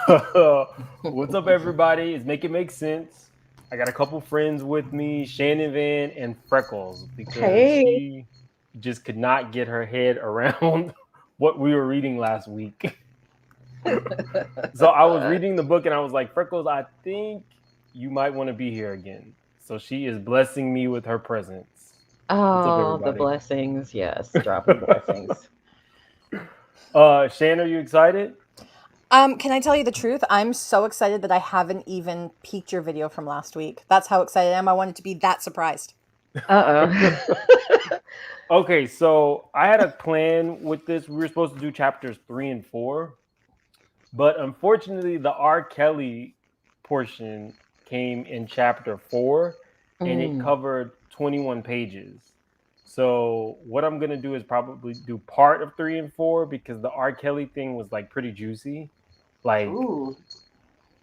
What's up, everybody? It's Make It Make Sense. I got a couple friends with me, Shannon Van and Freckles, because Hey. she just could not get her head around what we were reading last week. So I was reading the book and I was like, Freckles, I think you might want to be here again. So she is blessing me with her presence. What's up, Oh, the everybody? blessings. Yes, dropping blessings. Shan, are you excited? Can I tell you the truth? I'm so excited that I haven't even peeked your video from last week. That's how excited I am. I wanted to be that surprised. Uh-oh. Okay, so I had a plan with this. We were supposed to do chapters 3 and 4, but unfortunately, the R. Kelly portion came in chapter 4 and it Mm. covered 21 pages. So, what I'm going to do is probably do part of 3 and 4 because the R. Kelly thing was like pretty juicy. Like, Ooh.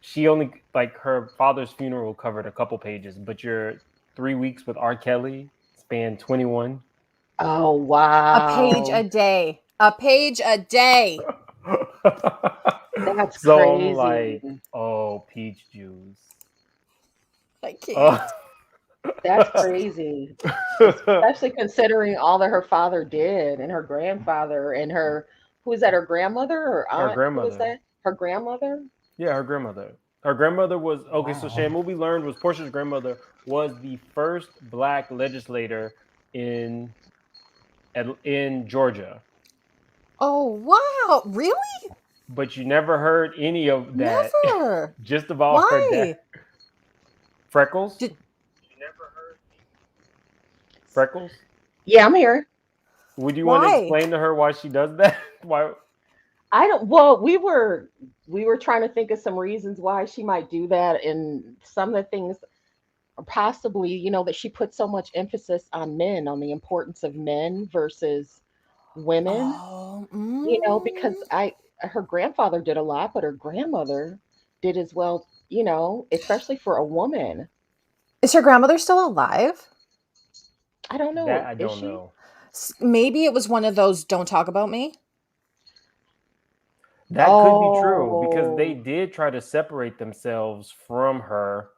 she only, like, her father's funeral covered a couple pages, but your 3 weeks with R. Kelly spanned 21. Oh, A page wow. a day. A page a day. That's So I'm crazy. like, oh, peach juice. I Uh, can't. That's crazy. Especially considering all that her father did and her grandfather and her, who was that, her grandmother or her aunt? Who was grandmother. that? Her grandmother? Yeah, her grandmother. Her grandmother was okay. So Wow. Shan, what we learned was Portia's grandmother was the first black legislator in in Georgia, Oh, wow. Really? but you never heard any of that. Never. Just about her dad, Why? Freckles. Did, You never heard Freckles. Yeah, I'm here. Would you want to why? explain to her why she does that? Why? I don't, well, we were trying to think of some reasons why she might do that, and some of the things are possibly, that she puts so much emphasis on men, on the importance of men versus women, Oh, because I her grandfather did a lot, but her grandmother did as well, especially for a woman. is her grandmother still alive? I don't That know. I Is don't she? know. Maybe it was one of those don't talk about me. That could be true because they Oh. did try to separate themselves from her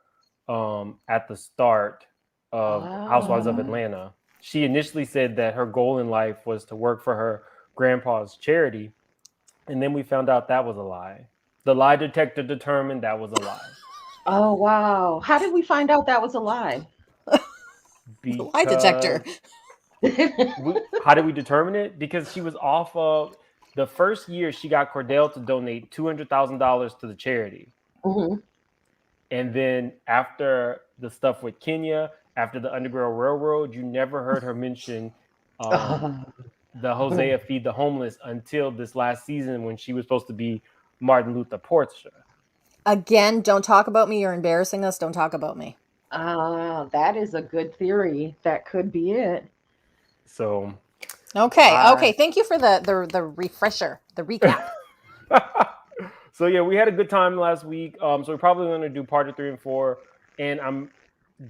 at the start of Housewives of Ah. Atlanta. She initially said that her goal in life was to work for her grandpa's charity, and then we found out that was a lie. The lie detector determined that was a lie Oh, wow. How did we find out that was a lie? The lie detector. because how did we determine it? Because she was off of the first year she got Cordell to donate $200,000 to the charity. Hmm. And then after the stuff with Kenya, after the Underground Railroad, you never heard her mention um, the Hosea Feed the Homeless until this last season when she was supposed to be Martin Luther Porsha. Again, don't talk about me. You're embarrassing us. Don't talk about me. Ah, that is a good theory. That could be it. So Okay. I Okay. Thank you for the refresher, the recap. so yeah, we had a good time last week. So we're probably going to do part of 3 and 4, and I'm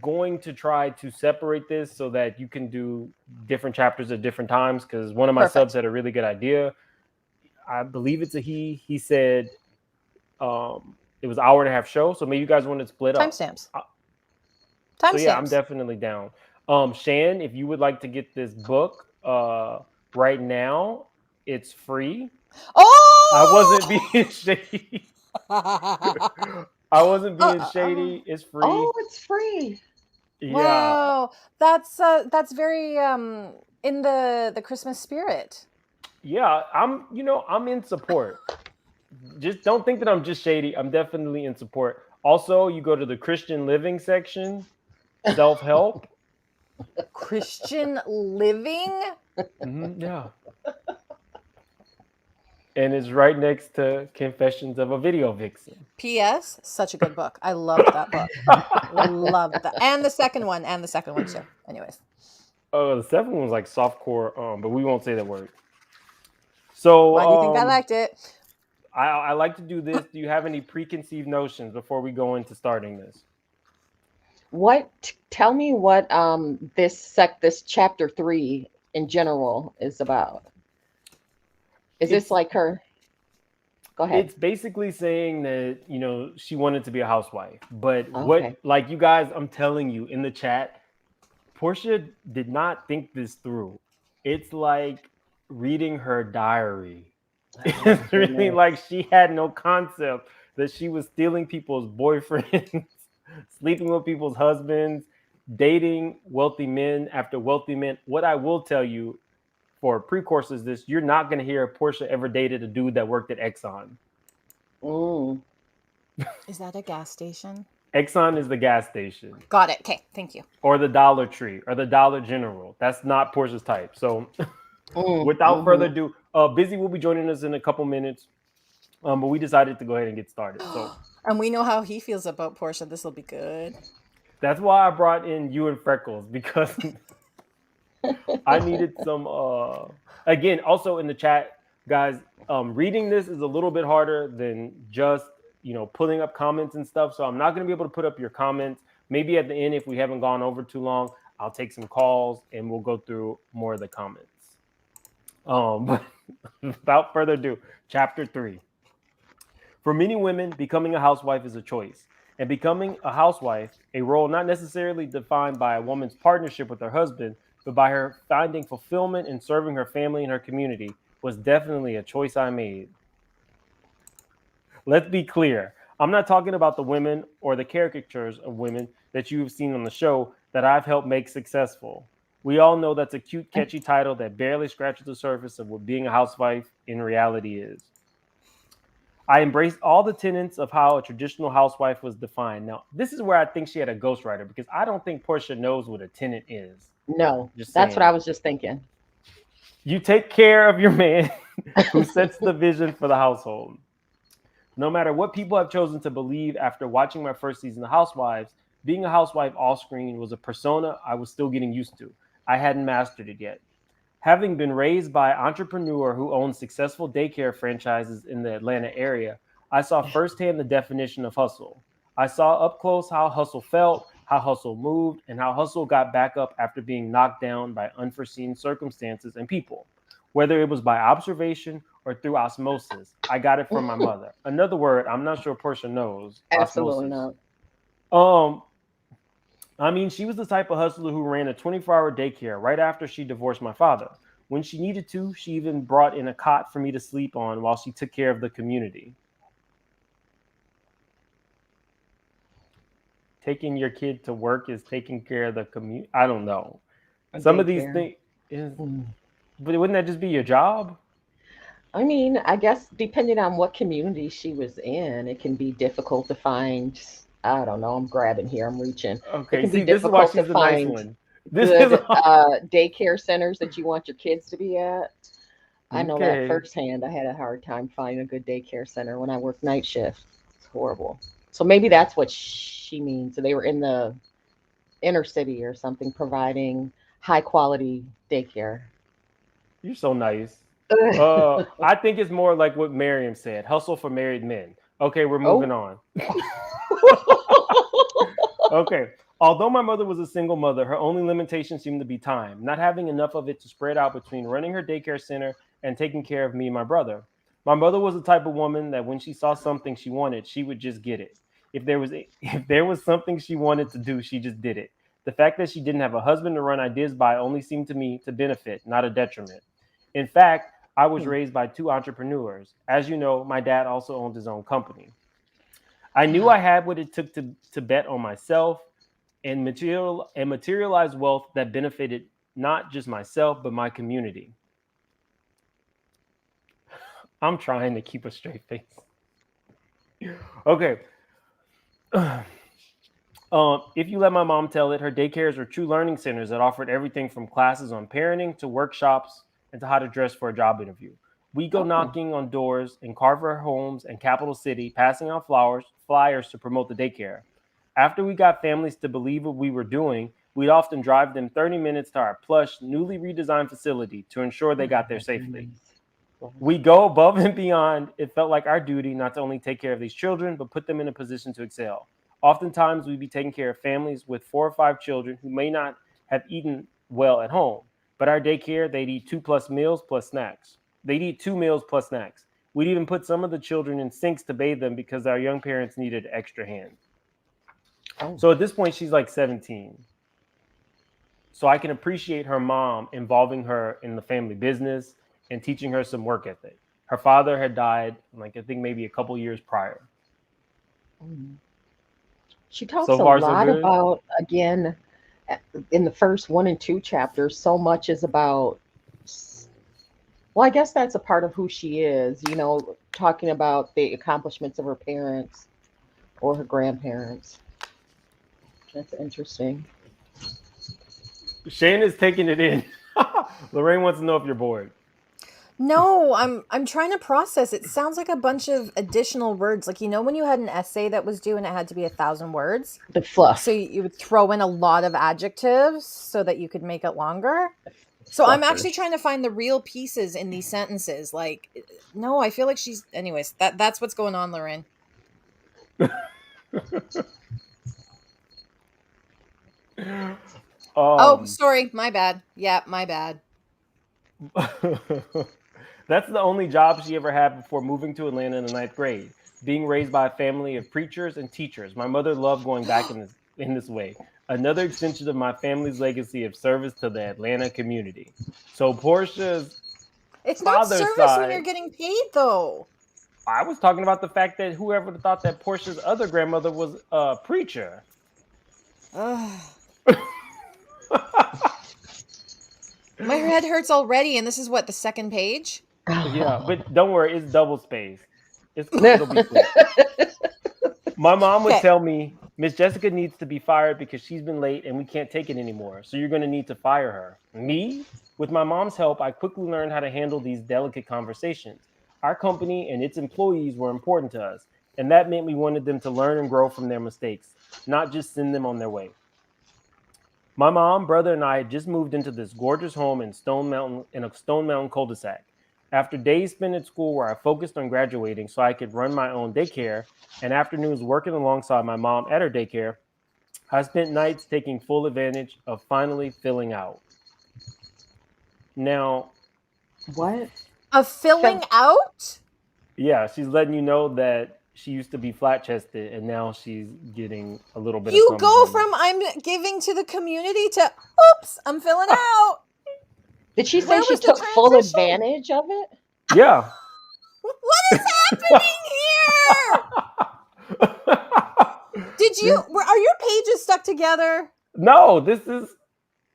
going to try to separate this so that you can do different chapters at different times. Because one of my subs Perfect. had a really good idea. I believe it's a he. He said it was an hour and a half show, so maybe you guys want to split up. Timestamps. So yeah, I'm Timestamps. definitely down. Shan, if you would like to get this book right now, it's free. I wasn't Oh. being shady. I wasn't being Oh. shady. It's free. Oh, it's free. Yeah, Wow. That's very in the Christmas spirit. yeah. I'm in support. Just don't think that I'm just shady. I'm definitely in support. Also, you go to the Christian living section, self help. Christian living. Yeah, and it's right next to Confessions of a Video Vixen. P.S. Such a good book. I loved that book. Loved that, and the second one, too. Anyways, The seventh one was like softcore, but we won't say that word. So why do you think I liked it? I like to do this. Do you have any preconceived notions before we go into starting this? Tell me what this chapter 3 in general is about. Is this It's like her? Go ahead. It's basically saying that, she wanted to be a housewife. But Okay. like you guys, I'm telling you in the chat, Portia did not think this through. It's like reading her diary. Oh It's really goodness. like she had no concept that she was stealing people's boyfriends, sleeping with people's husbands, dating wealthy men after wealthy men. What I will tell you for pre-course is this: you're not going to hear Portia ever dated a dude that worked at Exxon. Mm. Is that a gas station? Exxon is the gas station, Got it. Okay, thank you. or the Dollar Tree, or the Dollar General. That's not Portia's type. So, Mm. without further Mm-hmm. ado, Busy will be joining us in a couple minutes. But we decided to go ahead and get started. So And we know how he feels about Portia. This will be good. that's why I brought in you and Freckles, because I needed some. Again, also in the chat, guys, reading this is a little bit harder than just pulling up comments and stuff. So I'm not going to be able to put up your comments. Maybe at the end, if we haven't gone over too long, I'll take some calls and we'll go through more of the comments. But without further ado, chapter 3. For many women, becoming a housewife is a choice. And becoming a housewife, a role not necessarily defined by a woman's partnership with her husband, but by her finding fulfillment in serving her family and her community, was definitely a choice I made. Let's be clear. I'm not talking about the women or the caricatures of women that you've seen on the show that I've helped make successful. We all know that's a cute, catchy title that barely scratches the surface of what being a housewife in reality is. I embraced all the tenets of how a traditional housewife was defined. Now, this is where I think she had a ghostwriter, because I don't think Portia knows what a tenant is. No, Just that's what saying. I was just thinking. You take care of your man who sets the vision for the household. No matter what people have chosen to believe after watching my first season of Housewives, being a housewife off screen was a persona I was still getting used to. I hadn't mastered it yet. Having been raised by an entrepreneur who owns successful daycare franchises in the Atlanta area, I saw firsthand the definition of hustle. I saw up close how hustle felt, how hustle moved, and how hustle got back up after being knocked down by unforeseen circumstances and people. Whether it was by observation or through osmosis, I got it from my mother. Another word I'm not sure Portia knows: Absolutely osmosis. not. Um, I mean, she was the type of hustler who ran a 24-hour daycare right after she divorced my father. When she needed to, she even brought in a cot for me to sleep on while she took care of the community. Taking your kid to work is taking care of the community. I don't know. A Some of these daycare. things, Mm. but wouldn't that just be your job? I mean, I guess depending on what community she was in, it can be difficult to find. I don't know. I'm grabbing here. I'm reaching. It Okay, can be see, this is why difficult to she's the nice find one. This is good daycare centers that you want your kids to be at. I know that okay. firsthand. I had a hard time finding a good daycare center when I worked night shift. It's horrible. So maybe that's what she means. So they were in the inner city or something, providing high quality daycare. You're so nice. I think it's more like what Miriam said: hustle for married men. Okay, we're moving Oh. on. Okay. Although my mother was a single mother, her only limitation seemed to be time, not having enough of it to spread out between running her daycare center and taking care of me and my brother. My mother was the type of woman that when she saw something she wanted, she would just get it. If there was something she wanted to do, she just did it. The fact that she didn't have a husband to run ideas by only seemed to me to benefit, not a detriment. In fact, I was Hmm. raised by two entrepreneurs. As you know, my dad also owned his own company. I knew I had what it took to bet on myself and materialize wealth that benefited not just myself but my community. I'm trying to keep a straight face. Okay. If you let my mom tell it, her daycares were true learning centers that offered everything from classes on parenting to workshops and to how to dress for a job interview. We go Oh. knocking on doors in Carver homes and Capital City, passing out flyers to promote the daycare. After we got families to believe what we were doing, we'd often drive them 30 minutes to our plush, newly redesigned facility to ensure they Oh got there my safely. goodness. Lord. We go above and beyond. It felt like our duty not to only take care of these children, but put them in a position to excel. Oftentimes, we'd be taking care of families with 4 or 5 children who may not have eaten well at home. But our daycare, they'd eat 2 plus meals plus snacks. They'd eat 2 meals plus snacks. We'd even put some of the children in sinks to bathe them because our young parents needed extra hands. Oh. So at this point, she's like 17. So I can appreciate her mom involving her in the family business and teaching her some work ethic. Her father had died, like I think maybe a couple years prior. She talks So a far, so lot good. about, again, in the first 1 and 2 chapters, so much is about, well, I guess that's a part of who she is, talking about the accomplishments of her parents or her grandparents. That's interesting. Shane is taking it in. Lorraine wants to know if you're bored. No, I'm trying to process. It sounds like a bunch of additional words. Like, when you had an essay that was due and it had to be 1,000 words. The So fluff. you would throw in a lot of adjectives so that you could make it longer. So I'm actually Fluffers. trying to find the real pieces in these sentences. Like, no, I feel like anyways, that's what's going on, Lorraine. Oh, sorry, my bad. Yeah, my bad. That's the only job she ever had before moving to Atlanta in the 9th grade. Being raised by a family of preachers and teachers, my mother loved going back in this way. Another extension of my family's legacy of service to the Atlanta community. So Portia's It's not father's service when you're side. getting paid, though. I was talking about the fact that whoever thought that Portia's other grandmother was a preacher. Ugh. My head hurts already, and this is what, the second page? Yeah, but don't worry, it's double space. It'll be quick. My mom would tell me, Miss Jessica needs to be fired because she's been late and we can't take it anymore. So you're going to need to fire her. Me? With my mom's help, I quickly learned how to handle these delicate conversations. Our company and its employees were important to us, and that meant we wanted them to learn and grow from their mistakes, not just send them on their way. My mom, brother, and I had just moved into this gorgeous home in a Stone Mountain cul-de-sac. After days spent at school where I focused on graduating so I could run my own daycare and afternoons working alongside my mom at her daycare, I spent nights taking full advantage of finally filling out. Now, What? Of filling out? yeah, she's letting you know that she used to be flat-chested and now she's getting a little bit of You something. go from I'm giving to the community to, oops, I'm filling out. Did she say Where she was the took full transition? advantage of it? Yeah. What is happening here? Are your pages stuck together? No, this is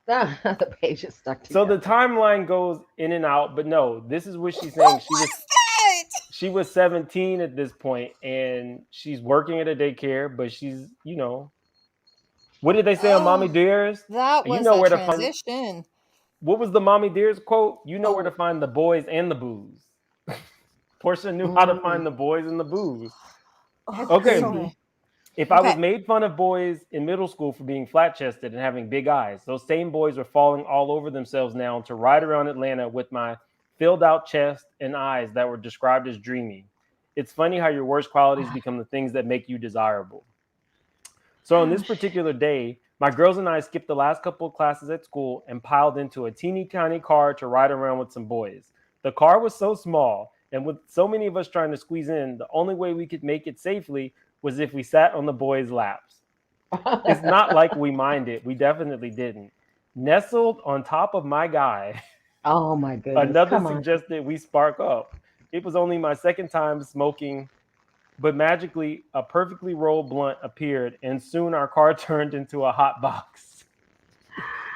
The page is stuck so together. the timeline goes in and out, but no, this is what she's saying. She was 17 at this point, and she's working at a daycare, but she's, what did they say on Mommy Dearest? That was where to transition. what was the Mommy Dearest quote? You know where to find the boys and the booze. Portia knew how to find the boys and the booze. That's Okay. crazy. If I was made fun of boys in middle school for being flat-chested and having big eyes, those same boys are falling all over themselves now to ride around Atlanta with my filled-out chest and eyes that were described as dreamy. It's funny how your worst qualities become the things that make you desirable. So on this particular day, my girls and I skipped the last couple of classes at school and piled into a teeny tiny car to ride around with some boys. The car was so small, and with so many of us trying to squeeze in, the only way we could make it safely was if we sat on the boys' laps. It's not like we minded. We definitely didn't. Nestled on top of my guy, Oh my goodness. another Come on. suggested we spark up. It was only my second time smoking, but magically a perfectly rolled blunt appeared, and soon our car turned into a hot box.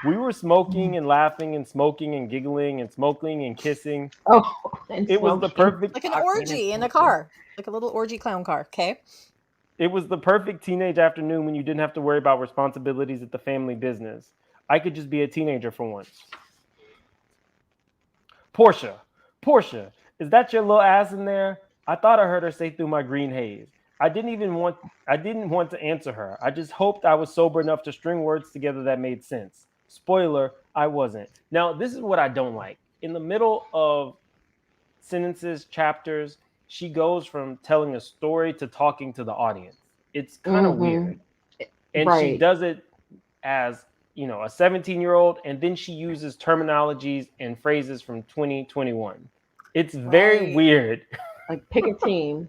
We were smoking and laughing and smoking and giggling and smoking and kissing. Oh, and It was the perfect Like an orgy in a car. Like a little orgy clown car, okay? It was the perfect teenage afternoon when you didn't have to worry about responsibilities at the family business. I could just be a teenager for once. Portia, is that your little ass in there? I thought I heard her say through my green haze. I didn't want to answer her. I just hoped I was sober enough to string words together that made sense. Spoiler, I wasn't. Now, this is what I don't like. In the middle of sentences, chapters, she goes from telling a story to talking to the audience. It's kind of weird. And she does it as, a 17-year-old, and then she uses terminologies and phrases from 2021. It's very weird. Like pick a team.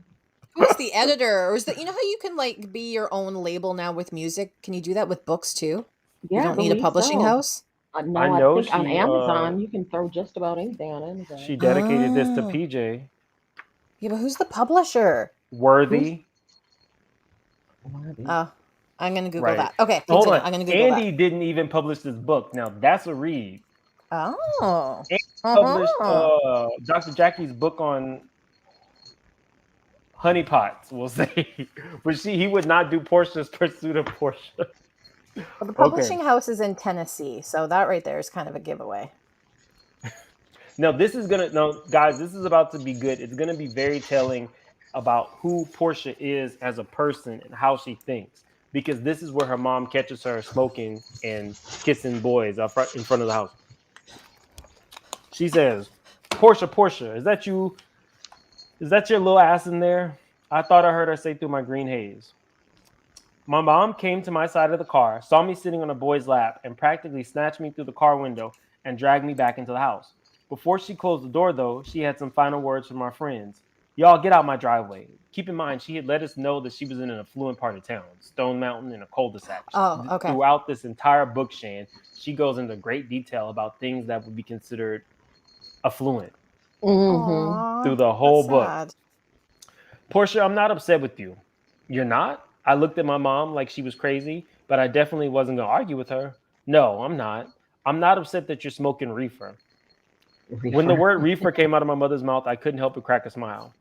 Who's the editor? Or is that, you know how you can like be your own label now with music? Can you do that with books too? You Yeah, I don't need a believe publishing so. house? I No, I know think on she Amazon you can throw just about anything on she Amazon. dedicated this to Oh. PJ. Yeah, but who's the publisher? Who's Worthy. Oh, I'm going to Google Right. that. Okay, Hold continue. on. I'm going to Google that. Andy didn't even publish this book. Now that's a read. Oh. Andy published Uh-huh. Dr. Jackie's book on honeypots, we'll say. But he would not do Portia's Pursuit of Porsha. Well, the Okay. publishing house is in Tennessee, so that right there is kind of a giveaway. Now guys, this is about to be good. It's gonna be very telling about who Porsha is as a person and how she thinks. Because this is where her mom catches her smoking and kissing boys up front in front of the house. She says, Porsha, is that you? Is that your little ass in there? I thought I heard her say through my green haze. My mom came to my side of the car, saw me sitting on a boy's lap, and practically snatched me through the car window and dragged me back into the house. Before she closed the door, though, she had some final words from our friends. Y'all get out my driveway. Keep in mind, she had let us know that she was in an affluent part of town, Stone Mountain, in a cul-de-sac. Oh, okay. Throughout this entire book, Shan, she goes into great detail about things that would be considered affluent Mm-hmm. through the whole that's book. sad. Portia, I'm not upset with you. You're not? I looked at my mom like she was crazy, but I definitely wasn't going to argue with her. No, I'm not. I'm not upset that you're smoking reefer. When the word reefer came out of my mother's mouth, I couldn't help but crack a smile.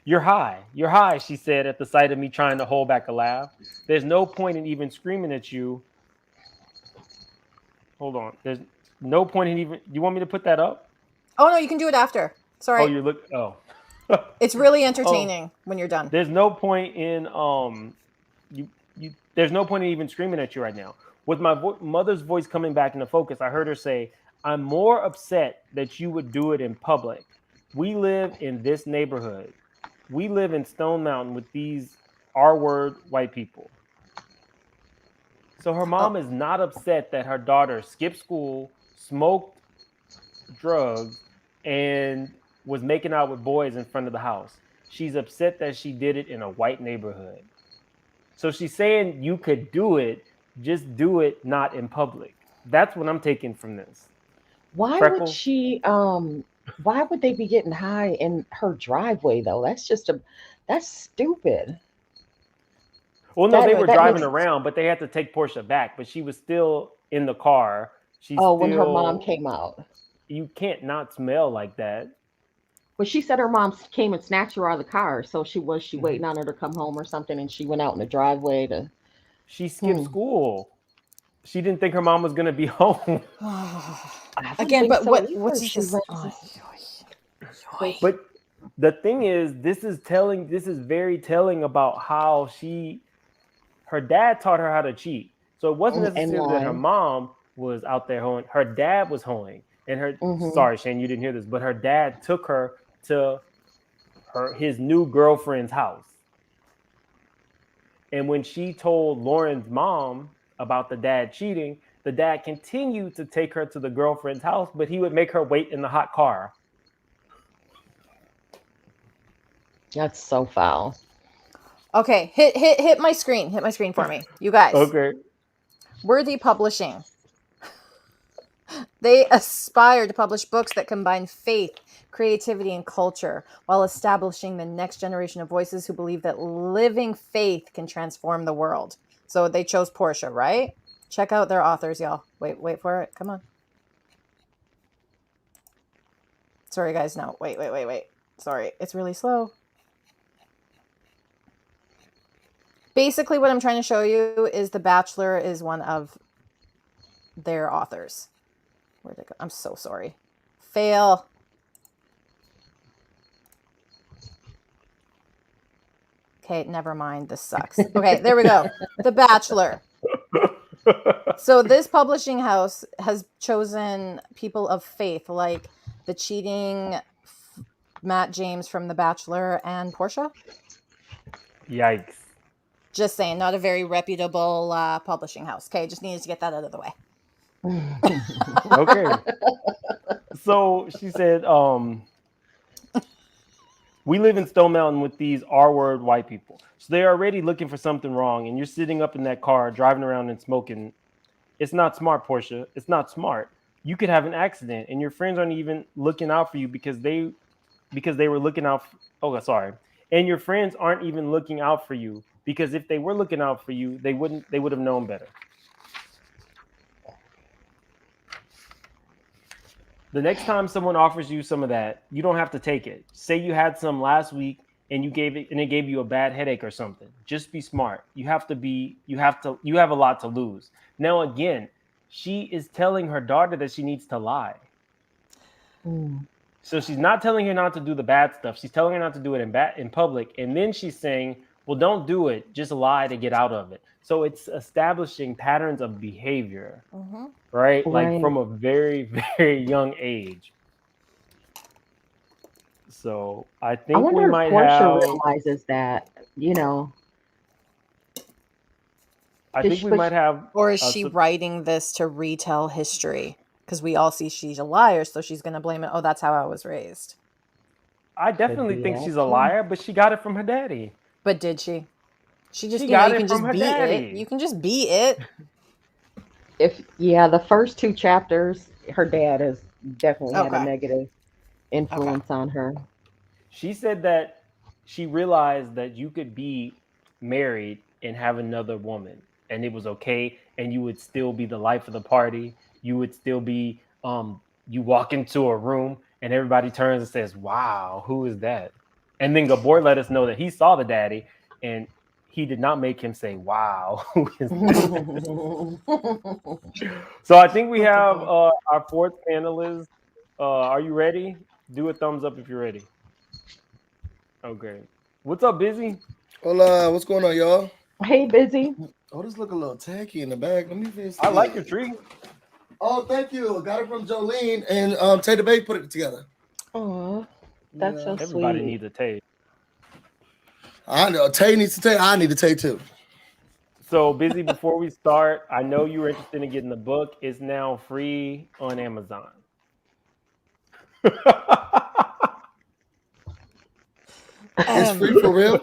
You're high, she said at the sight of me trying to hold back a laugh. There's no point in even screaming at you. Hold on. There's no point in even. You want me to put that up? Oh, no, you can do it after. Sorry. Oh, you look. Oh. It's really entertaining when you're done. There's no point in there's no point in even screaming at you right now. With my mother's voice coming back into focus, I heard her say, I'm more upset that you would do it in public. We live in this neighborhood. We live in Stone Mountain with these R-word white people. So her mom is not upset that her daughter skipped school, smoked drugs, and was making out with boys in front of the house. She's upset that she did it in a white neighborhood. So she's saying you could do it, just do it not in public. That's what I'm taking from this. Why would Freckles? she why would they be getting high in her driveway though? That's stupid. Well, no, they were That driving makes around, but they had to take Porsha back. But she was still in the car. She's oh when her mom still. came out. You can't not smell like that. Well, she said her mom came and snatched her out of the car. So she Mm-hmm. waiting on her to come home or something, and she went out in the driveway to. She skipped school. She didn't think her mom was gonna be home. I wouldn't Again, think but so what's either. this? But the thing is, this is very telling about how her dad taught her how to cheat. So it wasn't And necessarily that her lie. mom was out there hoeing. Her dad was hoeing. And Mm-hmm. sorry, Shane, you didn't hear this, but her dad took her to his new girlfriend's house. And when she told Lauren's mom about the dad cheating, the dad continued to take her to the girlfriend's house, but he would make her wait in the hot car. That's so foul. Okay, hit my screen. Hit my screen for me. You guys. Okay. Worthy Publishing. They aspire to publish books that combine faith, creativity, and culture while establishing the next generation of voices who believe that living faith can transform the world. So they chose Porsha, right? Check out their authors, y'all. Wait for it. Come on. Sorry, guys. No, wait. Sorry, it's really slow. Basically, what I'm trying to show you is The Bachelor is one of their authors. Where'd it go? I'm so sorry. Fail. Okay, never mind. This sucks. Okay, there we go. The Bachelor. So this publishing house has chosen people of faith, like the cheating Matt James from The Bachelor and Porsha. Yikes. Just saying, not a very reputable publishing house. Okay, just needed to get that out of the way. Okay. So she said, when We live in Stone Mountain with these R-word white people. So they're already looking for something wrong, and you're sitting up in that car, driving around and smoking. It's not smart, Porsha. It's not smart. You could have an accident, and your friends aren't even looking out for you because they were looking out. Sorry. And your friends aren't even looking out for you because if they were looking out for you, they would have known better. The next time someone offers you some of that, you don't have to take it. Say you had some last week and you gave it and it gave you a bad headache or something. Just be smart. You have a lot to lose. Now again, she is telling her daughter that she needs to lie. So she's not telling her not to do the bad stuff. She's telling her not to do it in public. And then she's saying, well, don't do it. Just lie to get out of it. So it's establishing patterns of behavior, right? Like from a very, very young age. So I think we might Porsha realizes that, you know. I think we might have. Or is she writing this to retell history? Because we all see she's a liar, so she's going to blame it. Oh, that's how I was raised. I definitely think she's a liar, but she got it from her daddy. But did she? She just got you it can from just her be daddy. it. You can just be it. The first 2 chapters, her dad has definitely had a negative influence on her. She said that she realized that you could be married and have another woman, and it was okay, and you would still be the life of the party. You would still be you walk into a room and everybody turns and says, wow, who is that? And then Gabor let us know that he saw the daddy and he did not make him say, wow, who is that? So I think we have our 4th panelist. Are you ready? Do a thumbs up if you're ready. Okay. What's up, Busy? Hola, what's going on, y'all? Hey, Busy. Oh, this look a little tacky in the back. Let me finish. I like your tree. Oh, thank you. Got it from Jolene and Tay the Bay put it together. Oh, that's so sweet. Everybody needs a Tay. I know Tay needs to Tay. I need to Tay too. So, Busy, before we start, I know you were interested in getting the book. It's now free on Amazon. It's free for real?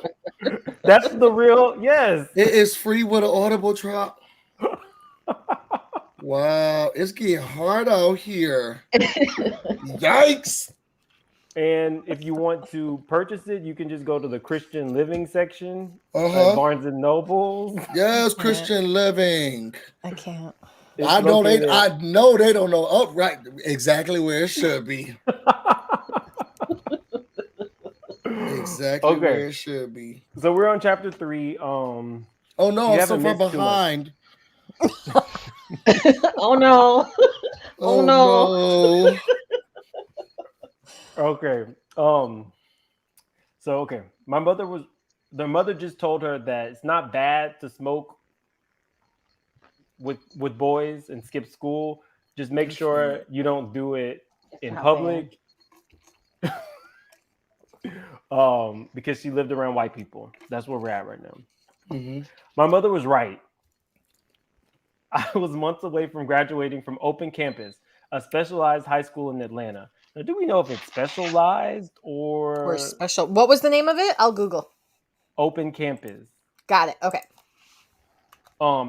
That's the real, yes. It is free with an Audible drop. Wow, it's getting hard out here. Yikes. And if you want to purchase it, you can just go to the Christian Living section at Barnes and Noble. Yes, Christian Living. I can't. I know they don't know upright exactly where it should be. Exactly where it should be. So we're on chapter 3. Oh no, I'm so far behind. Oh no. Oh no. Okay. So their mother just told her that it's not bad to smoke with boys and skip school. Just make sure you don't do it in public. Because she lived around white people. That's where we're at right now. Mm-hmm. My mother was right. I was months away from graduating from Open Campus, a specialized high school in Atlanta. Now, do we know if it's specialized or special? What was the name of it? I'll Google. Open Campus. Got it. Okay.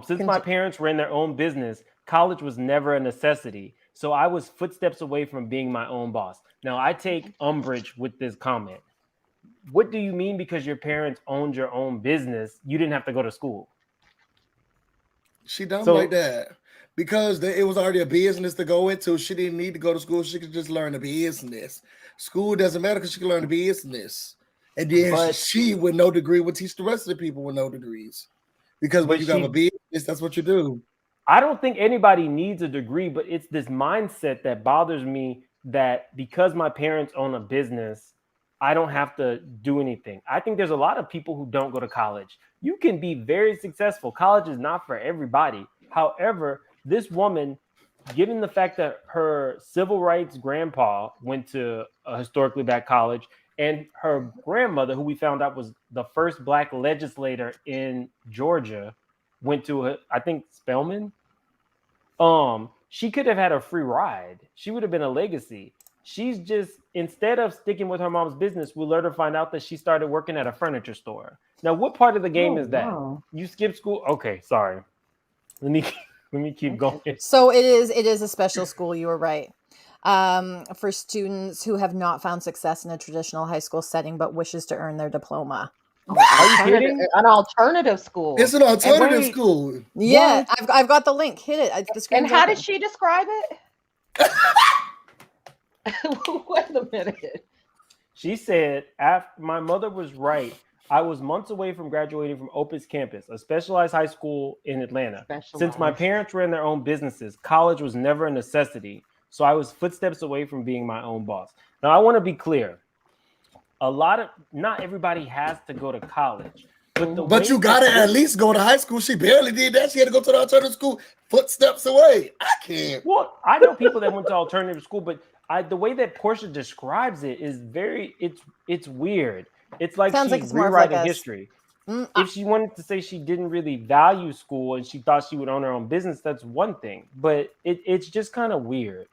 Since my parents ran their own business, college was never a necessity. So I was footsteps away from being my own boss. Now, I take umbrage with this comment. What do you mean because your parents owned your own business, you didn't have to go to school? She done like that. Because it was already a business to go into. She didn't need to go to school. She could just learn the business. School doesn't matter because she can learn the business. And then she with no degree would teach the rest of the people with no degrees. Because when you have a business, that's what you do. I don't think anybody needs a degree, but it's this mindset that bothers me that because my parents own a business, I don't have to do anything. I think there's a lot of people who don't go to college. You can be very successful. College is not for everybody. However, this woman, given the fact that her civil rights grandpa went to a historically black college and her grandmother, who we found out was the first black legislator in Georgia, went to, I think, Spelman. She could have had a free ride. She would have been a legacy. She's just instead of sticking with her mom's business, we later find out that she started working at a furniture store. Now, what part of the game is that? Wow. You skip school? Okay, sorry. Let me keep going. So it is a special school. You were right. For students who have not found success in a traditional high school setting but wishes to earn their diploma. Are you kidding? An alternative school. It's an alternative wait. school. Yeah, I've got the link. Hit it. The screen's And how open. did she describe it? Wait a minute. She said, after my mother was right. I was months away from graduating from Opus Campus, a specialized high school in Atlanta. Since my parents ran their own businesses, college was never a necessity. So I was footsteps away from being my own boss. Now, I want to be clear. Not everybody has to go to college. But you got to at least go to high school. She barely did that. She had to go to the alternative school footsteps away. I can't. Well, I know people that went to alternative school, but the way that Porsha describes it is it's weird. It's like she's rewriting history. If she wanted to say she didn't really value school and she thought she would own her own business, that's one thing. But it's just kind of weird.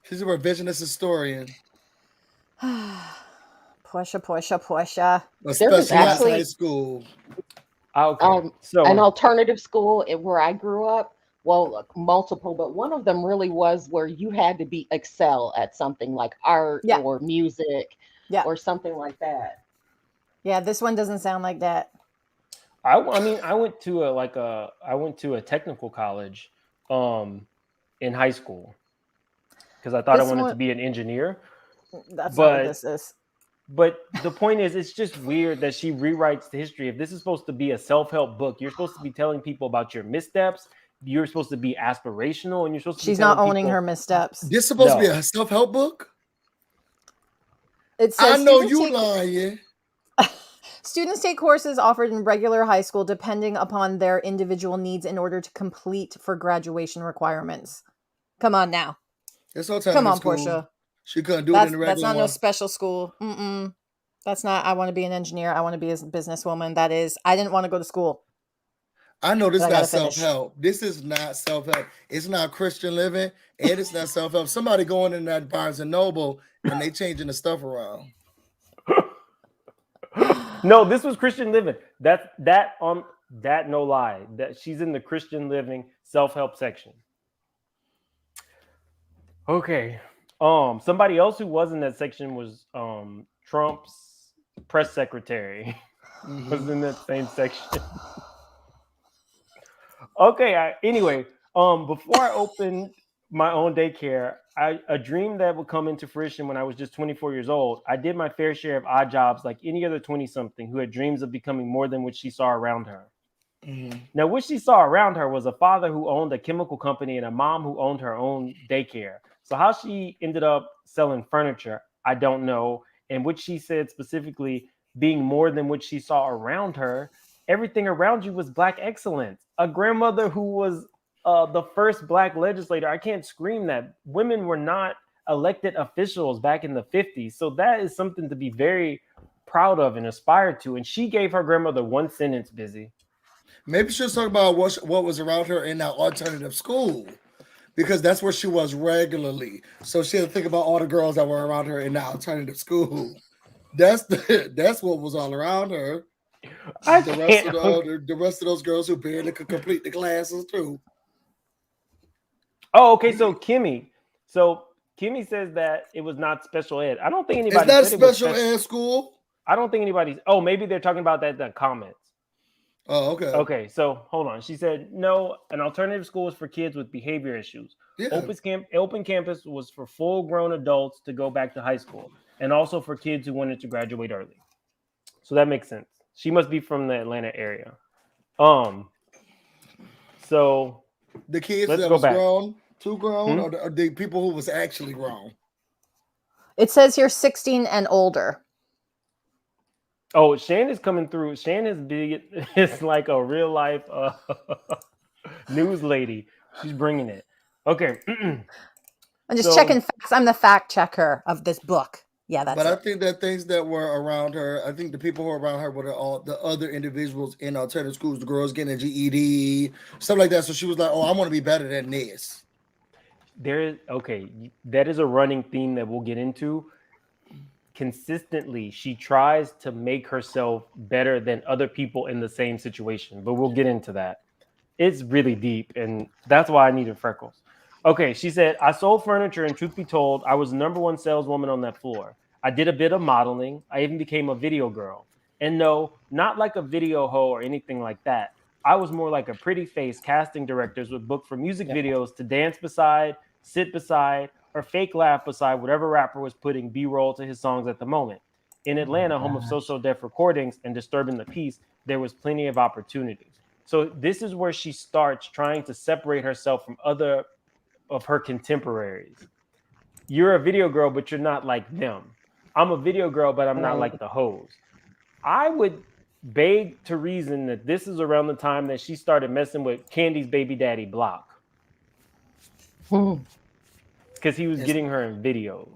She's a revisionist historian. Porsha. A specialized high school. Okay. So an alternative school where I grew up. Well, multiple, but one of them really was where you had to excel at something like art or music. Or something like that. Yeah, this one doesn't sound like that. I went to a technical college in high school because I thought I wanted to be an engineer. That's not what this is. But the point is, it's just weird that she rewrites the history. If this is supposed to be a self-help book, you're supposed to be telling people about your missteps. You're supposed to be aspirational, and you're supposed to. She's not owning her missteps. This is supposed to be a self-help book. It says I know you lying. Students take courses offered in regular high school depending upon their individual needs in order to complete for graduation requirements. Come on now. Come on, Porsha. She couldn't do it in the regular That's not one. no special school. That's not, I want to be an engineer. I want to be a businesswoman. That is, I didn't want to go to school. I know this is not self-help. This is not self-help. It's not Christian living, and it's not self-help. Somebody going in that Barnes and Noble and they changing the stuff around. No, this was Christian living. That no lie. That she's in the Christian living self-help section. Okay. Somebody else who was in that section was Trump's press secretary. Was in that same section. Okay. Anyway, before I opened my own daycare, a dream that would come into fruition when I was just 24 years old. I did my fair share of odd jobs like any other 20-something who had dreams of becoming more than what she saw around her. Now, what she saw around her was a father who owned a chemical company and a mom who owned her own daycare. So how she ended up selling furniture, I don't know. And what she said specifically being more than what she saw around her, everything around you was Black excellence. A grandmother who was the first Black legislator. I can't scream that. Women were not elected officials back in the 50s. So that is something to be very proud of and aspire to. And she gave her grandmother one sentence, Busy. Maybe she'll talk about what was around her in that alternative school, because that's where she was regularly. So she had to think about all the girls that were around her in that alternative school. That's what was all around her. The rest of those girls who barely could complete the classes too. Oh, okay. So Kimmy says that it was not special ed. I don't think anybody. It's not special ed school. I don't think anybody's. Oh, maybe they're talking about that in the comments. Oh, okay. Okay, so hold on. She said, no, an alternative school is for kids with behavior issues. Yeah. Open campus was for full-grown adults to go back to high school, and also for kids who wanted to graduate early. So that makes sense. She must be from the Atlanta area. So the kids that was grown, too grown, or the people who was actually grown? It says here 16 and older. Oh, Shan is coming through. Shan is big. It's like a real life news lady. She's bringing it. Okay. I'm just checking facts. I'm the fact checker of this book. Yeah, that's. But I think that things that were around her, I think the people who were around her were all the other individuals in alternative schools, the girls getting a GED, stuff like that. So she was like, "Oh, I want to be better than this." That is a running theme that we'll get into. consistently she tries to make herself better than other people in the same situation. But we'll get into that. It's really deep, and that's why I needed Freckles. Okay, she said, I sold furniture, and truth be told, I was the number one saleswoman on that floor. I did a bit of modeling. I even became a video girl. And no, not like a video hoe or anything like that. I was more like a pretty face casting directors would book for music videos to dance beside, sit beside, or fake laugh beside whatever rapper was putting B-roll to his songs at the moment. In Atlanta, home of So Def Recordings and Disturbing the Peace, there was plenty of opportunities. So this is where she starts trying to separate herself from other of her contemporaries. You're a video girl, but you're not like them. I'm a video girl, but I'm not like the hoes. I would beg to reason that this is around the time that she started messing with Candy's baby daddy Block. Because he was getting her in videos.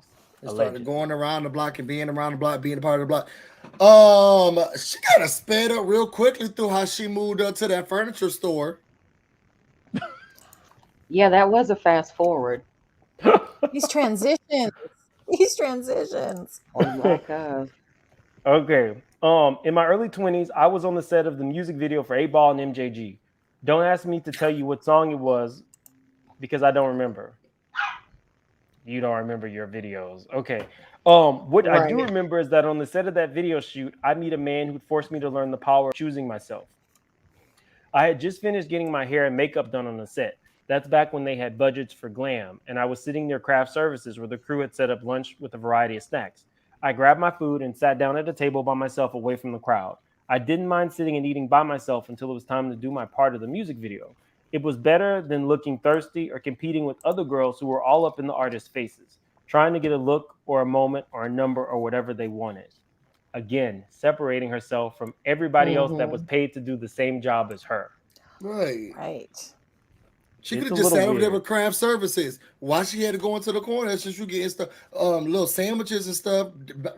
It started going around the block and being around the block, being a part of the block. She kind of sped up real quickly through how she moved up to that furniture store. Yeah, that was a fast forward. These transitions. These transitions. Oh my God. Okay. In my early 20s, I was on the set of the music video for 8 Ball and MJG. Don't ask me to tell you what song it was because I don't remember. You don't remember your videos. Okay. What I do remember is that on the set of that video shoot, I meet a man who forced me to learn the power of choosing myself. I had just finished getting my hair and makeup done on the set. That's back when they had budgets for glam, and I was sitting near craft services where the crew had set up lunch with a variety of snacks. I grabbed my food and sat down at a table by myself away from the crowd. I didn't mind sitting and eating by myself until it was time to do my part of the music video. It was better than looking thirsty or competing with other girls who were all up in the artists' faces, trying to get a look or a moment or a number or whatever they wanted. Again, separating herself from everybody else that was paid to do the same job as her. Right. She could have just sat over there with craft services. Why she had to go into the corner since you getting stuff, little sandwiches and stuff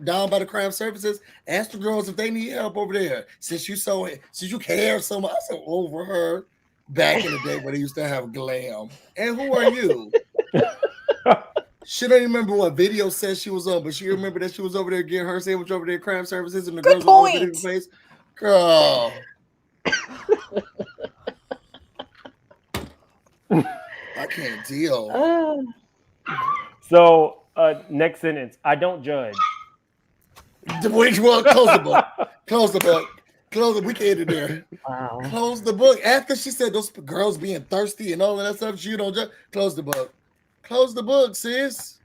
down by the craft services? Ask the girls if they need help over there. Since you care so much over her back in the day when they used to have glam. And who are you? She don't even remember what video set she was on, but she remember that she was over there getting her sandwich over there at craft services and the girls were all over her face. Girl. I can't deal. So, next sentence. I don't judge. Which one? Close the book. Close the book. Close it. We can't in there. Wow. Close the book. After she said those girls being thirsty and all of that stuff, you don't judge. Close the book. Close the book, sis.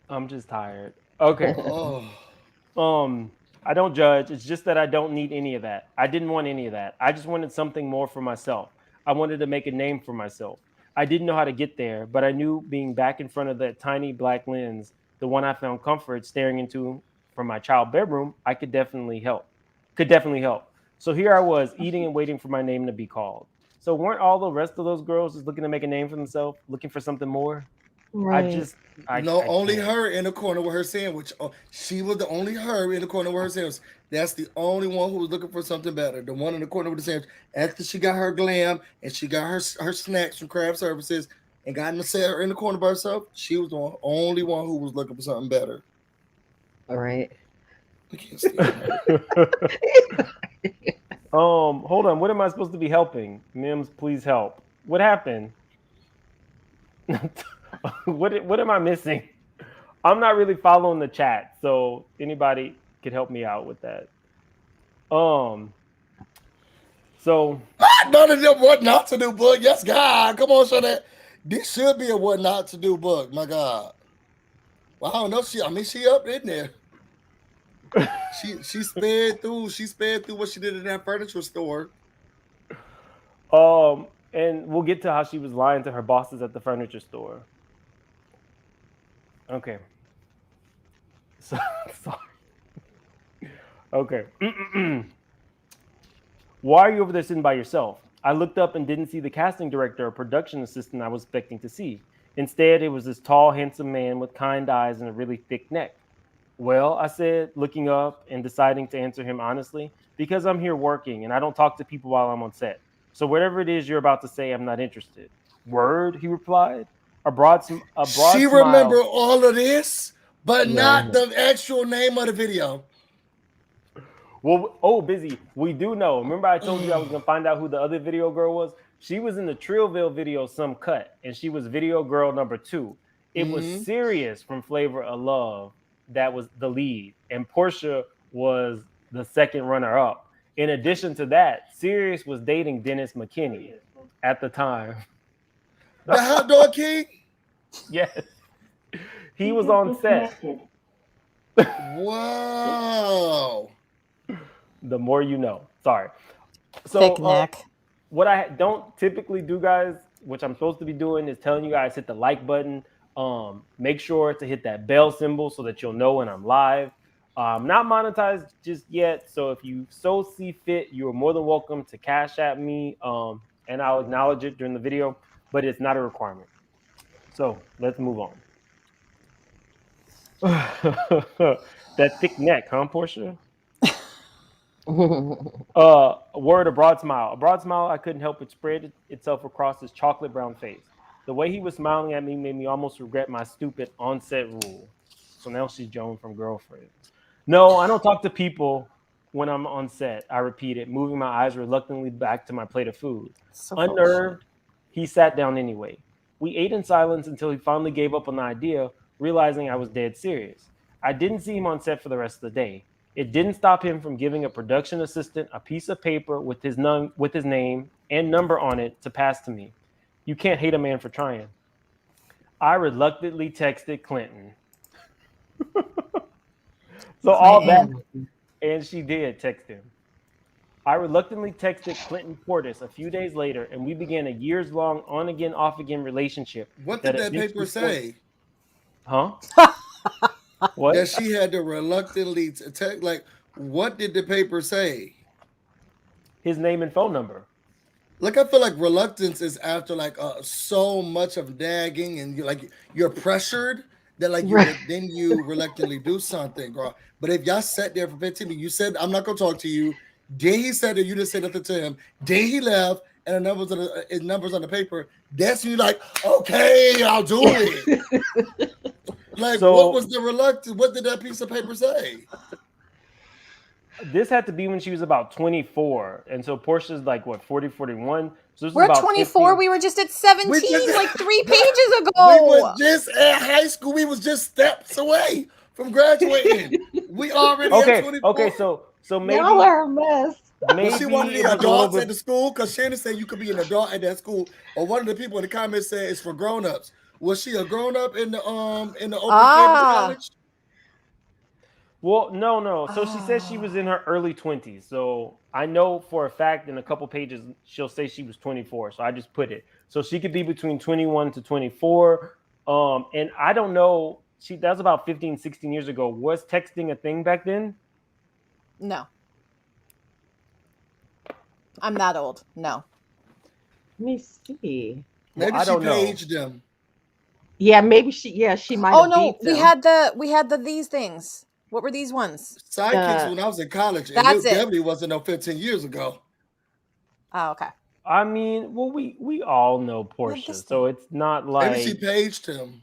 I'm just tired. Okay. I don't judge. It's just that I don't need any of that. I didn't want any of that. I just wanted something more for myself. I wanted to make a name for myself. I didn't know how to get there, but I knew being back in front of that tiny black lens, the one I found comfort staring into from my child bedroom, I could definitely help. So here I was eating and waiting for my name to be called. So weren't all the rest of those girls just looking to make a name for themselves, looking for something more? Right. Only her in the corner with her sandwich. She was the only her in the corner with her sandwich. That's the only one who was looking for something better. The one in the corner with the sandwich. After she got her glam and she got her snacks from craft services and got in the corner by herself, she was the only one who was looking for something better. All right. I can't stand her. Hold on. What am I supposed to be helping? Mims, please help. What happened? What am I missing? I'm not really following the chat, so anybody could help me out with that. So none of them what not to do book. Yes, God, come on, show that. This should be a what not to do book. My God. Well, I don't know. She up in there. She sped through. She sped through what she did in that furniture store. And we'll get to how she was lying to her bosses at the furniture store. Okay. Sorry. Okay. Why are you over there sitting by yourself? I looked up and didn't see the casting director or production assistant I was expecting to see. Instead, it was this tall, handsome man with kind eyes and a really thick neck. Well, I said, looking up and deciding to answer him honestly, because I'm here working and I don't talk to people while I'm on set. So whatever it is you're about to say, I'm not interested. Word, he replied. A broad she smile. Remember all of this? but No. not the actual name of the video. Well, Busy, we do know. Remember I told you I was going to find out who the other video girl was? She was in the Trillville video, Some Cut, and she was video girl number 2. It was Sirius from Flavor of Love that was the lead, and Porsha was the second runner-up. In addition to that, Sirius was dating Dennis McKinney at the time. The hot dog king? Yes. He was on set. Wow. The more you know. Sorry. So, Thick neck. what I don't typically do, guys, which I'm supposed to be doing, is telling you guys hit the like button. Make sure to hit that bell symbol so that you'll know when I'm live. Not monetized just yet, so if you so see fit, you're more than welcome to cash at me, and I'll acknowledge it during the video, but it's not a requirement. So let's move on. That thick neck, huh, Porsha? Word, a broad smile. A broad smile I couldn't help but spread itself across his chocolate brown face. The way he was smiling at me made me almost regret my stupid on-set rule. So now she's Joan from Girlfriend. No, I don't talk to people when I'm on set, I repeated, moving my eyes reluctantly back to my plate of food. So Unnerved, he sat down anyway. We ate in silence until he finally gave up on the idea, realizing I was dead serious. I didn't see him on set for the rest of the day. It didn't stop him from giving a production assistant a piece of paper with his name and number on it to pass to me. You can't hate a man for trying. I reluctantly texted Clinton. So all that, and she did text him. I reluctantly texted Clinton Portis a few days later, and we began a years-long on-again, off-again relationship. What did that paper say? Huh? What? That she had to reluctantly text. Like, what did the paper say? His name and phone number. Like, I feel like reluctance is after like so much of nagging, and you're pressured that then you reluctantly do something, girl. But if y'all sat there for 15 minutes, you said I'm not gonna talk to you. Then he said that you didn't say nothing to him. Then he left, and his numbers on the paper. That's when you like, okay, I'll do it. Like, so, what was the reluctance? What did that piece of paper say? This had to be when she was about 24. And so Portia's like, what, 40, 41? So this we're about at 24. 15. We were just at 17 like 3 pages ago. We was just at high school. We was just steps away from graduating. We already at 24. Okay, so maybe y'all are a mess. Maybe she wanted the adults at the school, because Shannon said you could be an adult at that school. Or one of the people in the comments said it's for grown-ups. Was she a grown-up in the open campus college? Well, no. So she says she was in her early 20s. So I know for a fact in a couple pages she'll say she was 24. So I just put it. So she could be between 21 to 24. And I don't know. That was about 15, 16 years ago. Was texting a thing back then? No. I'm that old. No. Let me see. Maybe she paged them. Yeah, maybe she might. Oh no, we had these things. What were these ones? Sidekicks when I was in college. And it definitely wasn't no 15 years ago. Oh, okay. I mean, well, we all know Porsha, so it's not like maybe she paged him.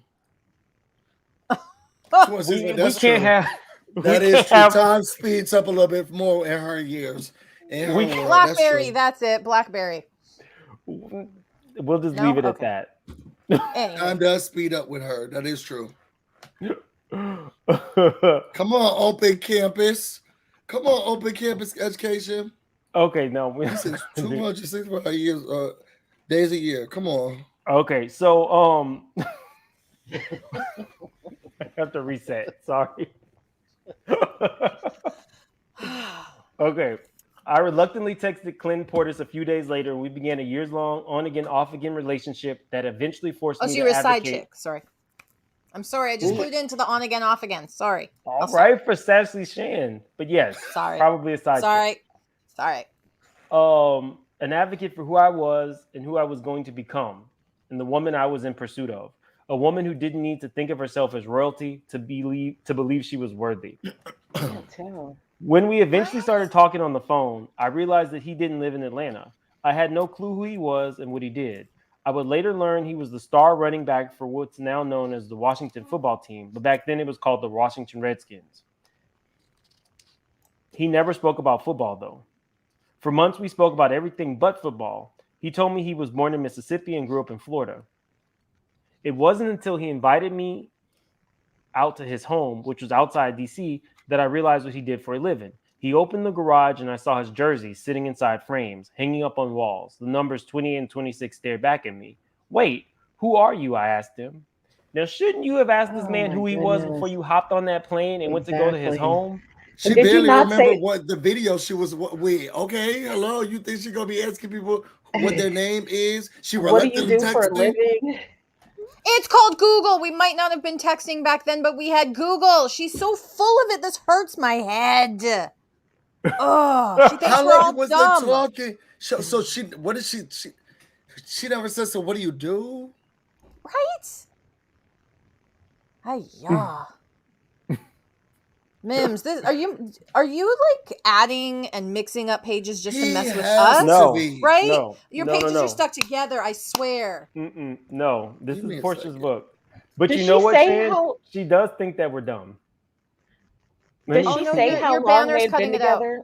we can't have. That is true. Time speeds up a little bit more in her years. Blackberry, that's it. Blackberry. We'll just leave it at that. Anyway. Time does speed up with her. That is true. Come on, open campus. Come on, open campus education. Okay, no. 265 years, days a year. Come on. Okay, so I have to reset. Sorry. Okay. I reluctantly texted Clinton Portis a few days later. We began a years-long on-again, off-again relationship that eventually forced me to advocate. Oh, so you're a side chick. Sorry. I'm sorry. I just clued into the on-again, off-again. Sorry. All right for Sassy Shan. But yes, sorry. Probably a side chick. Sorry. An advocate for who I was and who I was going to become, and the woman I was in pursuit of. A woman who didn't need to think of herself as royalty to believe she was worthy. When we eventually started talking on the phone, I realized that he didn't live in Atlanta. I had no clue who he was and what he did. I would later learn he was the star running back for what's now known as the Washington football team, but back then it was called the Washington Redskins. He never spoke about football, though. For months, we spoke about everything but football. He told me he was born in Mississippi and grew up in Florida. It wasn't until he invited me out to his home, which was outside DC, that I realized what he did for a living. He opened the garage and I saw his jersey sitting inside frames, hanging up on walls. The numbers 28 and 26 stared back at me. Wait, who are you? I asked him. Now, shouldn't you have asked this man who he was before you hopped on that plane and went to go to his home? She barely remember what the video she was with. Okay, hello. You think she's gonna be asking people what their name is? She reluctantly what do you do for a living? It's called Google. We might not have been texting back then, but we had Google. She's so full of it. This hurts my head. Oh, she thinks how we're long all was dumb. they talking? So she, what did she never said. So what do you do? Right? Yeah. Mims, are you like adding and mixing up pages just to mess with us? No, right? No, your pages are stuck together. I swear. No, this is Porsha's book. But Did you know she what, say Shan? how? She does think that we're dumb. Did she say how long they've been together?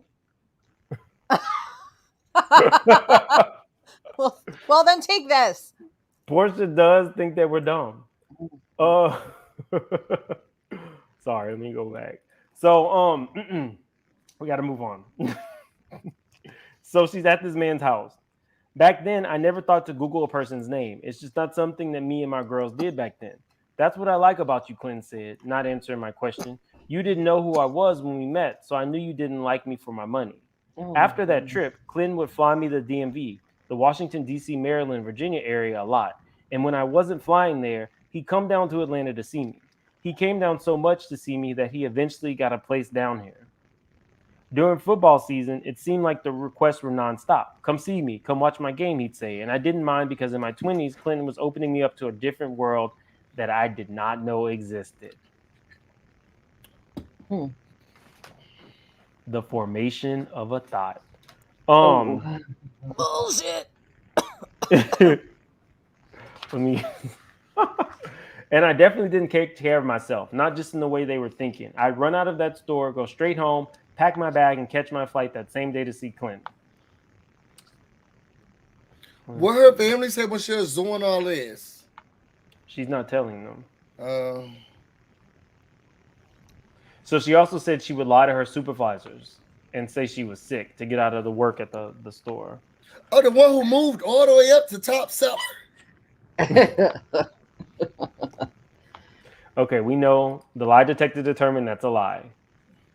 well, then take this. Porsha does think that we're dumb. Sorry, let me go back. So, we got to move on. So she's at this man's house. Back then, I never thought to Google a person's name. It's just not something that me and my girls did back then. That's what I like about you, Clinton said, not answering my question. You didn't know who I was when we met, so I knew you didn't like me for my money. After that trip, Clinton would fly me to the DMV, the Washington, D.C., Maryland, Virginia area a lot. And when I wasn't flying there, he'd come down to Atlanta to see me. He came down so much to see me that he eventually got a place down here. During football season, it seemed like the requests were nonstop. Come see me, come watch my game, he'd say. And I didn't mind because in my 20s, Clinton was opening me up to a different world that I did not know existed. The formation of a thought. Bullshit. And I definitely didn't take care of myself, not just in the way they were thinking. I'd run out of that store, go straight home, pack my bag, and catch my flight that same day to see Clinton. What her family said when she was doing all this? She's not telling them. So she also said she would lie to her supervisors and say she was sick to get out of the work at the store. Oh, the one who moved all the way up to top seller. Okay, we know the lie detector determined that's a lie.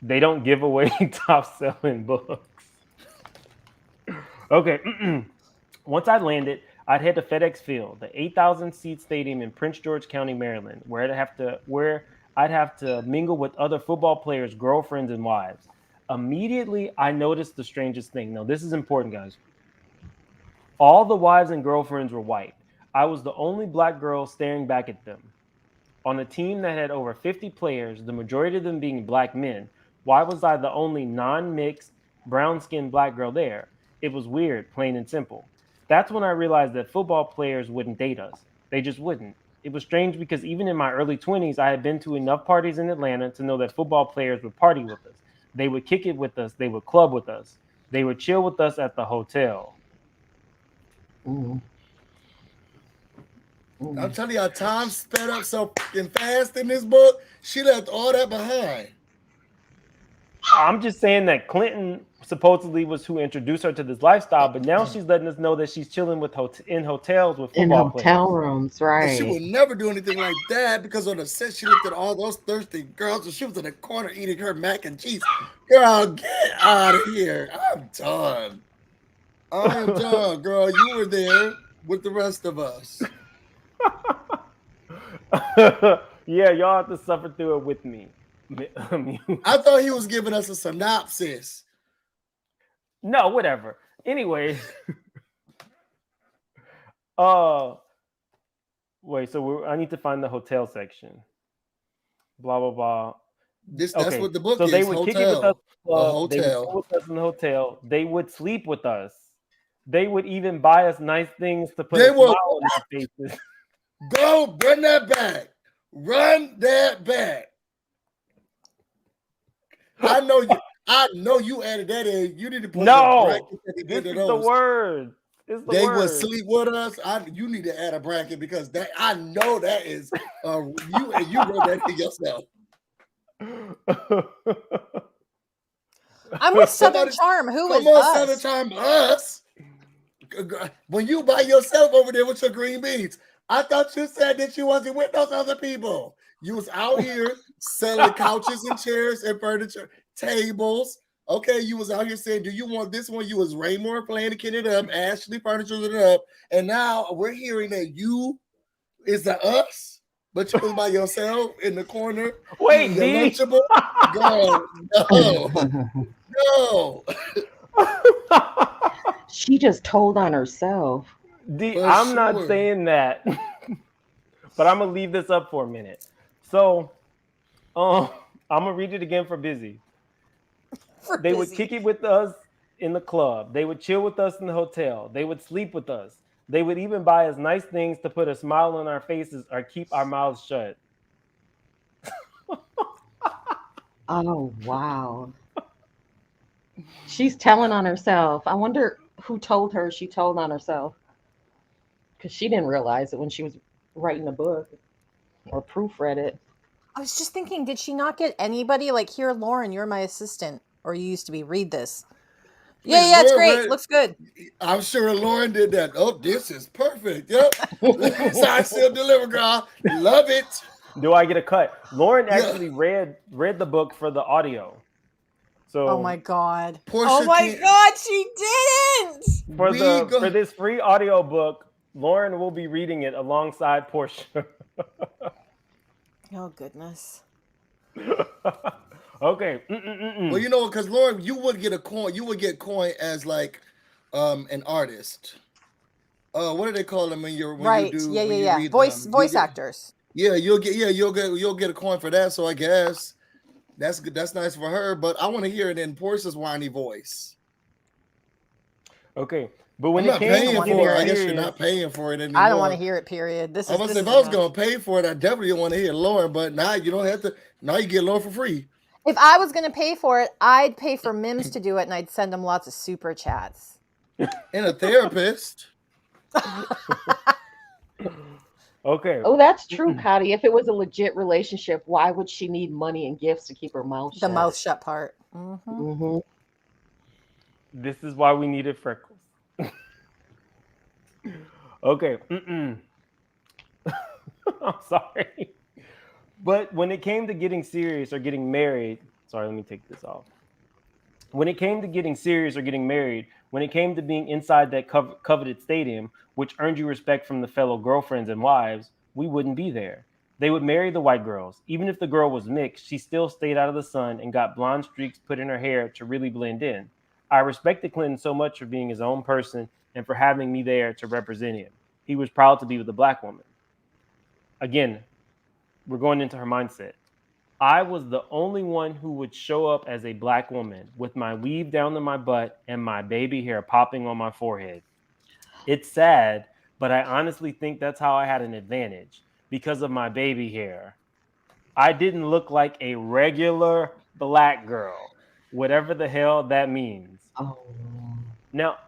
They don't give away top selling books. Okay, once I landed, I'd head to FedEx Field, the 8,000 seat stadium in Prince George County, Maryland, where I'd have to mingle with other football players' girlfriends and wives. Immediately, I noticed the strangest thing. Now, this is important, guys. All the wives and girlfriends were white. I was the only black girl staring back at them. On a team that had over 50 players, the majority of them being black men, why was I the only non-mixed, brown-skinned black girl there? It was weird, plain and simple. That's when I realized that football players wouldn't date us. They just wouldn't. It was strange because even in my early 20s, I had been to enough parties in Atlanta to know that football players would party with us. They would kick it with us. They would club with us. They would chill with us at the hotel. I'm telling you, our time sped up so fucking fast in this book. She left all that behind. I'm just saying that Clinton supposedly was who introduced her to this lifestyle, but now she's letting us know that she's chilling with in hotels with football players. In hotel rooms, right? And she would never do anything like that because on the set she looked at all those thirsty girls and she was in the corner eating her mac and cheese. Girl, get out of here! I'm done. I am done, girl. You were there with the rest of us. Yeah, y'all have to suffer through it with me. I thought he was giving us a synopsis. No, whatever. Anyway, wait. So I need to find the hotel section. Blah blah blah. That's what the book is. So they would hotel. Kick it with us. A hotel. They would go with us in the hotel. They would sleep with us. They would even buy us nice things to put They a will smile on our faces. go run that back. Run that back. I know you added that in. You need to put some No, brackets at the this end of is the those. word. It's the They would word. sleep with us. You need to add a bracket because that I know that is you wrote that in yourself. I'm with Southern Charm. Who is Come on, us? Southern Charm, us. When you by yourself over there with your green beans, I thought you said that you wasn't with those other people. You was out here selling couches and chairs and furniture, tables. Okay, you was out here saying, do you want this one? You was Raymore playing it up, Ashley furnituring it up, and now we're hearing that you is the us, but you was by yourself in the corner. Wait, your D. Lunchable? No. She just told on herself. D, I'm not saying that, but I'm gonna leave this up for a minute. So, I'm gonna read it again for Busy. They would kick it with us in the club. They would chill with us in the hotel. They would sleep with us. They would even buy us nice things to put a smile on our faces or keep our mouths shut. Oh, wow. She's telling on herself. I wonder who told her she told on herself. Because she didn't realize it when she was writing the book or proofread it. I was just thinking, did she not get anybody like, here, Lauren, you're my assistant, or you used to be, read this. Yeah, it's great. Looks good. I'm sure Lauren did that. Oh, this is perfect. Yep. Sign, seal, deliver, girl. Love it. Do I get a cut? Lauren actually read the book for the audio. So oh my god. Porsha God, she didn't. For this free audio book, Lauren will be reading it alongside Porsha. Oh goodness. Okay. Well, you know, because Lauren, you would get a coin. You would get coin as like an artist. What do they call them when you do? Yeah. Voice actors. Yeah, you'll get a coin for that. So I guess that's good. That's nice for her. But I want to hear it in Porscha's whiny voice. Okay, but when I'm it not came paying to for it, I guess you're not paying for it anymore. I don't want to hear it. Period. If I was going to pay for it, I definitely want to hear Lauren. But now you don't have to. Now you get Lauren for free. If I was going to pay for it, I'd pay for Mims to do it, and I'd send them lots of super chats. And a therapist. Okay. Oh, that's true, Cotty. If it was a legit relationship, why would she need money and gifts to keep her mouth shut? The mouth shut part. Mm-hmm. Mm-hmm. This is why we needed Freckles. Okay. I'm sorry. But when it came to getting serious or getting married, sorry, let me take this off. When it came to getting serious or getting married, when it came to being inside that coveted stadium, which earned you respect from the fellow girlfriends and wives, we wouldn't be there. They would marry the white girls. Even if the girl was mixed, she still stayed out of the sun and got blonde streaks put in her hair to really blend in. I respected Clinton so much for being his own person and for having me there to represent him. He was proud to be with a black woman. Again, we're going into her mindset. I was the only one who would show up as a black woman with my weave down to my butt and my baby hair popping on my forehead. It's sad, but I honestly think that's how I had an advantage because of my baby hair. I didn't look like a regular black girl, whatever the hell that means. Oh. Now,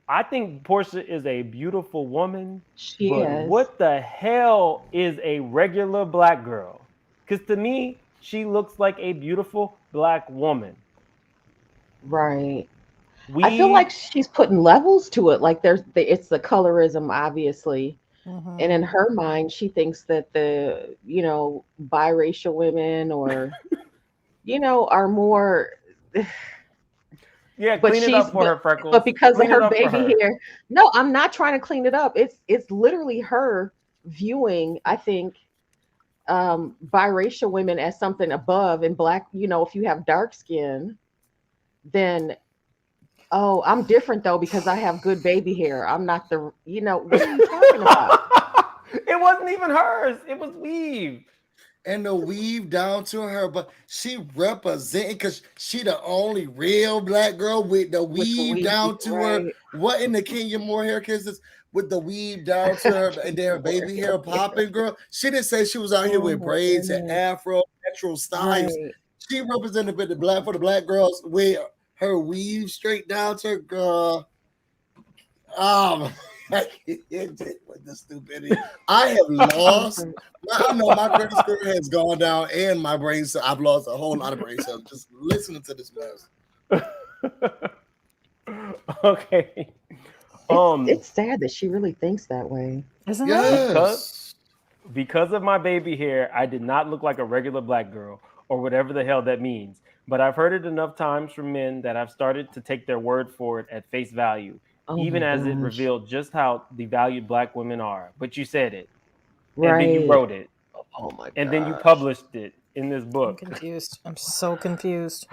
I think Porsha is a beautiful woman. She is. What the hell is a regular black girl? Because to me, she looks like a beautiful black woman. Right. I feel like she's putting levels to it. Like it's the colorism, obviously. Mm-hmm. And in her mind, she thinks that the, biracial women or, are more. Yeah, clean it up for her, Freckles. But because of her baby hair. No, I'm not trying to clean it up. It's literally her viewing, I think, biracial women as something above, and black, if you have dark skin, then I'm different though because I have good baby hair. I'm not the, what are you talking about? It wasn't even hers. It was weave. and the weave down to her, but she representing because she the only real black girl with the weave down to her. What in the Kenya Moore hair kisses with the weave down to her and their baby hair popping, girl? She didn't say she was out here with braids and afro natural styles. Right. She represented the black for the black girls with her weave straight down to her, girl. With the stupidity, I have lost. I know my credit score has gone down, and my brain cells. I've lost a whole lot of brain cells just listening to this mess. Okay. It's sad that she really thinks that way. Isn't Yes. Because of my baby hair, I did not look like a regular black girl, or whatever the hell that means. But I've heard it enough times from men that I've started to take their word for it at face value, even as it revealed just how devalued black women are. But you said it. Right. And then you wrote it. Oh my god. And then you published it in this book. I'm confused. I'm so confused.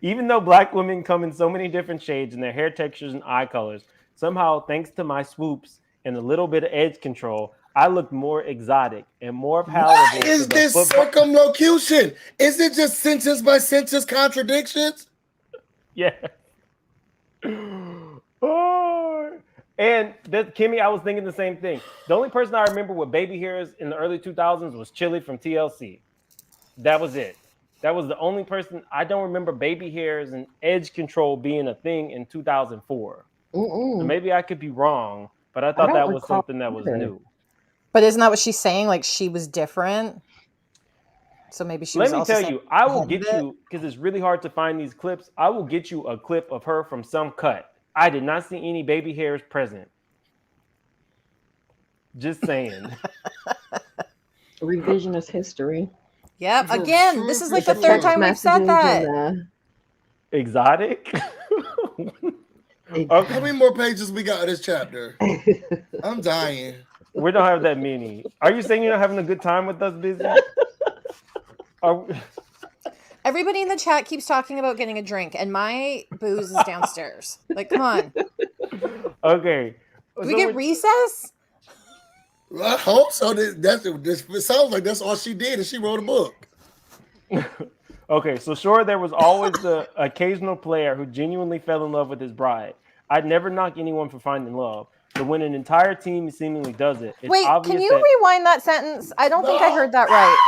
Even though black women come in so many different shades in their hair textures and eye colors, somehow, thanks to my swoops and a little bit of edge control, I look more exotic and more palatable. What is this circumlocution? Is it just sentence by sentence contradictions? Yeah. Oh. And Kimmy, I was thinking the same thing. The only person I remember with baby hairs in the early 2000s was Chili from TLC. That was it. That was the only person. I don't remember baby hairs and edge control being a thing in 2004. So maybe I could be wrong, but I thought that was something that was new. But isn't that what she's saying? Like she was different. So maybe she was. Let me tell you, I will get you, because it's really hard to find these clips. I will get you a clip of her from some cut. I did not see any baby hairs present. Just saying. Revisionist history. Yep. Again, this is like the third time we've said that. Exotic? Okay. How many more pages we got in this chapter? I'm dying. We don't have that many. Are you saying you're not having a good time with us, Busy? Everybody in the chat keeps talking about getting a drink, and my booze is downstairs. Like, come on. Okay. Do we get recess? I hope so. It sounds like that's all she did, and she wrote a book. Okay, so sure, there was always the occasional player who genuinely fell in love with his bride. I'd never knock anyone for finding love, but when an entire team seemingly does it, it's Wait, obvious can you rewind that sentence? I don't think I heard that right.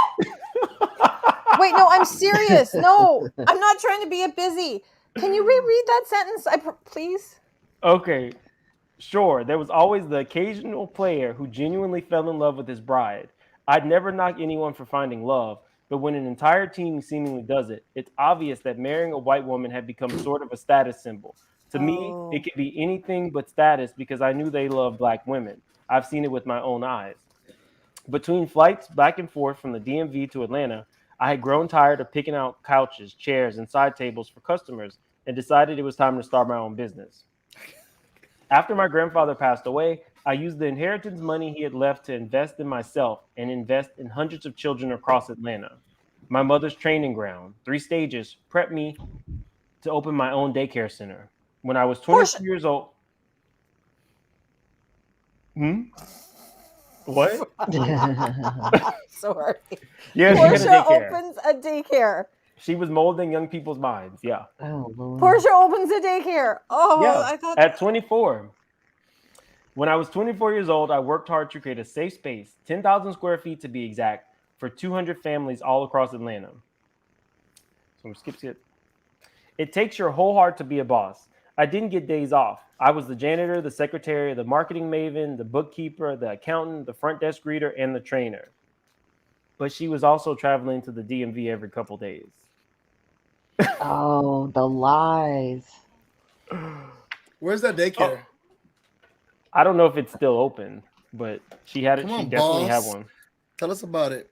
Wait, no, I'm serious. No, I'm not trying to be a busy. Can you reread that sentence, please? Okay, sure, there was always the occasional player who genuinely fell in love with his bride. I'd never knock anyone for finding love, but when an entire team seemingly does it, it's obvious that marrying a white woman had become sort of a status symbol. To me, it could be anything but status because I knew they loved black women. I've seen it with my own eyes. Between flights back and forth from the DMV to Atlanta, I had grown tired of picking out couches, chairs, and side tables for customers and decided it was time to start my own business. After my grandfather passed away, I used the inheritance money he had left to invest in myself and invest in hundreds of children across Atlanta. My mother's training ground, 3 stages, prepped me to open my own daycare center. When I was 22 years old. What? Sorry. Yeah, Porsha opens a daycare. She was molding young people's minds. Yeah. Oh, Lord. Porsha opens a daycare. Oh, yeah. I thought at 24. When I was 24 years old, I worked hard to create a safe space, 10,000 square feet to be exact, for 200 families all across Atlanta. So we skip it. It takes your whole heart to be a boss. I didn't get days off. I was the janitor, the secretary, the marketing maven, the bookkeeper, the accountant, the front desk greeter, and the trainer. But she was also traveling to the DMV every couple days. Oh, the lies. Where's that daycare? I don't know if it's still open, but she had it. She definitely had one. Tell us about it.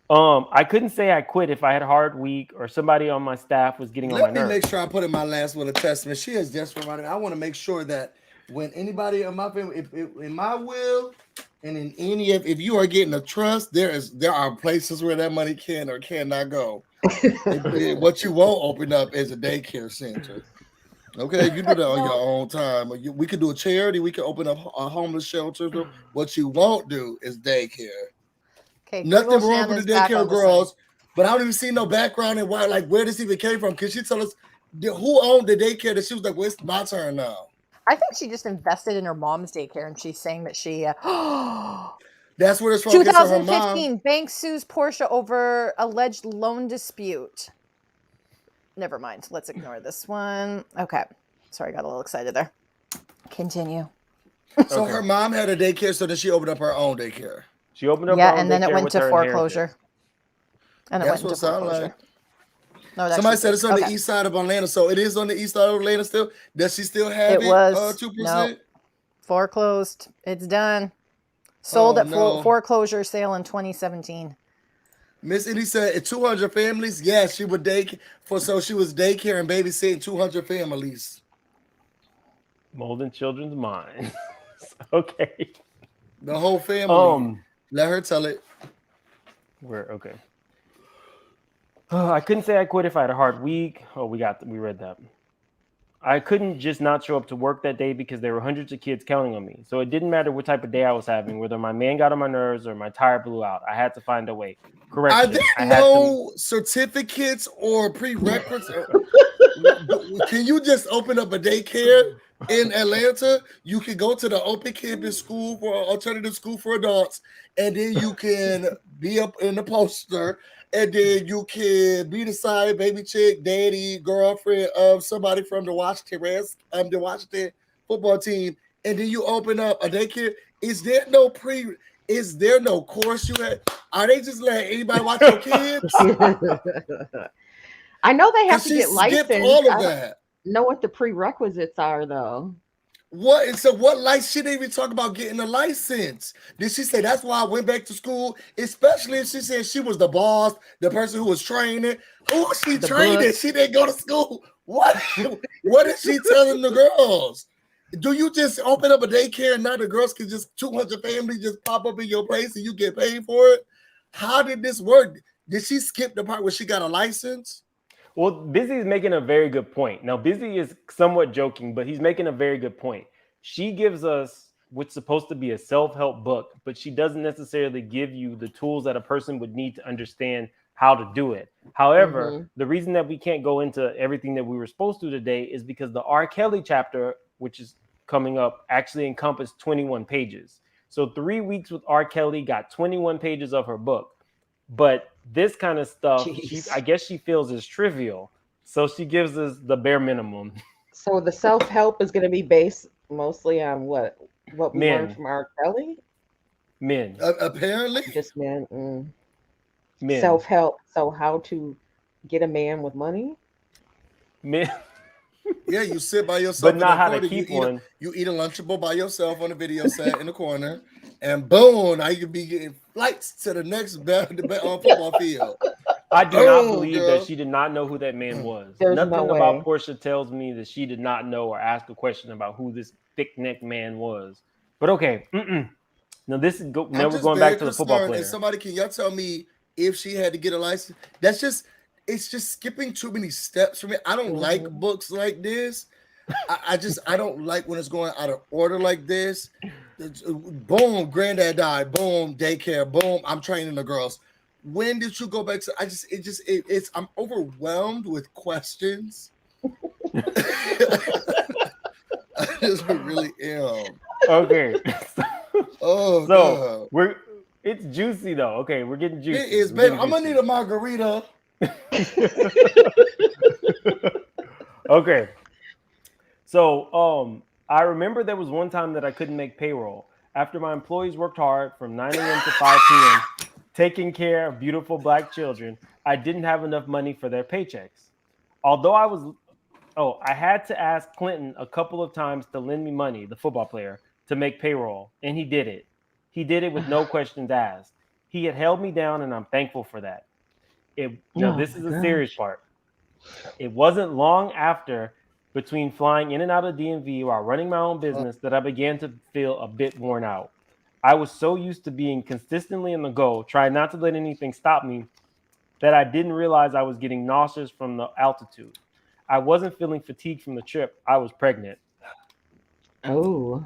I couldn't say I quit if I had a hard week or somebody on my staff was getting on my nerves. Let me make sure I put in my last will of testament. She has just reminded me. I want to make sure that when anybody in my family, if in my will and in any of, if you are getting a trust, there are places where that money can or cannot go. What you won't open up is a daycare center. Okay, you do that on your own time. We could do a charity. We could open up a homeless shelter. What you won't do is daycare. Okay, Nothing wrong with the daycare girls, but I don't even see no background and why, like, where this even came from. Because she told us who owned the daycare that she was like, well, it's my turn now. I think she just invested in her mom's daycare, and she's saying that she. That's where it's from. 2015, bank sues Porsche over alleged loan dispute. Never mind. Let's ignore this one. Okay. Sorry, I got a little excited there. Continue. So her mom had a daycare, so then she opened up her own daycare. She opened up her own and then it daycare went with to her foreclosure. And it That's went what into it sounded foreclosure. like. No, Somebody said it's on the east side of Atlanta, so it is on the east side of Atlanta still. Does she still have it? 2%? No, foreclosed. It's done. Sold at foreclosure sale in 2017. Miss Eddie said 200 families. Yeah, she would so she was daycare and babysitting 200 families. Molding children's minds. Okay. The whole family. Let her tell it. Okay. I couldn't say I quit if I had a hard week. We read that. I couldn't just not show up to work that day because there were hundreds of kids counting on me. So it didn't matter what type of day I was having, whether my man got on my nerves or my tire blew out. I had to find a way. Correction. I didn't know certificates or prerequisites. Can you just open up a daycare in Atlanta? You can go to the open campus school for alternative school for adults, and then you can be up in the poster, and then you can be the side baby chick, daddy, girlfriend of somebody from the Washington football team, and then you open up a daycare. Is there no course you had? Are they just letting anybody watch your kids? I know they have to get licensed. All of that. Know what the prerequisites are though. What? So what license? She didn't even talk about getting a license. Did she say that's why I went back to school? Especially if she said she was the boss, the person who was training. Who was she training? She didn't go to school. What is she telling the girls? Do you just open up a daycare and now the girls can just 200 families just pop up in your place and you get paid for it? How did this work? Did she skip the part where she got a license? Well, Busy is making a very good point. Now, Busy is somewhat joking, but he's making a very good point. She gives us what's supposed to be a self-help book, but she doesn't necessarily give you the tools that a person would need to understand how to do it. However, the reason that we can't go into everything that we were supposed to today is because the R. Kelly chapter, which is coming up, actually encompassed 21 pages. So 3 weeks with R. Kelly got 21 pages of her book. But this kind of stuff, I guess she feels is trivial. So she gives us the bare minimum. So the self-help is going to be based mostly on what we learned from R. Kelly? Men. Apparently. Just men. Men. Self-help. So how to get a man with money? Men. Yeah, you sit by yourself. But not how to keep one. You eat a Lunchable by yourself on a video set in the corner. And boom, now you can be getting flights to the next football field. I do not believe that she did not know who that man was. Nothing no about Porsha tells me that she did not know or ask a question about who this thick-necked man was. But okay. Now this is now we're going back to the football player. And somebody, can y'all tell me if she had to get a license? It's just skipping too many steps for me. I don't like books like this. I don't like when it's going out of order like this. Boom, granddad died. Boom, daycare. Boom, I'm training the girls. When did you go back to? I'm overwhelmed with questions. I just really am. Okay. So God. It's juicy though. Okay, we're getting juicy. It is, baby. I'm gonna need a margarita. Okay. So I remember there was one time that I couldn't make payroll. After my employees worked hard from 9 a.m. to 5 p.m. taking care of beautiful Black children, I didn't have enough money for their paychecks. Although I had to ask Clinton a couple of times to lend me money, the football player, to make payroll, and he did it. He did it with no questions asked. He had held me down, and I'm thankful for that. This is a serious part. It wasn't long after, between flying in and out of DMV while running my own business, that I began to feel a bit worn out. I was so used to being consistently in the go, trying not to let anything stop me, that I didn't realize I was getting nauseous from the altitude. I wasn't feeling fatigued from the trip. I was pregnant. Oh.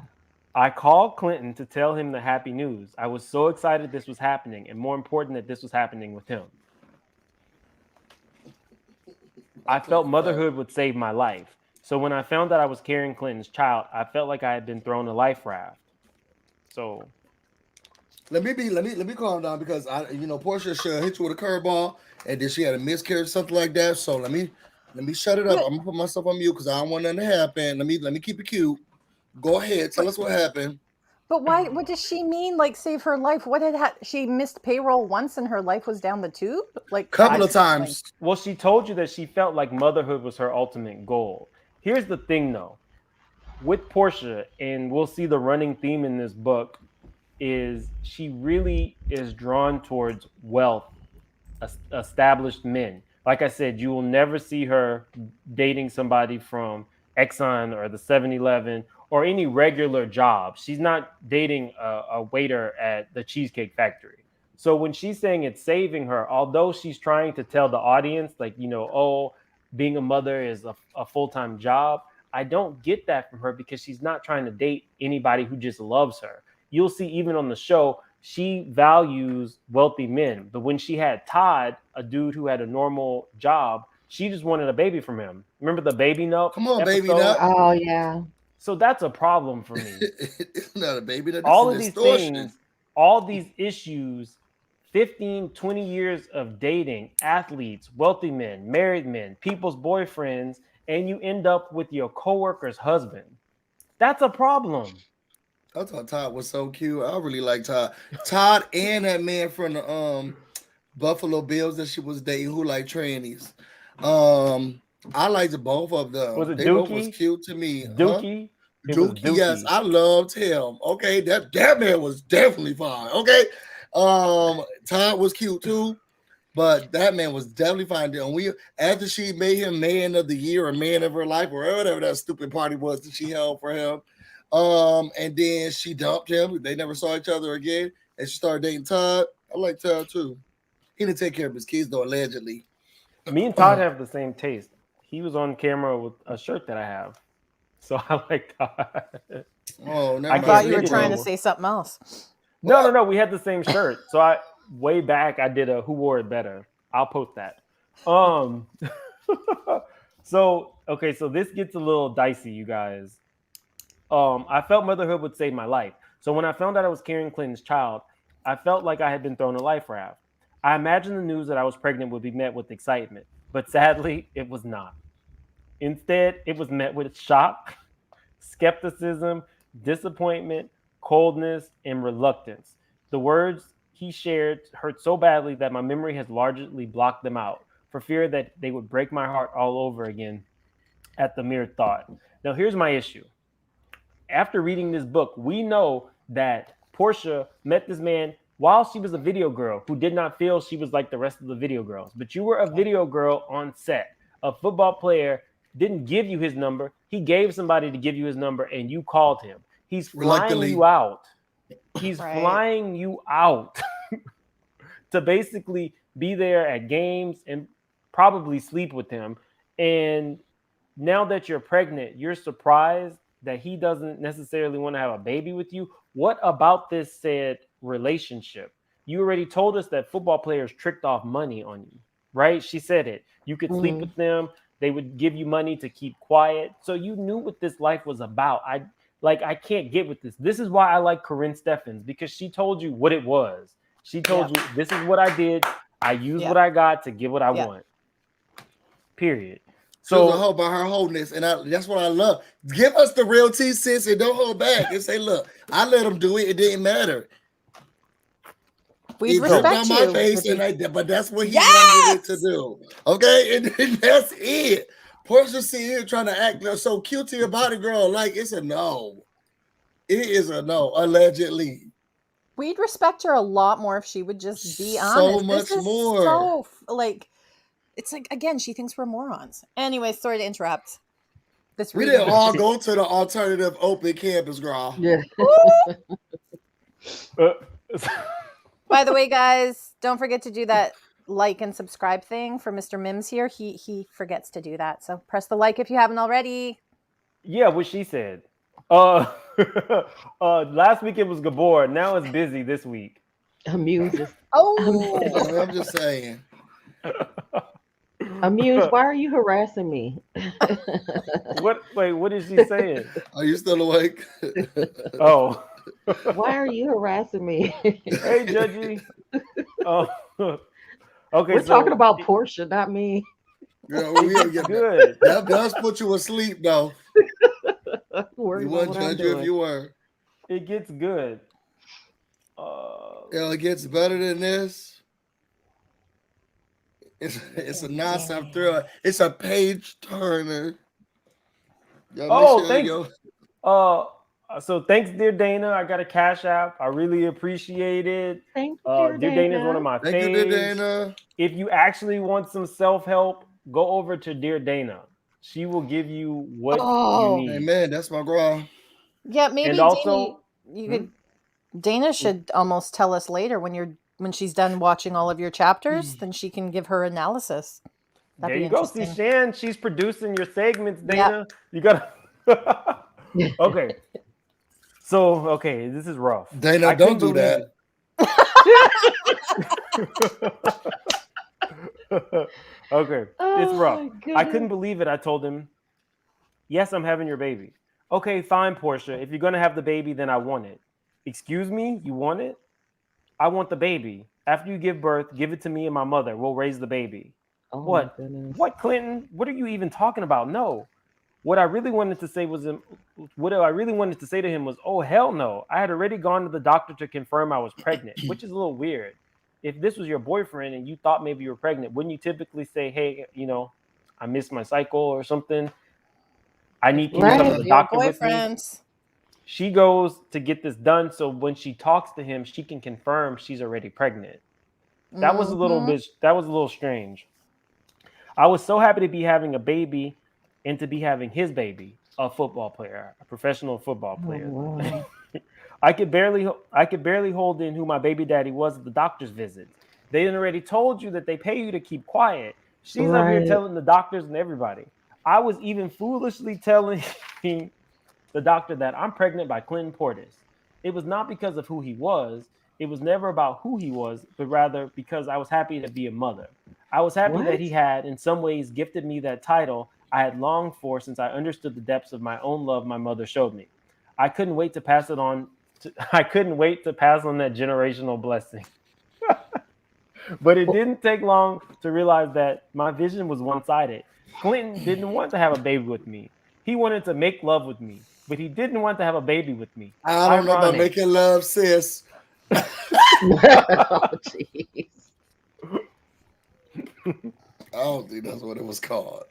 I called Clinton to tell him the happy news. I was so excited this was happening, and more important that this was happening with him. I felt motherhood would save my life. So when I found that I was carrying Clinton's child, I felt like I had been thrown a life raft. So let me calm down because Porsha should hit you with a curveball and then she had a miscarriage, something like that. So let me shut it up. I'm gonna put myself on mute because I don't want nothing to happen. Let me keep it cute. Go ahead, tell us what happened. But why? What does she mean? Like save her life? What had she missed payroll once and her life was down the tube? Like Couple of times. Well, she told you that she felt like motherhood was her ultimate goal. Here's the thing, though, with Porsha, and we'll see the running theme in this book is she really is drawn towards wealth, established men. Like I said, you will never see her dating somebody from Exxon or the 7-Eleven or any regular job. She's not dating a waiter at the Cheesecake Factory. So when she's saying it's saving her, although she's trying to tell the audience, like, oh, being a mother is a full-time job, I don't get that from her because she's not trying to date anybody who just loves her. You'll see even on the show, she values wealthy men. But when she had Todd, a dude who had a normal job, she just wanted a baby from him. Remember the baby nut? Come on, baby nut. Oh, yeah. So that's a problem for me. It's not a baby nut. All of these things, all these issues, 15, 20 years of dating, athletes, wealthy men, married men, people's boyfriends, and you end up with your coworker's husband. That's a problem. I thought Todd was so cute. I really like Todd. Todd and that man from the Buffalo Bills that she was dating who like trannies. I liked both of them. Was it they Dookie? both was cute to me. Dookie? Huh? Dookie, yes, I loved him. Okay, that man was definitely fine. Okay. Todd was cute too, but that man was definitely fine. And after she made him man of the year or man of her life or whatever that stupid party was that she held for him. And then she dumped him. They never saw each other again. And she started dating Todd. I like Todd too. He didn't take care of his kids though, allegedly. Me and Todd have the same taste. He was on camera with a shirt that I have. So I like Todd. Oh, no. I thought you were trying to say something else. No. We had the same shirt. So way back I did a Who Wore It Better. I'll post that. So this gets a little dicey, you guys. I felt motherhood would save my life. So when I found out I was carrying Clinton's child, I felt like I had been thrown a life raft. I imagined the news that I was pregnant would be met with excitement, but sadly, it was not. Instead, it was met with shock, skepticism, disappointment, coldness, and reluctance. The words he shared hurt so badly that my memory has largely blocked them out for fear that they would break my heart all over again at the mere thought. Now, here's my issue. After reading this book, we know that Porsha met this man while she was a video girl who did not feel she was like the rest of the video girls. But you were a video girl on set. A football player didn't give you his number. He gave somebody to give you his number, and you called him. He's flying you out. He's flying you out to basically be there at games and probably sleep with him. And now that you're pregnant, you're surprised that he doesn't necessarily want to have a baby with you. What about this said relationship? You already told us that football players tricked off money on you, right? She said it. You could sleep with them. They would give you money to keep quiet. So you knew what this life was about. I can't get with this. This is why I like Corinne Steffens, because she told you what it was. She told you, this is what I did. I used what I got to get what I want. Period. So a hoe about her wholeness, and that's what I love. Give us the real tea, sis, and don't hold back and say, "Look, I let him do it. It didn't matter." We respect you. My face, but that's what he wanted it to do. Okay, and that's it. Porsha sitting here trying to act so cute to your body, girl. Like it's a no. It is a no. Allegedly. We'd respect her a lot more if she would just be honest. So much more. So it's like, again, she thinks we're morons. Anyway, sorry to interrupt. We didn't all go to the alternative open campus, girl. Yeah. By the way, guys, don't forget to do that like and subscribe thing for Mr. Mims here. He forgets to do that. So press the like if you haven't already. Yeah, what she said. Last week it was Gabor. Now it's busy this week. Amuses. Oh, I'm just saying. Amuse, why are you harassing me? What? Wait, what is she saying? Are you still awake? Oh, Why are you harassing me? hey, Judgy. Oh, okay. We're talking So about Porsha, not me. Girl, it we gets get good. that does put you asleep though. Worry We about wouldn't what I'm judge you if doing. you were. It gets good. It gets better than this. It's a nonstop thriller. It's a page turner. Y'all make Oh, sure thanks. yo. So thanks, dear Dana. I got a Cash App. I really appreciate it. Thank you, dear Dear Dana is one of Dana. my Thank you, faves. Dana. If you actually want some self-help, go over to Dear Dana. She will give you what you Oh. need. Amen. That's my girl. yeah. Maybe And Dana, also, you could. Dana should almost tell us later when she's done watching all of your chapters. Then she can give her analysis. That'd there be you go. See, interesting. Shan, she's producing your segments, Yep. Dana. You gotta. Okay. So, okay, this is rough. Dana, I don't couldn't do that. Okay, Oh it's rough. my I goodness. couldn't believe it. I told him, yes, I'm having your baby. Okay, fine, Porsha. If you're going to have the baby, then I want it. Excuse me? You want it? I want the baby. After you give birth, give it to me and my mother. We'll raise the baby. Oh my What? goodness. What, Clinton? What are you even talking about? No. What I really wanted to say was, what I really wanted to say to him was, oh, hell no. I had already gone to the doctor to confirm I was pregnant, which is a little weird. If this was your boyfriend and you thought maybe you were pregnant, wouldn't you typically say, hey, I missed my cycle or something? Can you come to Right. the Your doctor with me? boyfriends. She goes to get this done. So when she talks to him, she can confirm she's already pregnant. That was a little strange. I was so happy to be having a baby and to be having his baby, a football player, a professional football Oh, player. wow. I could barely hold in who my baby daddy was at the doctor's visits. They had already told you that they pay you to keep quiet. She's up here Right. telling the doctors and everybody. I was even foolishly telling the doctor that I'm pregnant by Clinton Portis. It was not because of who he was. It was never about who he was, but rather because I was happy to be a mother. I was happy What? that he had, in some ways, gifted me that title I had longed for since I understood the depths of my own love my mother showed me. I couldn't wait to pass it on. I couldn't wait to pass on that generational blessing. But it didn't take long to realize that my vision was one-sided. Clinton didn't want to have a baby with me. He wanted to make love with me, but he didn't want to have a baby with me. I don't know about Ironic. making love, sis. Oh, jeez. I don't think that's what it was called.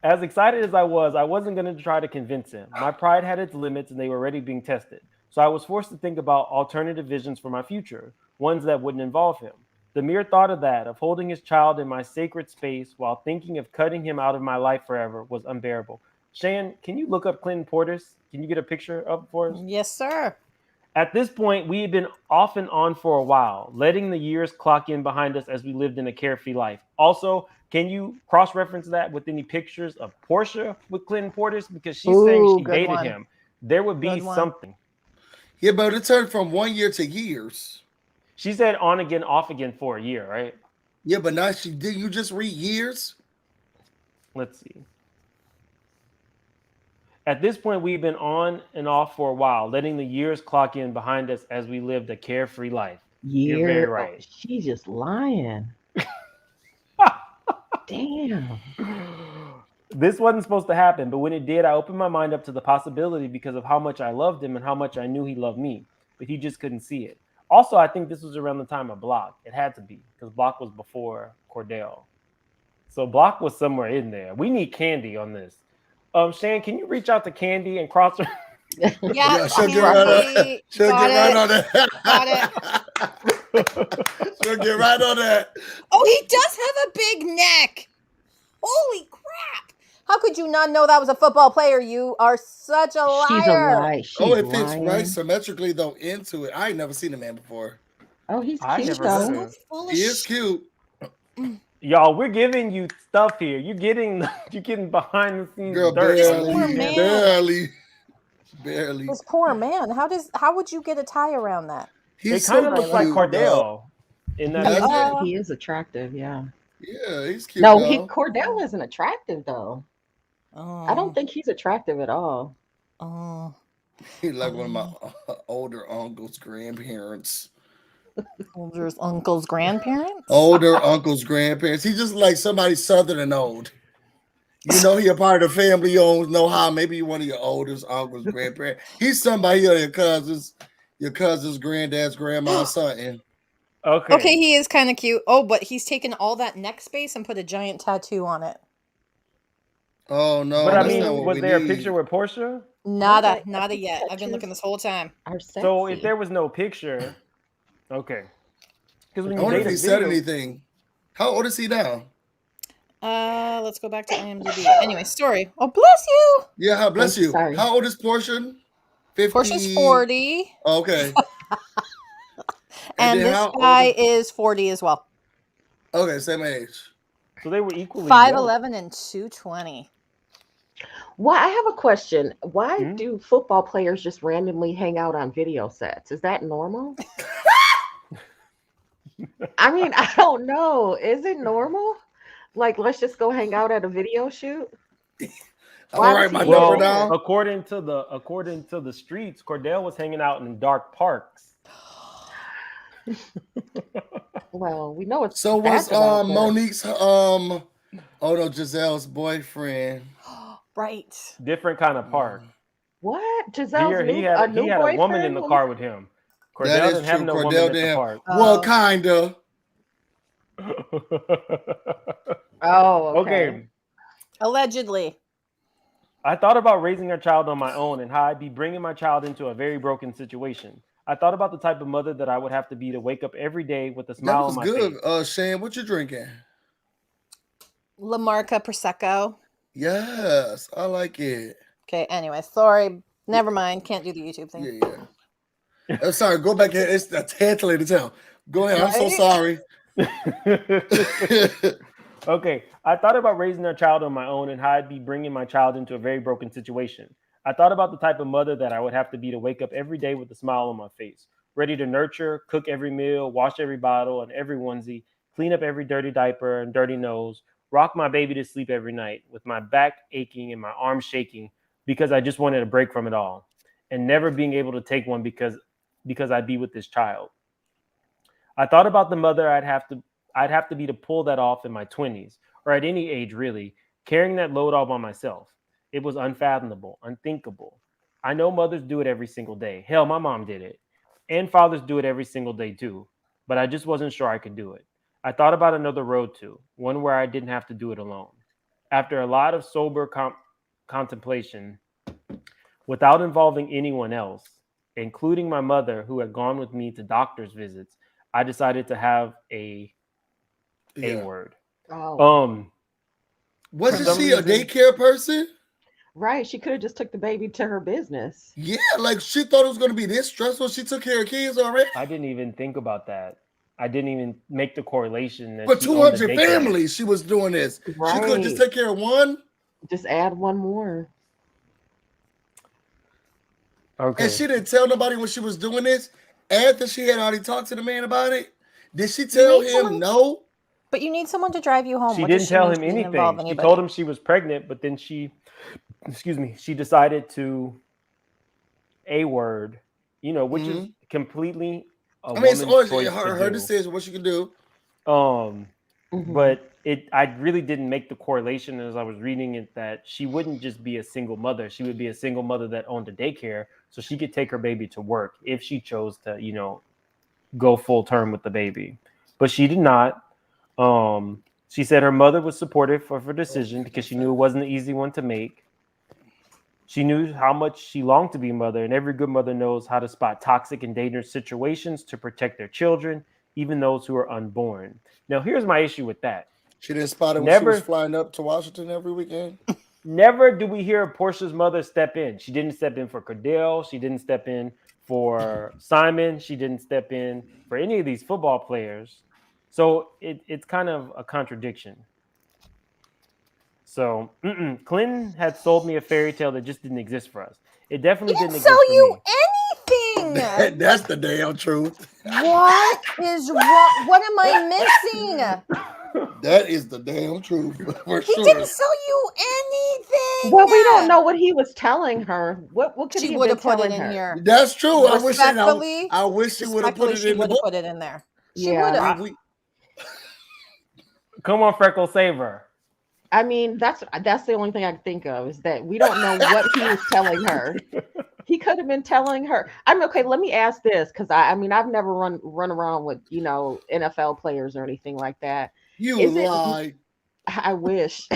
As excited as I wasn't going to try to convince him. My pride had its limits and they were already being tested. So I was forced to think about alternative visions for my future, ones that wouldn't involve him. The mere thought of that, of holding his child in my sacred space while thinking of cutting him out of my life forever, was unbearable. Shan, can you look up Clinton Portis? Can you get a picture up for us? Yes, sir. At this point, we had been off and on for a while, letting the years clock in behind us as we lived in a carefree life. Also, can you cross-reference that with any pictures of Porsha with Clinton Portis? Because she's saying Ooh, she good dated one. him. There would be Good one. something. Yeah, but it turned from 1 year to years. She said on again, off again for a year, right? Yeah, but now did you just read years? Let's see. At this point, we've been on and off for a while, letting the years clock in behind us as we lived a carefree life. You're very Year. Oh, right. she's just lying. Damn. This wasn't supposed to happen, but when it did, I opened my mind up to the possibility because of how much I loved him and how much I knew he loved me, but he just couldn't see it. Also, I think this was around the time of Block. It had to be, because Block was before Cordell. So Block was somewhere in there. We need Candy on this. Shan, can you reach out to Candy and cross her? Yeah, She'll get right on. She'll get right on that. She'll get right on that. Oh, he does have a big neck. Holy crap. How could you not know that was a football player? You are such a liar. She's a lie. She's It fits lying. right symmetrically though into it. I ain't never seen a man before. Oh, he's I cute never though. heard of. So full of He is cute. Y'all, we're giving you stuff here. You're getting behind the scenes Girl, dirt. This barely, poor man. barely. Barely. This poor man. How would you get a tie around that? They He's kind so of look like cute, though. Cordell in that Does picture. He is attractive, yeah. Yeah, he's cute, No, though. Cordell isn't attractive though. I don't Oh, think he's attractive at all. oh, He's like one of my oh. older uncle's grandparents. Older uncle's grandparents? Older uncle's grandparents. He's just like somebody southern and old. You know, he a part of the family. You don't know how. Maybe one of your oldest uncle's grandparents. He's somebody of your cousin's granddad's grandma's son. Okay. Okay, he is kind of cute. Oh, but he's taken all that neck space and put a giant tattoo on it. Oh no, But I that's not mean, what was we there a need. picture with Porsha? Nada I think yet. I've been looking tattoos this whole time. are sexy. So if there was no picture, okay. Because when I you wonder made if a he said video, anything. How old is he now? Let's go back to IMDb. Anyway, story. Oh, bless you. Yeah, bless Thank you, you. sorry. How old is Portia? 50. Portia's 40, Okay. and then this how guy old is 40 as well. Okay, same age. so they were equally 5'11" and 220. Why I have a question. Why Hmm? do football players just randomly hang out on video sets? Is that normal? I mean, I don't know. Is it normal? Like, let's just go hang out at a video shoot. I'm Why gonna does write my he number care? down. according to the streets, Cordell was hanging out in dark parks. Well, we know it's So was fragile out there. Monique's Giselle's boyfriend. Right. Different kind of park. What? Giselle's Here he new had new a woman in boyfriend? the Let car me with him. That Cordell is didn't have true. no Cordell woman at the didn't. park. Well, Oh. kinda. Oh, okay. Okay. Allegedly. I thought about raising a child on my own and how I'd be bringing my child into a very broken situation. I thought about the type of mother that I would have to be to wake up every day with a That smile was on my good. face. Shane, what you drinking? La Marca Prosecco. Yes, I like it. Okay, anyway, sorry. Never mind. Can't do the YouTube thing. Yeah. Sorry, go back here. It's a tantalating tale. Go ahead. I'm so Right? sorry. Okay, I thought about raising a child on my own and how I'd be bringing my child into a very broken situation. I thought about the type of mother that I would have to be to wake up every day with a smile on my face, ready to nurture, cook every meal, wash every bottle and every onesie, clean up every dirty diaper and dirty nose, rock my baby to sleep every night with my back aching and my arms shaking because I just wanted a break from it all, and never being able to take one because I'd be with this child. I thought about the mother I'd have to be to pull that off in my 20s, or at any age really, carrying that load all by myself. It was unfathomable, unthinkable. I know mothers do it every single day. Hell, my mom did it. And fathers do it every single day too. But I just wasn't sure I could do it. I thought about another road to, one where I didn't have to do it alone. After a lot of sober contemplation, without involving anyone else, including my mother who had gone with me to doctor's visits, I decided to have a word. Oh, Wasn't some she a reason- daycare person? right. She could have just took the baby to her business. Yeah, like she thought it was gonna be this stressful. She took care of kids already. I didn't even think about that. I didn't even make the correlation that For she owned a 200 daycare. families, she was doing this. She could just Right. take care of one. Just add one more. Okay. And she didn't tell nobody when she was doing this. After she had already talked to the man about it, did she tell need him someone- no? But you need someone to drive you home. She What didn't does tell mean him she didn't involve anything. She anybody? told him she was pregnant, but then she decided to a word, which is completely a I mean, it's woman's always choice her to do. decision what she can do. Mhm. But I really didn't make the correlation as I was reading it that she wouldn't just be a single mother. She would be a single mother that owned a daycare, so she could take her baby to work if she chose to, go full term with the baby. But she did not. She said her mother was supportive of her decision because she knew it wasn't an easy one to make. She knew how much she longed to be a mother, and every good mother knows how to spot toxic and dangerous situations to protect their children, even those who are unborn. Now, here's my issue with that. She didn't spot it when she was flying up to Washington every weekend. Never do we hear Portia's mother step in. She didn't step in for Cordell. She didn't step in for Simon. She didn't step in for any of these football players. So it's kind of a contradiction. So Clinton had sold me a fairy tale that just didn't exist for us. It definitely He didn't didn't exist sell for you me. anything. That's the damn truth. What is wrong? What am I missing? That is the damn truth for He sure. didn't sell you anything. Well, we don't know what he was telling her. What could She he have would been have put it telling in her? here. That's true. I wish she would have put Respectfully, it she in the would have book. put it in there. She Yeah. would have. Come on, Freckle, save her. I mean, that's the only thing I can think of is that we don't know what he was telling her. He could have been telling her. I'm okay. Let me ask this because I mean I've never run around with NFL players or anything like that. You Is it? lie. I wish.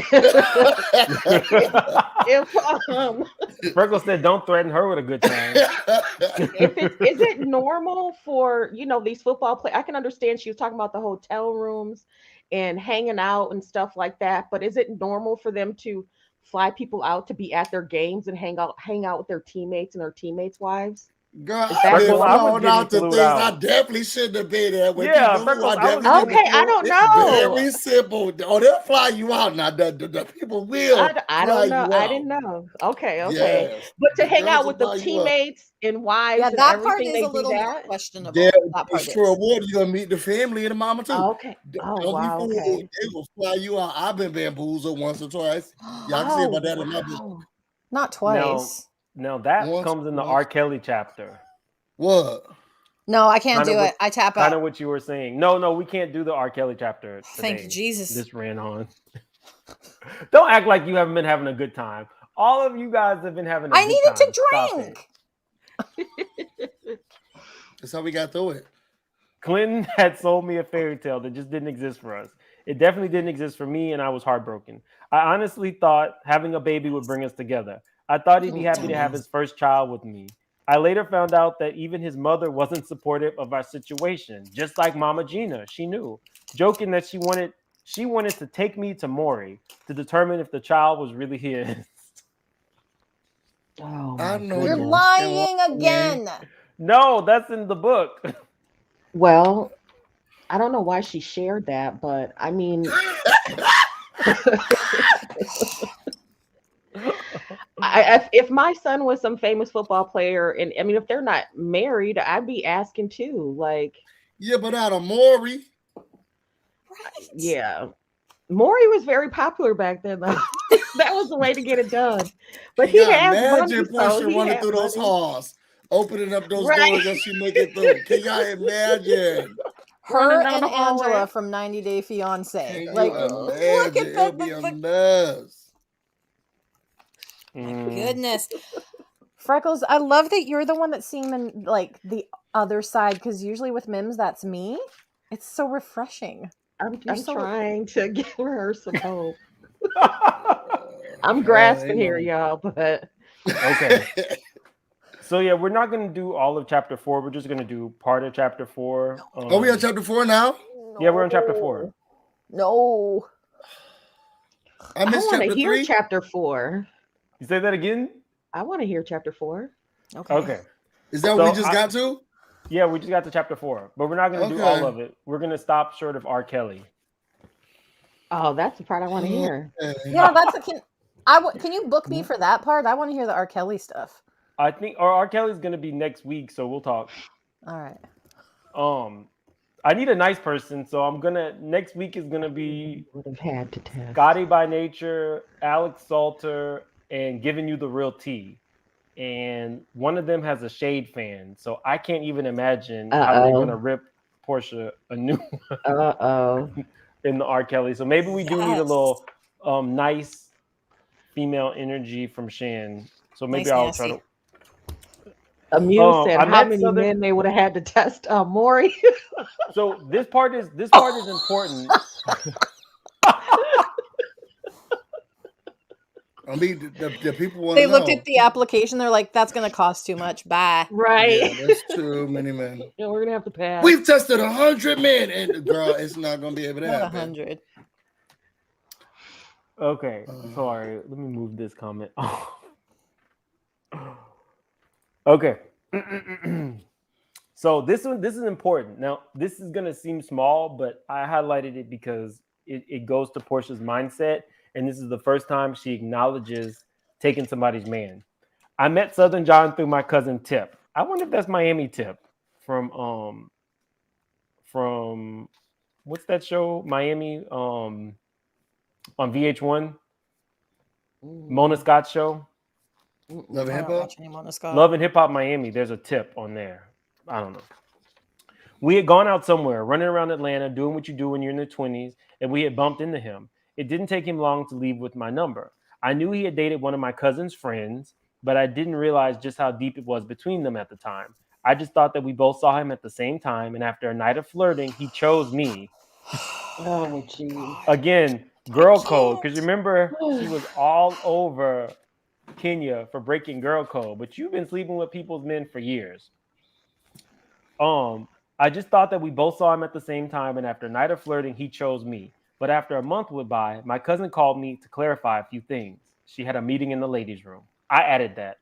Freckle said, "Don't threaten her with a good time." Is it normal for these football players? I can understand she was talking about the hotel rooms and hanging out and stuff like that, but is it normal for them to fly people out to be at their games and hang out with their teammates and their teammates' wives? Girl, Is I've that been Freckles, I was flown getting out to flued things I out. definitely shouldn't have been there. When Yeah, you knew, Freckles, I was definitely getting Okay, I don't flued. know. very simple. Oh, they'll fly you out now. The people will I fly don't know. you I out. didn't know. Okay. Yes. But to The hang girls out will with the fly you out. teammates and wives Yeah, and that part everything, is they a do little more that. questionable. There, That part sure is. would. You're gonna meet the family and the mama too. Okay. Oh, Don't be wow. fooled. Okay. They will fly you out. I've been bamboozled once or twice. Y'all can see Oh, about that in my book. wow. Not twice. Now that Once, comes in the once. R. Kelly chapter. What? No, I can't Kind of do what- it. I tap Kind of out. what you were saying. No, we can't do the R. Kelly chapter today. Thank you, Jesus. This ran on. Don't act like you haven't been having a good time. All of you guys have been having a I good needed time. to Stop it. drink. That's how we got through it. Clinton had sold me a fairy tale that just didn't exist for us. It definitely didn't exist for me, and I was heartbroken. I honestly thought having a baby would bring us together. I thought he'd be happy to have his first child with me. I later found out that even his mother wasn't supportive of our situation, just like Mama Gina. She knew, joking that she wanted to take me to Maury to determine if the child was really his. Oh, I my know You're goodness. lying again. No, that's in the book. Well, I don't know why she shared that, but I mean, if my son was some famous football player, and I mean, if they're not married, I'd be asking too. Like, Yeah, but out of Maury. Right. yeah, Maury was very popular back then, though. That was the way to get it done. But he has money, imagine so Porsha he running had through those money. halls, opening up those Right. doors as she make it through. Can y'all imagine? Her Running down and the hallway. Angela from 90 Day Fiance. Can Like, you look imagine? at It'll be a mess. goodness. Freckles, I love that you're the one that's seeing them like the other side, because usually with Mims, that's me. It's so refreshing. I'm so- trying to give her some hope. I'm grasping here, y'all, but Okay. So yeah, we're not going to do all of chapter 4. We're just going to do part of chapter 4. Are we on chapter 4 now? Yeah, we're on chapter 4. No. I missed want to chapter hear 3. chapter 4. You say that again? I want to hear chapter 4. Okay. Is that what we So just got to? Yeah, we just got to chapter 4, but we're not going to do all of it. We're going to stop short of R. Kelly. Oh, that's the part I want to hear. Yeah, can you book me for that part? I want to hear the R. Kelly stuff. I think R. Kelly's going to be next week, so we'll talk. All right. I need a nice person, so next week is gonna be Would have had to test. Scotty by Nature, Alex Salter, and Giving You the Real Tea. And one of them has a Shade fan, so I can't even imagine how they're gonna rip Porsha a new one in the R. Kelly. So maybe we do need a little nice female energy from Shan. So maybe I'll try to. Amuse said how many men they would have had to test Maury. So this part is important. I mean, the people want They to looked know. at the application. They're like, "That's going to cost too much. Bye." Right. Yeah, that's too many men. Yeah, we're gonna have to pass. We've tested 100 men, and girl, it's not gonna be able to Not happen. 100. Okay, sorry. Let me move this comment. Okay. So this is important. Now, this is gonna seem small, but I highlighted it because it goes to Porsha's mindset, and this is the first time she acknowledges taking somebody's man. I met Southern John through my cousin Tip. I wonder if that's Miami Tip from what's that show? Miami on VH1. Mona Scott show. Love and I Hip don't Hop. watch any Mona Scott. Love and Hip Hop Miami. There's a Tip on there. I don't know. We had gone out somewhere, running around Atlanta, doing what you do when you're in the 20s, and we had bumped into him. It didn't take him long to leave with my number. I knew he had dated one of my cousin's friends, but I didn't realize just how deep it was between them at the time. I just thought that we both saw him at the same time, and after a night of flirting, he chose me. Oh, geez. Again, girl code, because remember, she was all over Kenya for breaking girl code, but you've been sleeping with people's men for years. I just thought that we both saw him at the same time, and after a night of flirting, he chose me. But after a month went by, my cousin called me to clarify a few things. She had a meeting in the ladies' room. I added that.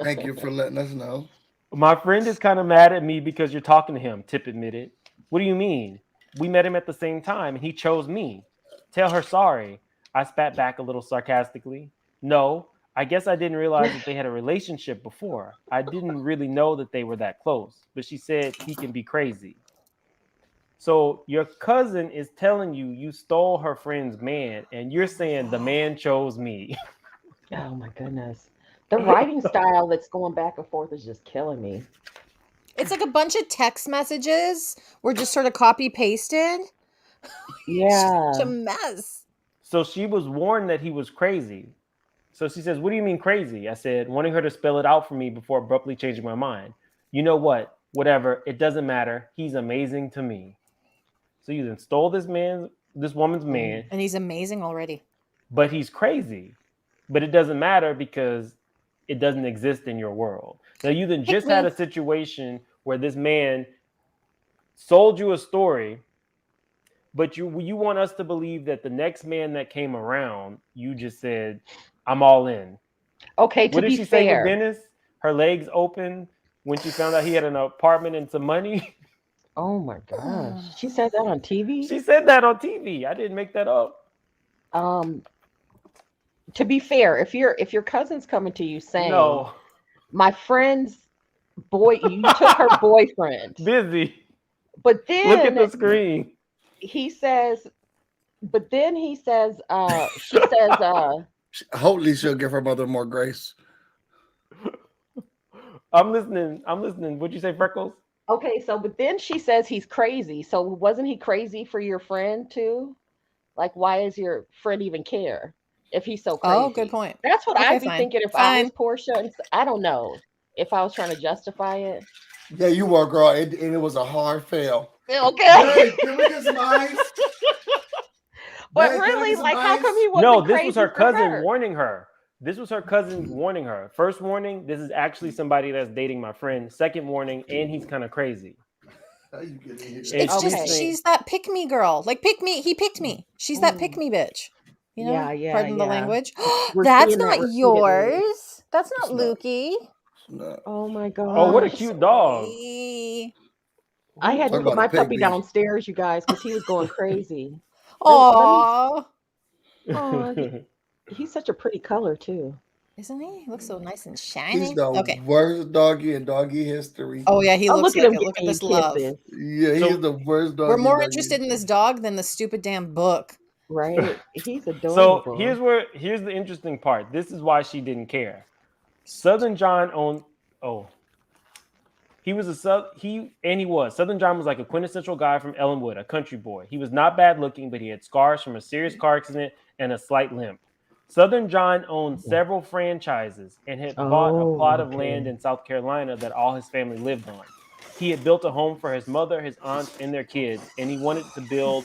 Thank you for letting us know. My friend is kind of mad at me because you're talking to him, Tip admitted. What do you mean? We met him at the same time, and he chose me. Tell her sorry. I spat back a little sarcastically. No, I guess I didn't realize that they had a relationship before. I didn't really know that they were that close, but she said he can be crazy. So your cousin is telling you you stole her friend's man, and you're saying the man chose me. Oh my goodness. The writing style that's going back and forth is just killing me. It's like a bunch of text messages were just sort of copy pasted. Yeah. Such a mess. So she was warned that he was crazy. So she says, what do you mean crazy? I said, wanting her to spell it out for me before abruptly changing my mind. You know what? Whatever. It doesn't matter. He's amazing to me. So you then stole this woman's man. And he's amazing already. But he's crazy. But it doesn't matter because it doesn't exist in your world. Now you then just had a situation where this man sold you a story, but you want us to believe that the next man that came around, you just said, I'm all in. Okay, to what did be she fair. say with Dennis? Her legs open when she found out he had an apartment and some money. Oh my gosh. She said that on TV? She said that on TV. I didn't make that up. To be fair, if your cousin's coming to you saying, no, my friend's boy, you took her boyfriend. Busy. But then look at the screen. He says, she says, hopefully she'll give her mother more grace. I'm listening. What'd you say, Freckles? Okay, so but then she says he's crazy. So wasn't he crazy for your friend too? Like, why does your friend even care if he's so crazy? Oh, good point. That's what I'd be thinking if I was Porsha. And I don't know if I was trying to justify it. Yeah, you were, girl, and it was a hard fail. Okay. Hey, can we get some ice? But really, like, how come he wasn't No, this crazy was her for cousin her? warning her. This was her cousin warning her. First warning, this is actually somebody that's dating my friend. Second warning, and he's kind of crazy. It's just she's that pick me girl. Like pick me, he picked me. She's that pick me bitch. You know? Yeah. Pardon the language. We're That's seeing that not repeatedly. yours. That's not Lukey. Oh my god. Oh, what a cute dog. I had to Talk put about my a pig puppy beast. downstairs, you guys, because he was going crazy. Aww. He's such a pretty color too. Isn't he? He looks so nice and shiny. He's the worst doggy in doggy history. Oh yeah, he looks look like at him it. Look at giving this you love. kisses. Yeah, he's the worst dog. We're more interested in this dog than the stupid damn book. Right? He's adorable. So here's the interesting part. This is why she didn't care. Southern John owned. Southern John was like a quintessential guy from Ellenwood, a country boy. He was not bad looking, but he had scars from a serious car accident and a slight limp. Southern John owned several franchises and had bought a plot of land in South Carolina that all his family lived on. He had built a home for his mother, his aunts, and their kids, and he wanted to build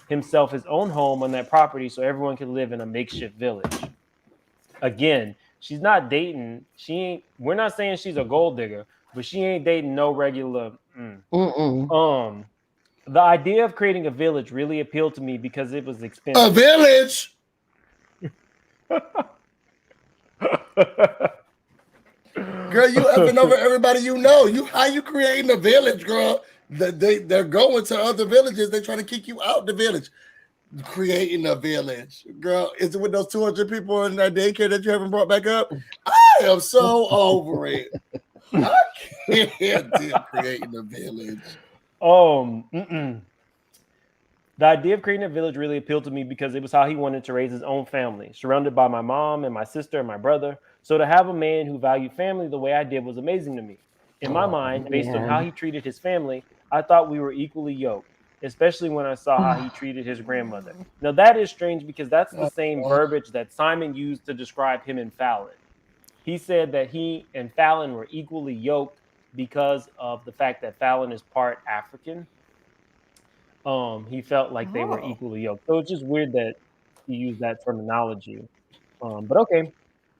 himself his own home on that property so everyone could live in a makeshift village. Again, she's not dating. We're not saying she's a gold digger, but she ain't dating no regular. The idea of creating a village really appealed to me because it was expensive. A village. Girl, you effing over everybody you know. How you creating a village, girl? They're going to other villages. They're trying to kick you out the village. Creating a village. Girl, is it with those 200 people in that daycare that you haven't brought back up? I am so over it. I can't deal creating a village. The idea of creating a village really appealed to me because it was how he wanted to raise his own family, surrounded by my mom and my sister and my brother. So to have a man who valued family the way I did was amazing to me. In my mind, based on how he treated his family, I thought we were equally yoked, especially when I saw how he treated his grandmother. Now that is strange because that's the same verbiage that Simon used to describe him and Fallon. He said that he and Fallon were equally yoked because of the fact that Fallon is part African. He felt like they were equally yoked. So it's just weird that he used that terminology. But okay.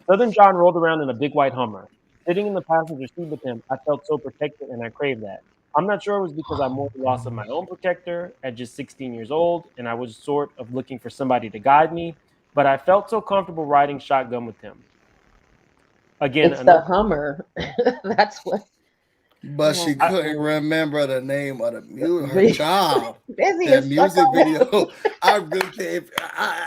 Southern John rolled around in a big white Hummer. Sitting in the passenger seat with him, I felt so protected and I craved that. I'm not sure it was because I mourned the loss of my own protector at just 16 years old, and I was sort of looking for somebody to guide me, but I felt so comfortable riding shotgun with him. Again, it's the Hummer. That's what. But she couldn't remember the name of the music. Her job, that music video. I really can't.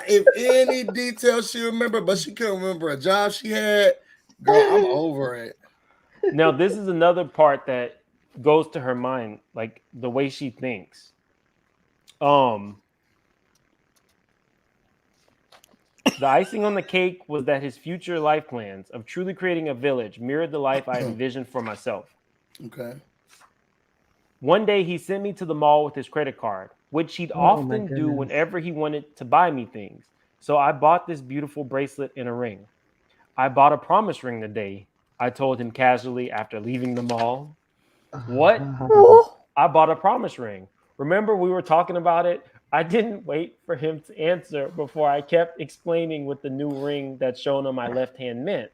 If any details she remembered, but she couldn't remember a job she had. Girl, I'm over it. Now, this is another part that goes to her mind, like the way she thinks. The icing on the cake was that his future life plans of truly creating a village mirrored the life I envisioned for myself. Okay. One day he sent me to the mall with his credit card, which he'd often do whenever he wanted to buy me things. So I bought this beautiful bracelet and a ring. I bought a promise ring today, I told him casually after leaving the mall. What? I bought a promise ring. Remember we were talking about it? I didn't wait for him to answer before I kept explaining what the new ring that's shown on my left hand meant.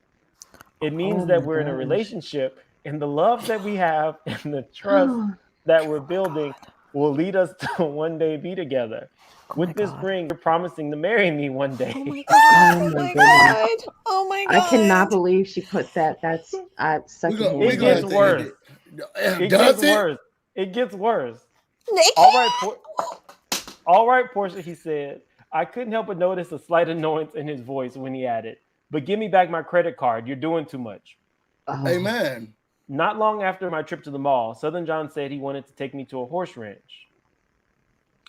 It means that we're in a relationship, and the love that we have and the trust that we're building will lead us to one day be together. With this ring, you're promising to marry me one day. Oh my god! Oh my god! Oh my god! I cannot believe she put that. That's It gets worse. It gets worse. It gets worse. All right, Porsha, he said. I couldn't help but notice a slight annoyance in his voice when he added, but give me back my credit card. You're doing too much. Amen. Not long after my trip to the mall, Southern John said he wanted to take me to a horse ranch.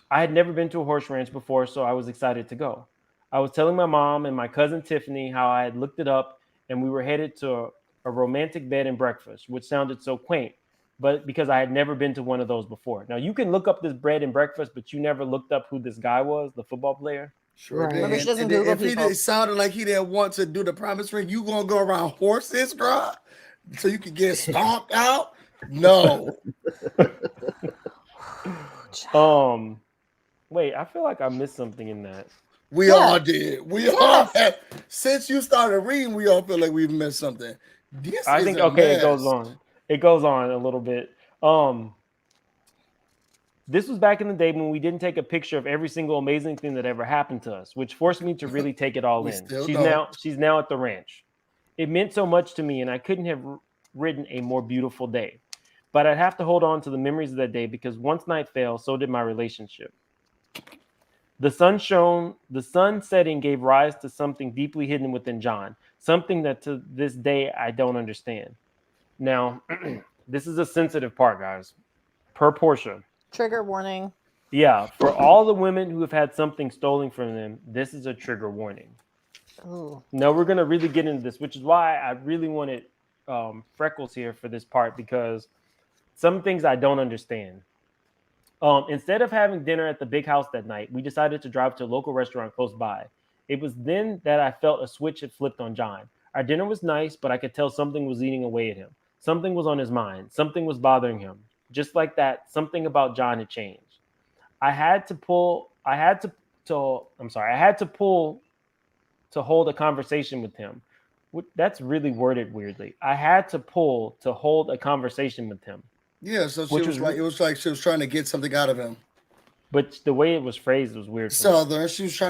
I had never been to a horse ranch before, so I was excited to go. I was telling my mom and my cousin Tiffany how I had looked it up, and we were headed to a romantic bed and breakfast, which sounded so quaint, but because I had never been to one of those before. Now, you can look up this bread and breakfast, but you never looked up who this guy was, the football player. Sure did. Remember, she doesn't Google people. He sounded like he didn't want to do the promise ring, you gonna go around horses, girl, so you could get stomped out? No. Wait, I feel like I missed something in that. We all did. We all have. Since you started reading, we all feel like we've missed something. I think okay, it goes on. It goes on a little bit. This was back in the day when we didn't take a picture of every single amazing thing that ever happened to us, which forced me to really take it all in. She's now at the ranch. It meant so much to me, and I couldn't have written a more beautiful day. But I'd have to hold on to the memories of that day because once night fell, so did my relationship. The sun shone, the sun setting gave rise to something deeply hidden within John, something that to this day I don't understand. Now, this is a sensitive part, guys. Per Porsha. Trigger warning. Yeah, for all the women who have had something stolen from them, this is a trigger warning. Ooh. Now we're going to really get into this, which is why I really wanted Freckles here for this part, because some things I don't understand. Instead of having dinner at the big house that night, we decided to drive to a local restaurant close by. It was then that I felt a switch had flipped on John. Our dinner was nice, but I could tell something was eating away at him. Something was on his mind. Something was bothering him. Just like that, something about John had changed. I had to pull to hold a conversation with him. That's really worded weirdly. I had to pull to hold a conversation with him. Yeah, so it was like she was trying to get something out of him. But the way it was phrased was weird. Southern, she's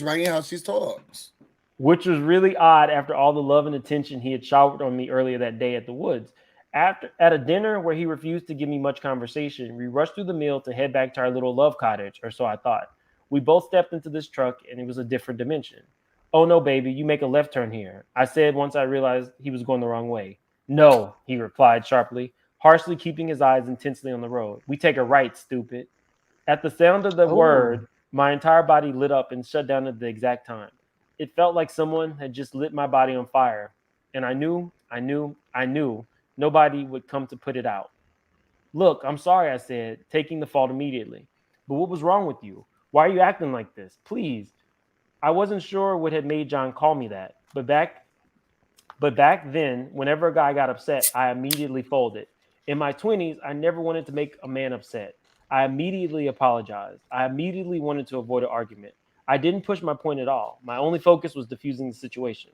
writing how she talks. Which was really odd after all the love and attention he had showered on me earlier that day at the woods. At a dinner where he refused to give me much conversation, we rushed through the meal to head back to our little love cottage, or so I thought. We both stepped into this truck and it was a different dimension. Oh no, baby, you make a left turn here, I said once I realized he was going the wrong way. No, he replied sharply, harshly keeping his eyes intensely on the road. We take a right, stupid. At the sound of the Oh, word, my entire body lit up and shut down at the exact time. It felt like someone had just lit my body on fire. And I knew nobody would come to put it out. Look, I'm sorry, I said, taking the fault immediately. But what was wrong with you? Why are you acting like this? Please. I wasn't sure what had made John call me that. But back then, whenever a guy got upset, I immediately folded. In my 20s, I never wanted to make a man upset. I immediately apologized. I immediately wanted to avoid an argument. I didn't push my point at all. My only focus was diffusing the situation.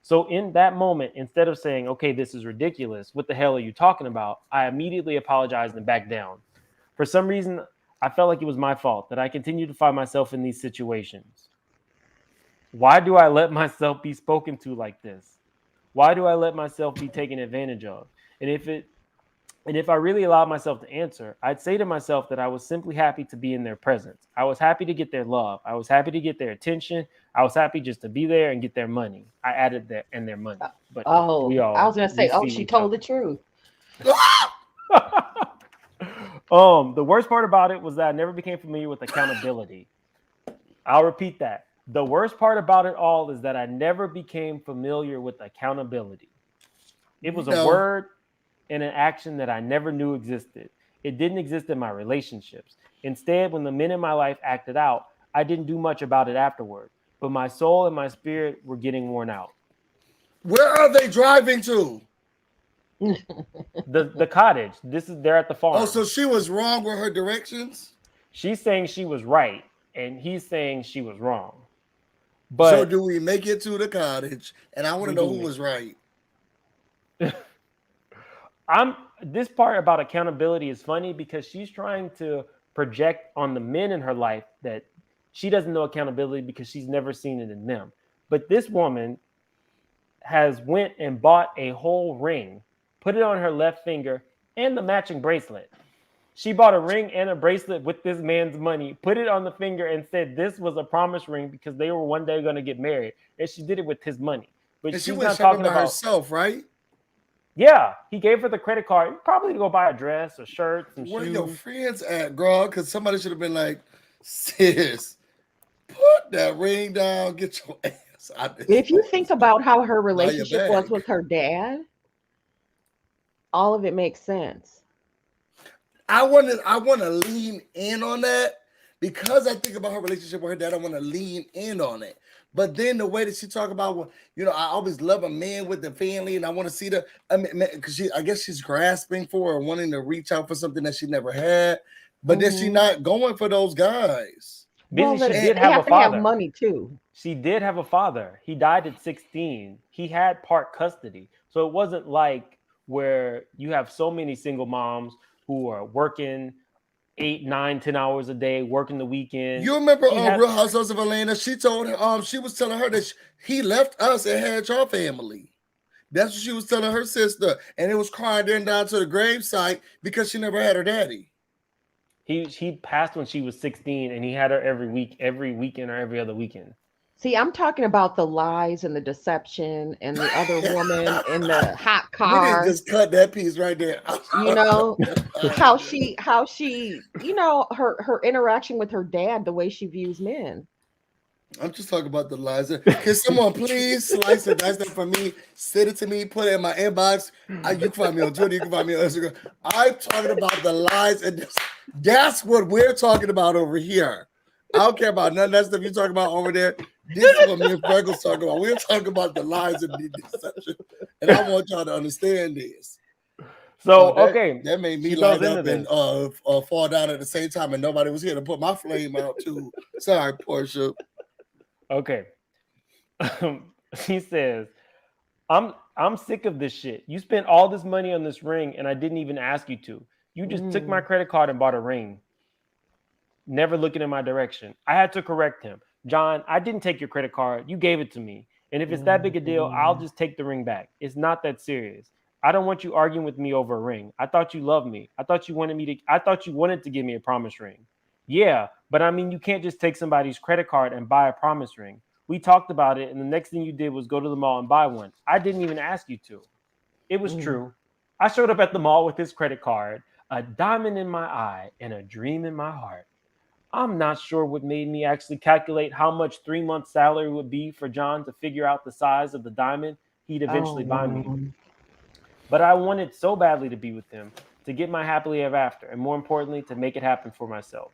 So in that moment, instead of saying, okay, this is ridiculous, what the hell are you talking about? I immediately apologized and backed down. For some reason, I felt like it was my fault that I continued to find myself in these situations. Why do I let myself be spoken to like this? Why do I let myself be taken advantage of? And if I really allowed myself to answer, I'd say to myself that I was simply happy to be in their presence. I was happy to get their love. I was happy to get their attention. I was happy just to be there and get their money. I added their and their money. But oh, I was gonna we say, oh, see she each told the other. truth. The worst part about it was that I never became familiar with accountability. I'll repeat that. The worst part about it all is that I never became familiar with accountability. It was a No. word and an action that I never knew existed. It didn't exist in my relationships. Instead, when the men in my life acted out, I didn't do much about it afterward. But my soul and my spirit were getting worn out. Where are they driving to? The cottage. They're at the farm. Oh, so she was wrong with her directions? She's saying she was right, and he's saying she was wrong. So But do we make it to the cottage? And I want to we know do who make was right. this part about accountability is funny because she's trying to project on the men in her life that she doesn't know accountability because she's never seen it in them. But this woman has went and bought a whole ring, put it on her left finger, and the matching bracelet. She bought a ring and a bracelet with this man's money, put it on the finger, and said this was a promise ring because they were one day going to get married. And she did it with his money. But And she she's went not shopping talking by about, herself, right? yeah, he gave her the credit card, probably to go buy a dress, a shirt, some Where your shoes. friends at, girl? Because somebody should have been like, sis, put that ring down, get your ass out this If you think house. about how her Buy your relationship was bag. with her dad, all of it makes sense. I want to lean in on that because I think about her relationship with her dad. I want to lean in on it. But then the way that she talk about, I always love a man with the family, and I want to see the. I mean, because I guess she's grasping for or wanting to reach out for something that she never had. But then she Hmm. not going for those guys. Well, Busy, she then And did they have a have to have father. money too. She did have a father. He died at 16. He had part custody. So it wasn't like where you have so many single moms who are working 8, 9, 10 hours a day, working the weekend. you remember He had, Real Housewives of Atlanta? She told her, she was telling her that he left us and had your family. That's what she was telling her sister, and it was crying down to the gravesite because she never had her daddy. he passed when she was 16, and he had her every weekend or every other weekend. See, I'm talking about the lies and the deception and the other woman in the hot We didn't car. just cut that piece right there. You know, how she, her interaction with her dad, the way she views men. I'm just talking about the lies. Can someone please slice and dice that for me? Send it to me. Put it in my inbox. You can find me on Twitter. You can find me on Instagram. I'm talking about the lies, and that's what we're talking about over here. I don't care about none of that stuff you're talking about over there. This is what me and Freckles talking about. We're talking about the lies and the deception, and I want y'all to understand this. So, okay. That made me she light goes into up and this. fall down at the same time, and nobody was here to put my flame out too. Sorry, Porsha. Okay. She says, I'm sick of this shit. You spent all this money on this ring and I didn't even ask you to. You just took my credit card and bought a ring. Never looking in my direction. I had to correct him. John, I didn't take your credit card. You gave it to me. And if it's that big a deal, I'll just take the ring back. It's not that serious. I don't want you arguing with me over a ring. I thought you loved me. I thought you wanted to give me a promise ring. Yeah, but I mean, you can't just take somebody's credit card and buy a promise ring. We talked about it, and the next thing you did was go to the mall and buy one. I didn't even ask you to. It was Mm. true. I showed up at the mall with his credit card, a diamond in my eye, and a dream in my heart. I'm not sure what made me actually calculate how much 3 months' salary would be for John to figure out the size of the diamond he'd Oh eventually buy me. no. But I wanted so badly to be with him, to get my happily ever after, and more importantly, to make it happen for myself.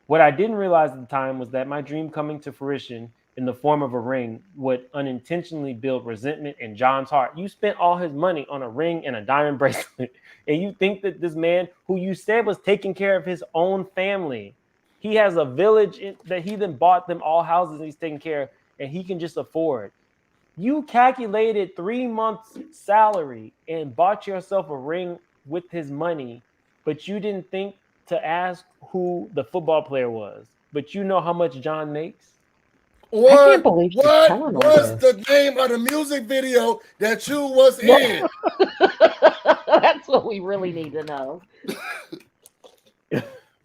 What I didn't realize at the time was that my dream coming to fruition in the form of a ring would unintentionally build resentment in John's heart. You spent all his money on a ring and a diamond bracelet, and you think that this man who you said was taking care of his own family, he has a village that he then bought them all houses and he's taking care of, and he can just afford. You calculated 3 months' salary and bought yourself a ring with his money, but you didn't think to ask who the football player was. But you know how much John makes? I can't What believe she's what telling all was this. the name of the music video that you was Yeah. in? That's what we really need to know.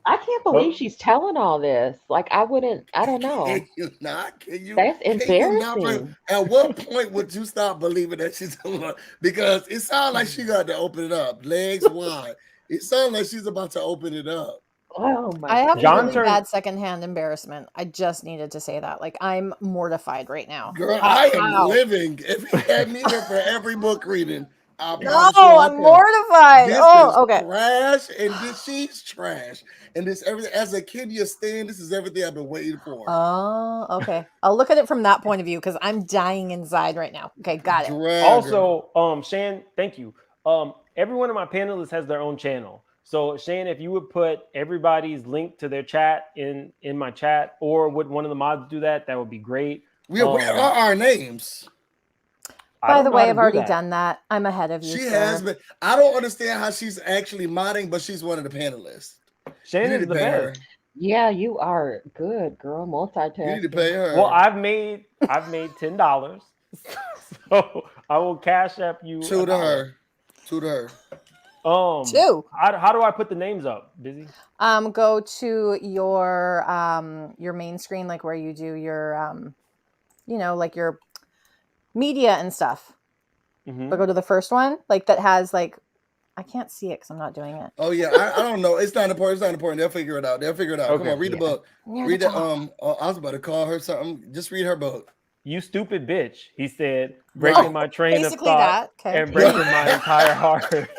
I can't believe Well, she's telling all this. Like I wouldn't. I don't know. Can you not? That's Can you not? embarrassing. At what point would you stop believing that she's alive? Because it sounds like she got to open it up, legs wide. It sounds like she's about to open it up. Oh my I have John really goodness. turned bad secondhand embarrassment. I just needed to say that. Like, I'm mortified right now. Girl, I am How? living. If you had me here for every book reading, I No, promise you I I'm can. mortified. This is Oh, okay. trash, and she's trash. And this everything as a kid, you stand. This is everything I've been waiting for. Oh, okay. I'll look at it from that point of view because I'm dying inside right now. Okay, got it. Drag her. also, Shan, thank you. Every one of my panelists has their own channel. So Shan, if you would put everybody's link to their chat in my chat, or would one of the mods do that, that would be great. Where are our names? I By don't the know how way, to I've do already that. done that. I'm ahead of you, She sir. has been. I don't understand how she's actually modding, but she's one of the panelists. Shan You need is to the pay her. best. Yeah, you are good, girl. You need to pay Multitasking. her. Well, I've made $10, so I will cash app you Two to $1. her. Two to her. Two. How do I put the names up? Busy. Go to your main screen, like where you do your like your media and stuff. Mhm. But go to the first one, like that has like I can't see it because I'm not doing it. Oh yeah, I don't know. It's not important. It's not important. They'll figure it out. They'll figure it out. Come Okay. on, read the book. Near Read the that. top. I was about to call her something. Just read her book. You stupid bitch, he said, breaking my train of Basically thought that. Okay. and breaking my entire heart.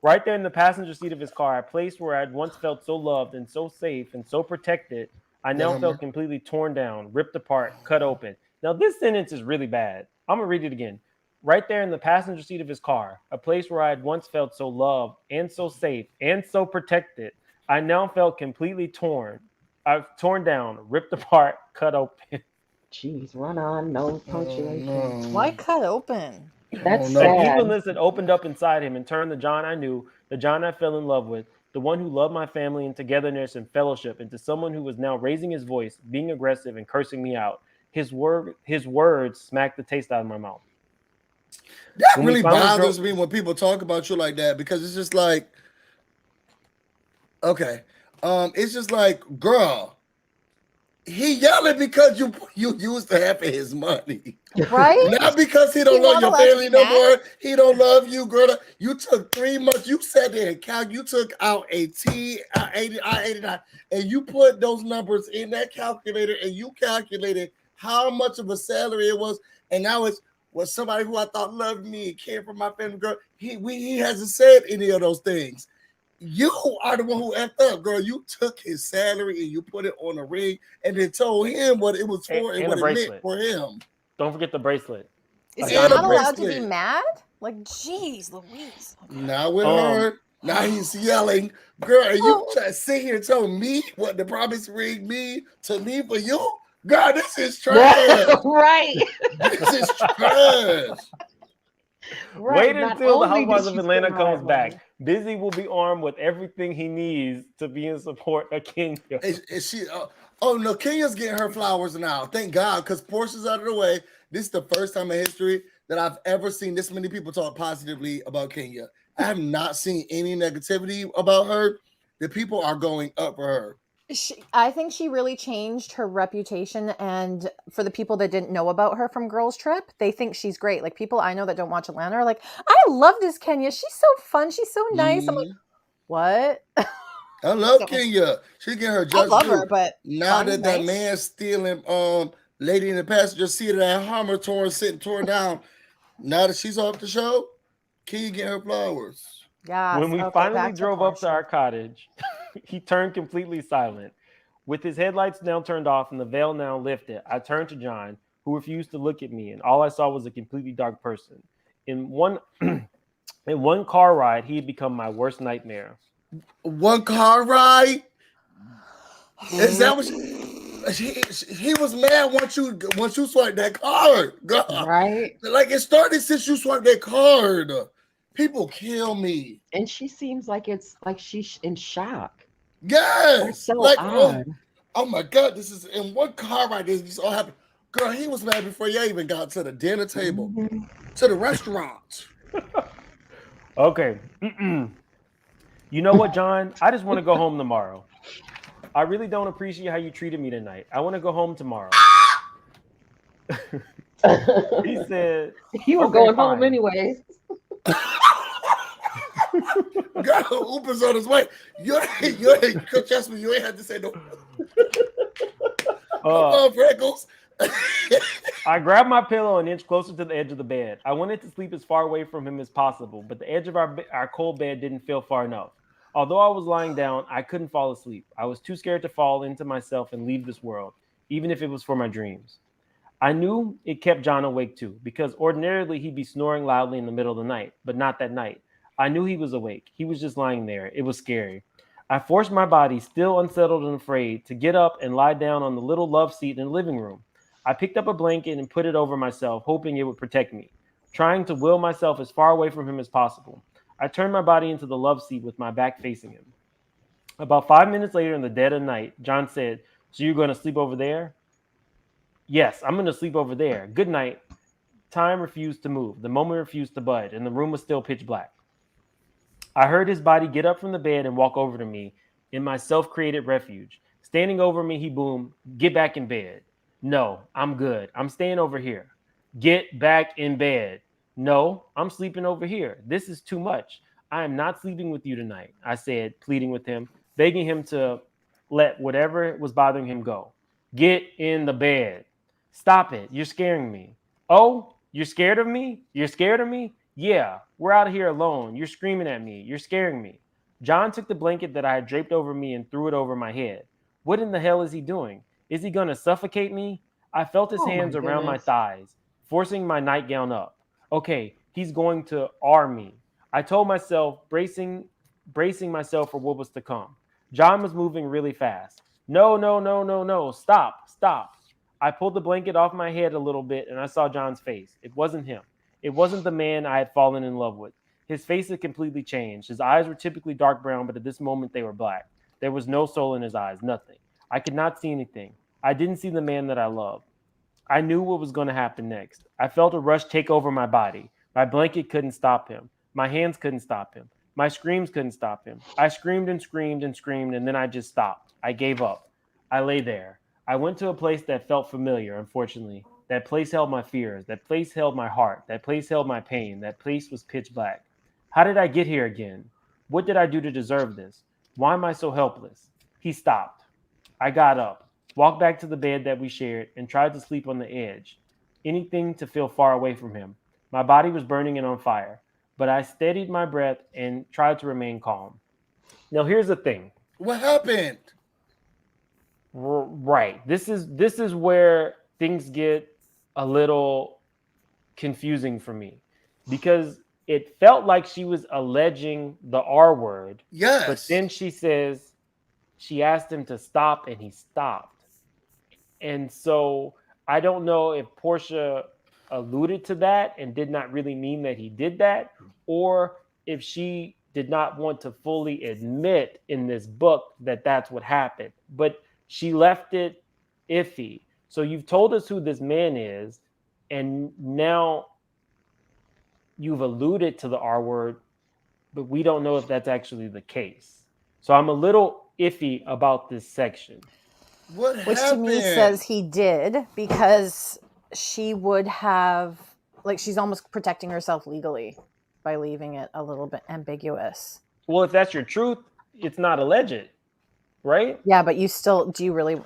Right there in the passenger seat of his car, a place where I'd once felt so loved and so safe and so protected, I now felt completely torn down, ripped apart, cut open. Now, this sentence is really bad. I'm going to read it again. Right there in the passenger seat of his car, a place where I had once felt so loved and so safe and so protected, I now felt completely torn. I've torn down, ripped apart, cut open. Jeez, run on, no punctuation. No. Why cut open? That's no. An sad. evilness had opened up inside him and turned the John I knew, the John I fell in love with, the one who loved my family and togetherness and fellowship, into someone who was now raising his voice, being aggressive and cursing me out. His words smacked the taste out of my mouth. That When we really finally bothers me when people talk about you like that, because it's just like, okay, it's just like, girl, he yelling because you used half of his money, Right? not because he don't He's love not your allowed to family be no mad. more. He don't love you, girl. You took 3 months. You sat there and count. You took out a T, I-89, and you put those numbers in that calculator, and you calculated how much of a salary it was, and now it's was somebody who I thought loved me and cared for my family, girl. He hasn't said any of those things. You are the one who effed up, girl. You took his salary and you put it on a ring and then told him what it was for and And what a it meant bracelet. for him. Don't forget the bracelet. Is A he And a not allowed to be bracelet. mad? Like, geez, Louise. Okay. Not with her. Now he's yelling, girl, and you try to sit here and tell me what the promise ring mean to me for you? God, this is trash. Right. This is trash. Right. Wait Not until the only did Housewives of she Atlanta spend all comes that back. money. Busy will be armed with everything he needs to be in support of Kenya. And she, oh no, Kenya's getting her flowers now. Thank God, because Porsha's out of the way. This is the first time in history that I've ever seen this many people talk positively about Kenya. I have not seen any negativity about her. The people are going up for her. I think she really changed her reputation, and for the people that didn't know about her from Girls Trip, they think she's great. Like people I know that don't watch Atlanta are like, I love this Kenya. She's so fun. She's so nice. I'm like, what? I love So, Kenya. She get her I just love her, due. but Now fun, that that nice. man stealing lady in the passenger seat of that Hummer torn down. Now that she's off the show, Kenya get her flowers. Yes. When we Okay, finally back to drove up to Porsha. our cottage, he turned completely silent. With his headlights now turned off and the veil now lifted, I turned to John, who refused to look at me, and all I saw was a completely dark person. In one in one car ride, he had become my worst nightmare. One car ride? Is that what he was mad once you swiped that card? God. Right. Like it started since you swiped that card. People kill me. And she seems like it's like she's in shock. Yes. That's so Like odd. oh my God, this is in one car ride. This all happened. Girl, he was mad before you even got to the dinner table, to the restaurant. Okay. You know what, John? I just want to go home tomorrow. I really don't appreciate how you treated me tonight. I want to go home tomorrow. He said, You were okay, going fine. home anyways. Girl, Uber's on his way. You ain't trust me. You ain't had to say no. Come on, Freckles. I grabbed my pillow and inched closer to the edge of the bed. I wanted to sleep as far away from him as possible, but the edge of our cold bed didn't feel far enough. Although I was lying down, I couldn't fall asleep. I was too scared to fall into myself and leave this world, even if it was for my dreams. I knew it kept John awake too, because ordinarily he'd be snoring loudly in the middle of the night, but not that night. I knew he was awake. He was just lying there. It was scary. I forced my body, still unsettled and afraid, to get up and lie down on the little love seat in the living room. I picked up a blanket and put it over myself, hoping it would protect me, trying to will myself as far away from him as possible. I turned my body into the love seat with my back facing him. About 5 minutes later in the dead of night, John said, "So you're going to sleep over there?" "Yes, I'm going to sleep over there. Good night." Time refused to move. The moment refused to budge, and the room was still pitch black. I heard his body get up from the bed and walk over to me in my self-created refuge. Standing over me, he boomed, "Get back in bed." "No, I'm good. I'm staying over here." "Get back in bed." "No, I'm sleeping over here. This is too much. I am not sleeping with you tonight," I said, pleading with him, begging him to let whatever was bothering him go. "Get in the bed." "Stop it. You're scaring me." "Oh, you're scared of me? You're scared of me? Yeah, we're out here alone. You're screaming at me. You're scaring me." John took the blanket that I had draped over me and threw it over my head. What in the hell is he doing? Is he going to suffocate me? I felt his Oh my hands around my goodness. thighs, forcing my nightgown up. Okay, he's going to R me. I told myself, bracing myself for what was to come. John was moving really fast. "No, no, no, no, no. Stop, stop." I pulled the blanket off my head a little bit and I saw John's face. It wasn't him. It wasn't the man I had fallen in love with. His face had completely changed. His eyes were typically dark brown, but at this moment they were black. There was no soul in his eyes, nothing. I could not see anything. I didn't see the man that I loved. I knew what was going to happen next. I felt a rush take over my body. My blanket couldn't stop him. My hands couldn't stop him. My screams couldn't stop him. I screamed and screamed and screamed, and then I just stopped. I gave up. I lay there. I went to a place that felt familiar, unfortunately. That place held my fears. That place held my heart. That place held my pain. That place was pitch black. How did I get here again? What did I do to deserve this? Why am I so helpless? He stopped. I got up, walked back to the bed that we shared, and tried to sleep on the edge. Anything to feel far away from him. My body was burning and on fire, but I steadied my breath and tried to remain calm. Now, here's the thing. What happened? Right. This is where things get a little confusing for me, because it felt like she was alleging the R word. Yes. But then she asked him to stop and he stopped. And so I don't know if Porsha alluded to that and did not really mean that he did that, or if she did not want to fully admit in this book that that's what happened. But she left it iffy. So you've told us who this man is, and now you've alluded to the R word, but we don't know if that's actually the case. So I'm a little iffy about this section. What Which happened? to me says he did, because she would have, like, she's almost protecting herself legally by leaving it a little bit ambiguous. Well, if that's your truth, it's not alleged, right? Yeah, but you still, do you really,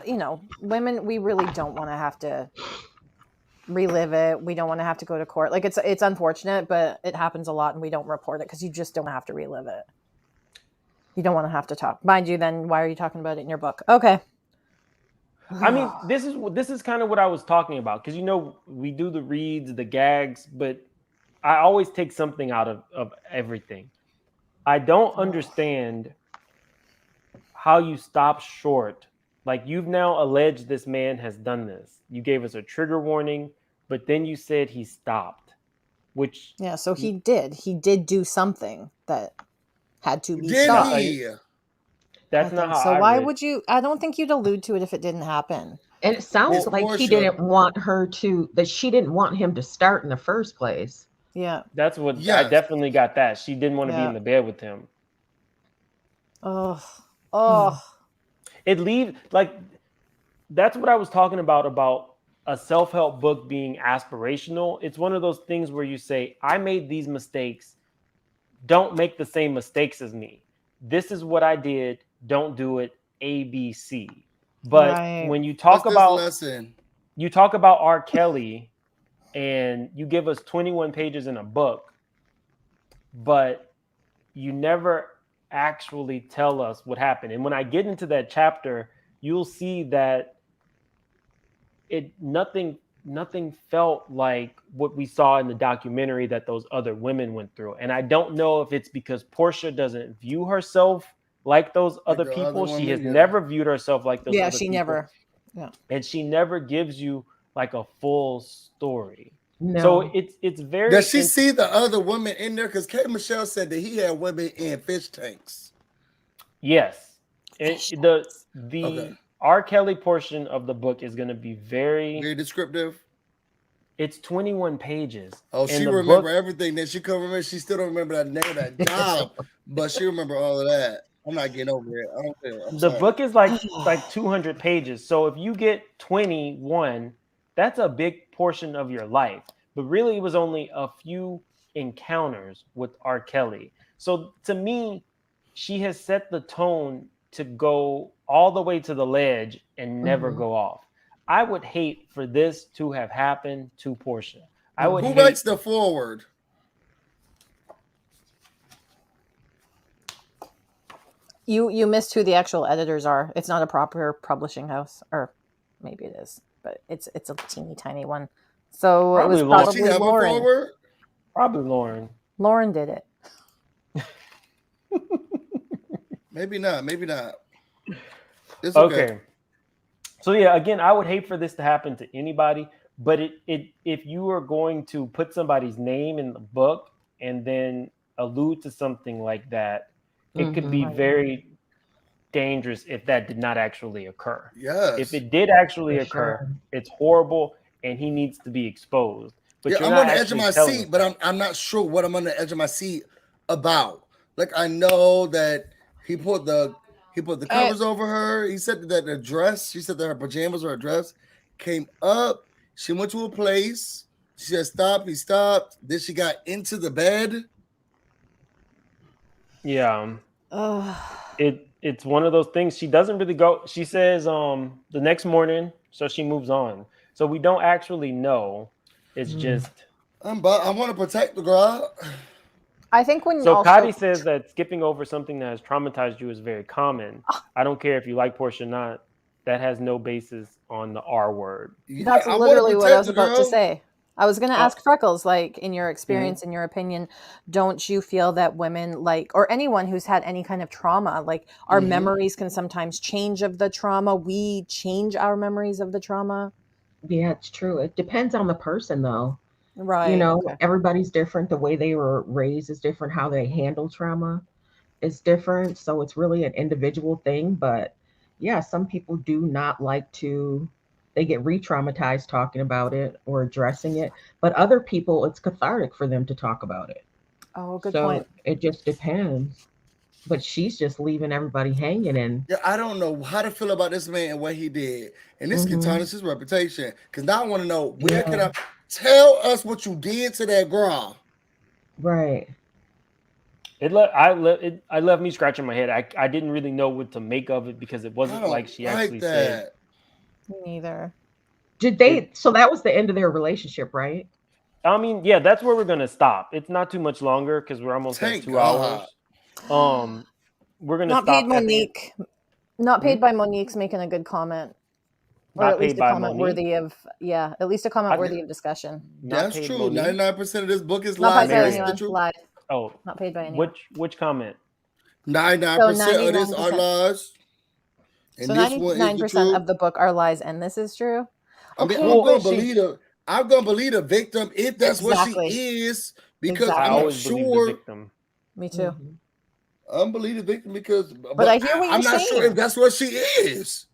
you know, women, we really don't want to have to relive it. We don't want to have to go to court. Like, it's unfortunate, but it happens a lot, and we don't report it because you just don't have to relive it. You don't want to have to talk. Mind you, then why are you talking about it in your book? Okay. I mean, this is kind of what I was talking about, because, you know, we do the reads, the gags, but I always take something out of everything. I don't understand how you stop short. Like, you've now alleged this man has done this. You gave us a trigger warning, but then you said he stopped, which... Yeah, so he did do something that had to be Did stopped. he? That's not how so. I Why read. would you? I don't think you'd allude to it if it didn't happen. And it sounds Well, like he Porsha. didn't want her to, that she didn't want him to start in the first place. Yeah. That's what I Yes. definitely got that. She didn't want to be Yeah. in the bed with him. Oh. It leaves, like, that's what I was talking about a self-help book being aspirational. It's one of those things where you say, I made these mistakes. Don't make the same mistakes as me. This is what I did. Don't do it. A, B, C. But Right. when you talk What's about this lesson? you talk about R. Kelly and you give us 21 pages in a book, but you never actually tell us what happened. And when I get into that chapter, you'll see that nothing felt like what we saw in the documentary that those other women went through. And I don't know if it's because Porsha doesn't view herself like those other the people. other She has women, yeah. never viewed herself like those Yeah, other she people. never. Yeah. And she never gives you like a full story. No. So it's very... Does she see the other women in there? Because K. Michelle said that he had women in fish tanks. Yes. The Okay. R. Kelly portion of the book is going to be Very descriptive. It's 21 pages. Oh, And she the remember book- everything. That she couldn't remember. She still don't remember that name of that job, but she remember all of that. I'm not getting over it. I don't care. I'm The sorry. book is like 200 pages. So if you get 21, that's a big portion of your life. But really, it was only a few encounters with R. Kelly. So to me, she has set the tone to go all the way to the ledge and never Mhm. go off. I would hate for this to have happened to Porsha. I would Who hate... writes the forward? You missed who the actual editors are. It's not a proper publishing house, or maybe it is, but it's a teeny tiny one. So Probably it was Lauren. Does she probably have a Lauren. forward? Probably Lauren. Lauren did it. Maybe not. Maybe not. It's okay. So yeah, again, I would hate for this to happen to anybody, but if you are going to put somebody's name in the book and then allude to something like that, it could be Mhm. very dangerous if that did not actually occur. Yes. If it did actually For occur, sure. it's horrible and he needs to be exposed. But Yeah, you're I'm not on the edge of actually my telling seat, us but that. I'm not sure what I'm on the edge of my seat about. Like, I know that he put the covers over her. He said that the dress, she said that her pajamas or her dress came up. She went to a place. She said stop. He stopped. Then she got into the bed. Yeah. Ugh. It's one of those things. She doesn't really go. She says the next morning, so she moves on. So we don't actually know. It's just... I want to protect the girl. I think when So also Kadi says that skipping over something that has traumatized you is very common. I don't care if you like Porsha or not. That has no basis on the R word. that's I wanna literally what I protect was the about to girl. say. I was going to ask Freckles, like, in your Mm-hmm. experience, in your opinion, don't you feel that women, like, or anyone who's had any kind of trauma, like, our Mhm. memories can sometimes change of the trauma? We change our memories of the trauma? Yeah, it's true. It depends on the person, though. Right. You know, Okay. everybody's different. The way they were raised is different. How they handle trauma is different. So it's really an individual thing. But yeah, some people do not like to, they get re traumatized talking about it or addressing it. But other people, it's cathartic for them to talk about it. Oh, good So point. it just depends. But she's just leaving everybody hanging. And Yeah, I don't know how to feel about this man and what he did, and this can mm-hmm. tarnish his reputation. Because now I want to know where can Yeah, I tell us what you did to that girl? right. I left me scratching my head. I didn't really know what to make of it because it I wasn't like don't she like actually said that. Me neither. Did it. they? So that was the end of their relationship, right? I mean, yeah, that's where we're gonna stop. It's not too much longer because we're almost at Thank 2 hours. God. We're gonna Not paid stop at the Monique. Not hmm? paid by Monique's making a good comment. Or Not at least paid a by comment Monique. worthy of at least a comment I worthy think of discussion. not That's paid true. Monique. 99% of this book is Not lies. paid by And this Mary. is the anyone. truth. Lied. Oh, Not paid by anyone. which comment? 99% So of this are 99%. lies. So And this one is the 99% of truth. the book are lies, and this is true. I mean, Okay. I'm Well, gonna she. believe the victim if that's what she Exactly. is, because I I'm Exactly. not always believe the sure. victim. Me too. Mm-hmm. I'm believe the victim because, But I but hear what you're I'm not sure if saying. that's what she is.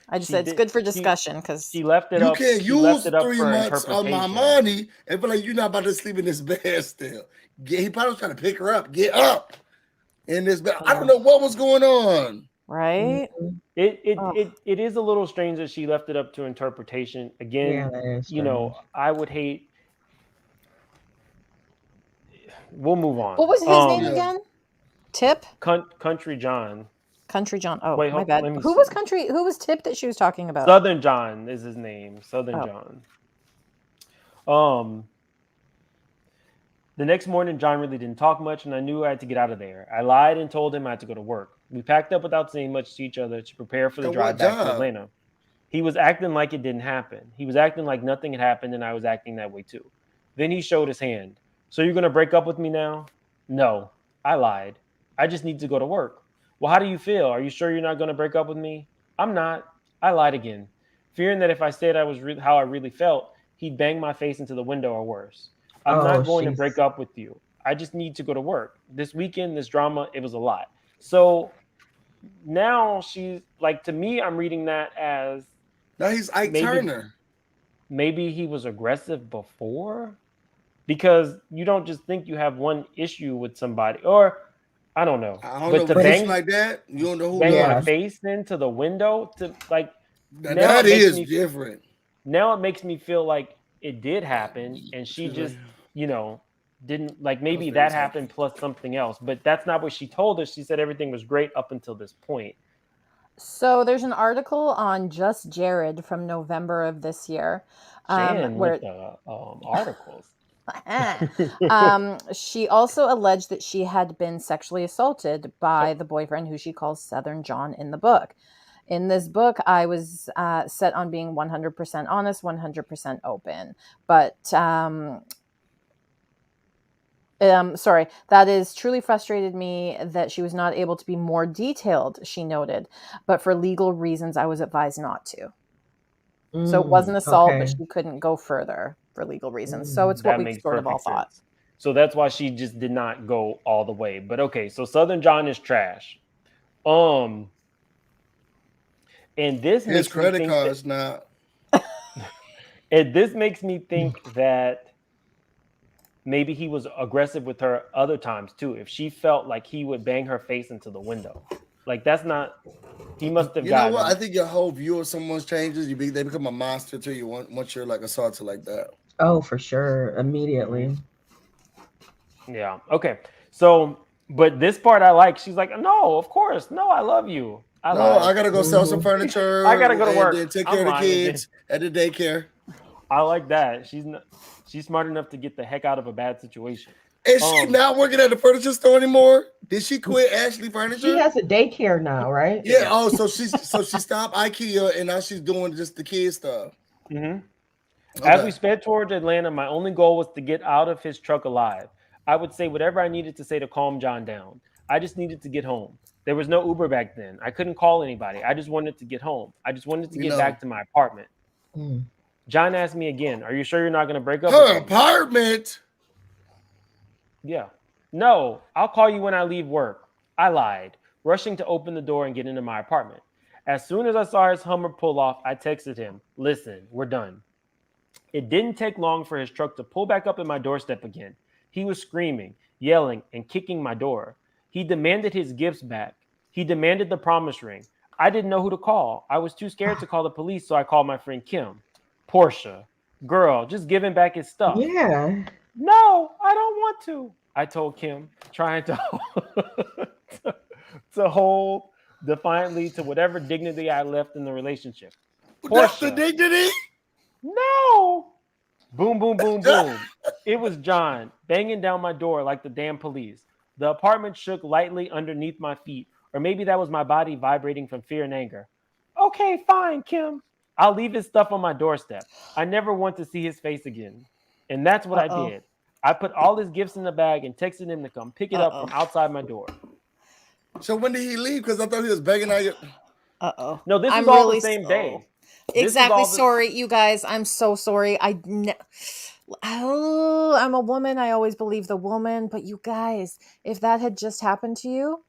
I just She said it's did. good for discussion because She left it You up. can't She left use it up 3 for months of my interpretation. money and feel like you're not about to sleep in this bed still. He probably was trying to pick her up. Get up in this bed. I don't know what was going on. right. Mm-hmm. Oh, It is a little strange that she left it up to interpretation. Yeah, Again, that is strange. I would hate. We'll move what on. was his name Yeah. again? Tip. Country John. Country John. Oh, Wait, my bad. let me Who was see. Country? Who was Tip that she was talking about? Southern John is his name. Southern Oh, John. Um, the next morning, John really didn't talk much, and I knew I had to get out of there. I lied and told him I had to go to work. We packed up without saying much to each other to prepare for the And what drive back to job? Atlanta. He was acting like it didn't happen. He was acting like nothing had happened, and I was acting that way too. Then he showed his hand. So you're going to break up with me now? No, I lied. I just need to go to work. Well, how do you feel? Are you sure you're not going to break up with me? I'm not. I lied again, fearing that if I said I was how I really felt, he'd bang my face into the window or worse. I'm Oh, not going to break she's. up with you. I just need to go to work. This weekend, this drama, it was a lot. So now she's like, to me, I'm reading that as Now he's Ike maybe Turner. maybe he was aggressive before, because you don't just think you have one issue with somebody, or I don't know, I don't know but to if a But person it's bang like that. You don't know who bang my yeah. knows. face into the window, to like, Now now that it makes is me different. feel like it did happen and she Excuse me. just, you know, didn't, like, That was maybe very that tight. happened plus something else, but that's not what she told us. She said everything was great up until this point. so there's an article on Just Jared from November of this year, Shan with where the articles. she also alleged that she had been sexually assaulted by the boyfriend who she calls Southern John in the book. In this book, I was set on being 100% honest, 100% open. But sorry, that is truly frustrated me that she was not able to be more detailed, she noted. But for legal reasons, I was advised not to. So it wasn't assault, but Okay. she couldn't go further for legal reasons. So it's Mm. what That we makes sort of all perfect thought. sense. So that's why she just did not go all the way. But okay, so Southern John is trash. Um, and this His makes me credit think that cards now. this makes me think that maybe he was aggressive with her other times too. If she felt like he would bang her face into the window, like that's not. He must have You know what? I gotten. think your whole view of someone's changes. They become a monster to you once you're like assaulted like that. Oh, for sure. Mhm. Immediately. Yeah. Okay. So, but this part I like. She's like, no, of course, no, I love you. I No, I lied. gotta go sell some Hmm. I furniture gotta go to and then work. take care I'm of the lying again. kids at the daycare. I like that. She's not. She's smart enough to get the heck out of a bad situation. Is she Um. not working at the furniture store anymore? Did she quit Ashley She Furniture? has a daycare now, right? Yeah. Yeah. Oh, so she stopped IKEA and now she's doing just the kid stuff. Mhm. As we Okay. sped towards Atlanta, my only goal was to get out of his truck alive. I would say whatever I needed to say to calm John down. I just needed to get home. There was no Uber back then. I couldn't call anybody. I just wanted to get home. I just wanted to You get know, back to my apartment. Mm. John asked me again, "Are you sure you're not going to break up with her me?" apartment. Yeah. No, I'll call you when I leave work. I lied, rushing to open the door and get into my apartment. As soon as I saw his Hummer pull off, I texted him, "Listen, we're done." It didn't take long for his truck to pull back up at my doorstep again. He was screaming, yelling, and kicking my door. He demanded his gifts back. He demanded the promise ring. I didn't know who to call. I was too scared to call the police, so I called my friend Kim. Porsha, girl, just give him back his stuff. Yeah. No, I don't want to, I told Kim, trying to hold defiantly to whatever dignity I left in the relationship. That's the dignity? No. Boom, boom, boom, boom. It was John banging down my door like the damn police. The apartment shook lightly underneath my feet, or maybe that was my body vibrating from fear and anger. Okay, fine, Kim. I'll leave his stuff on my doorstep. I never want to see his face again. And that's what I did. I put all his gifts in the bag and texted him to come pick it up from outside my door. So when did he leave? Because I thought he was begging out your... No, this is all the same day. Exactly. Sorry, you guys. I'm so sorry. I'm a woman. I always believe the woman. But you guys, if that had just happened to you,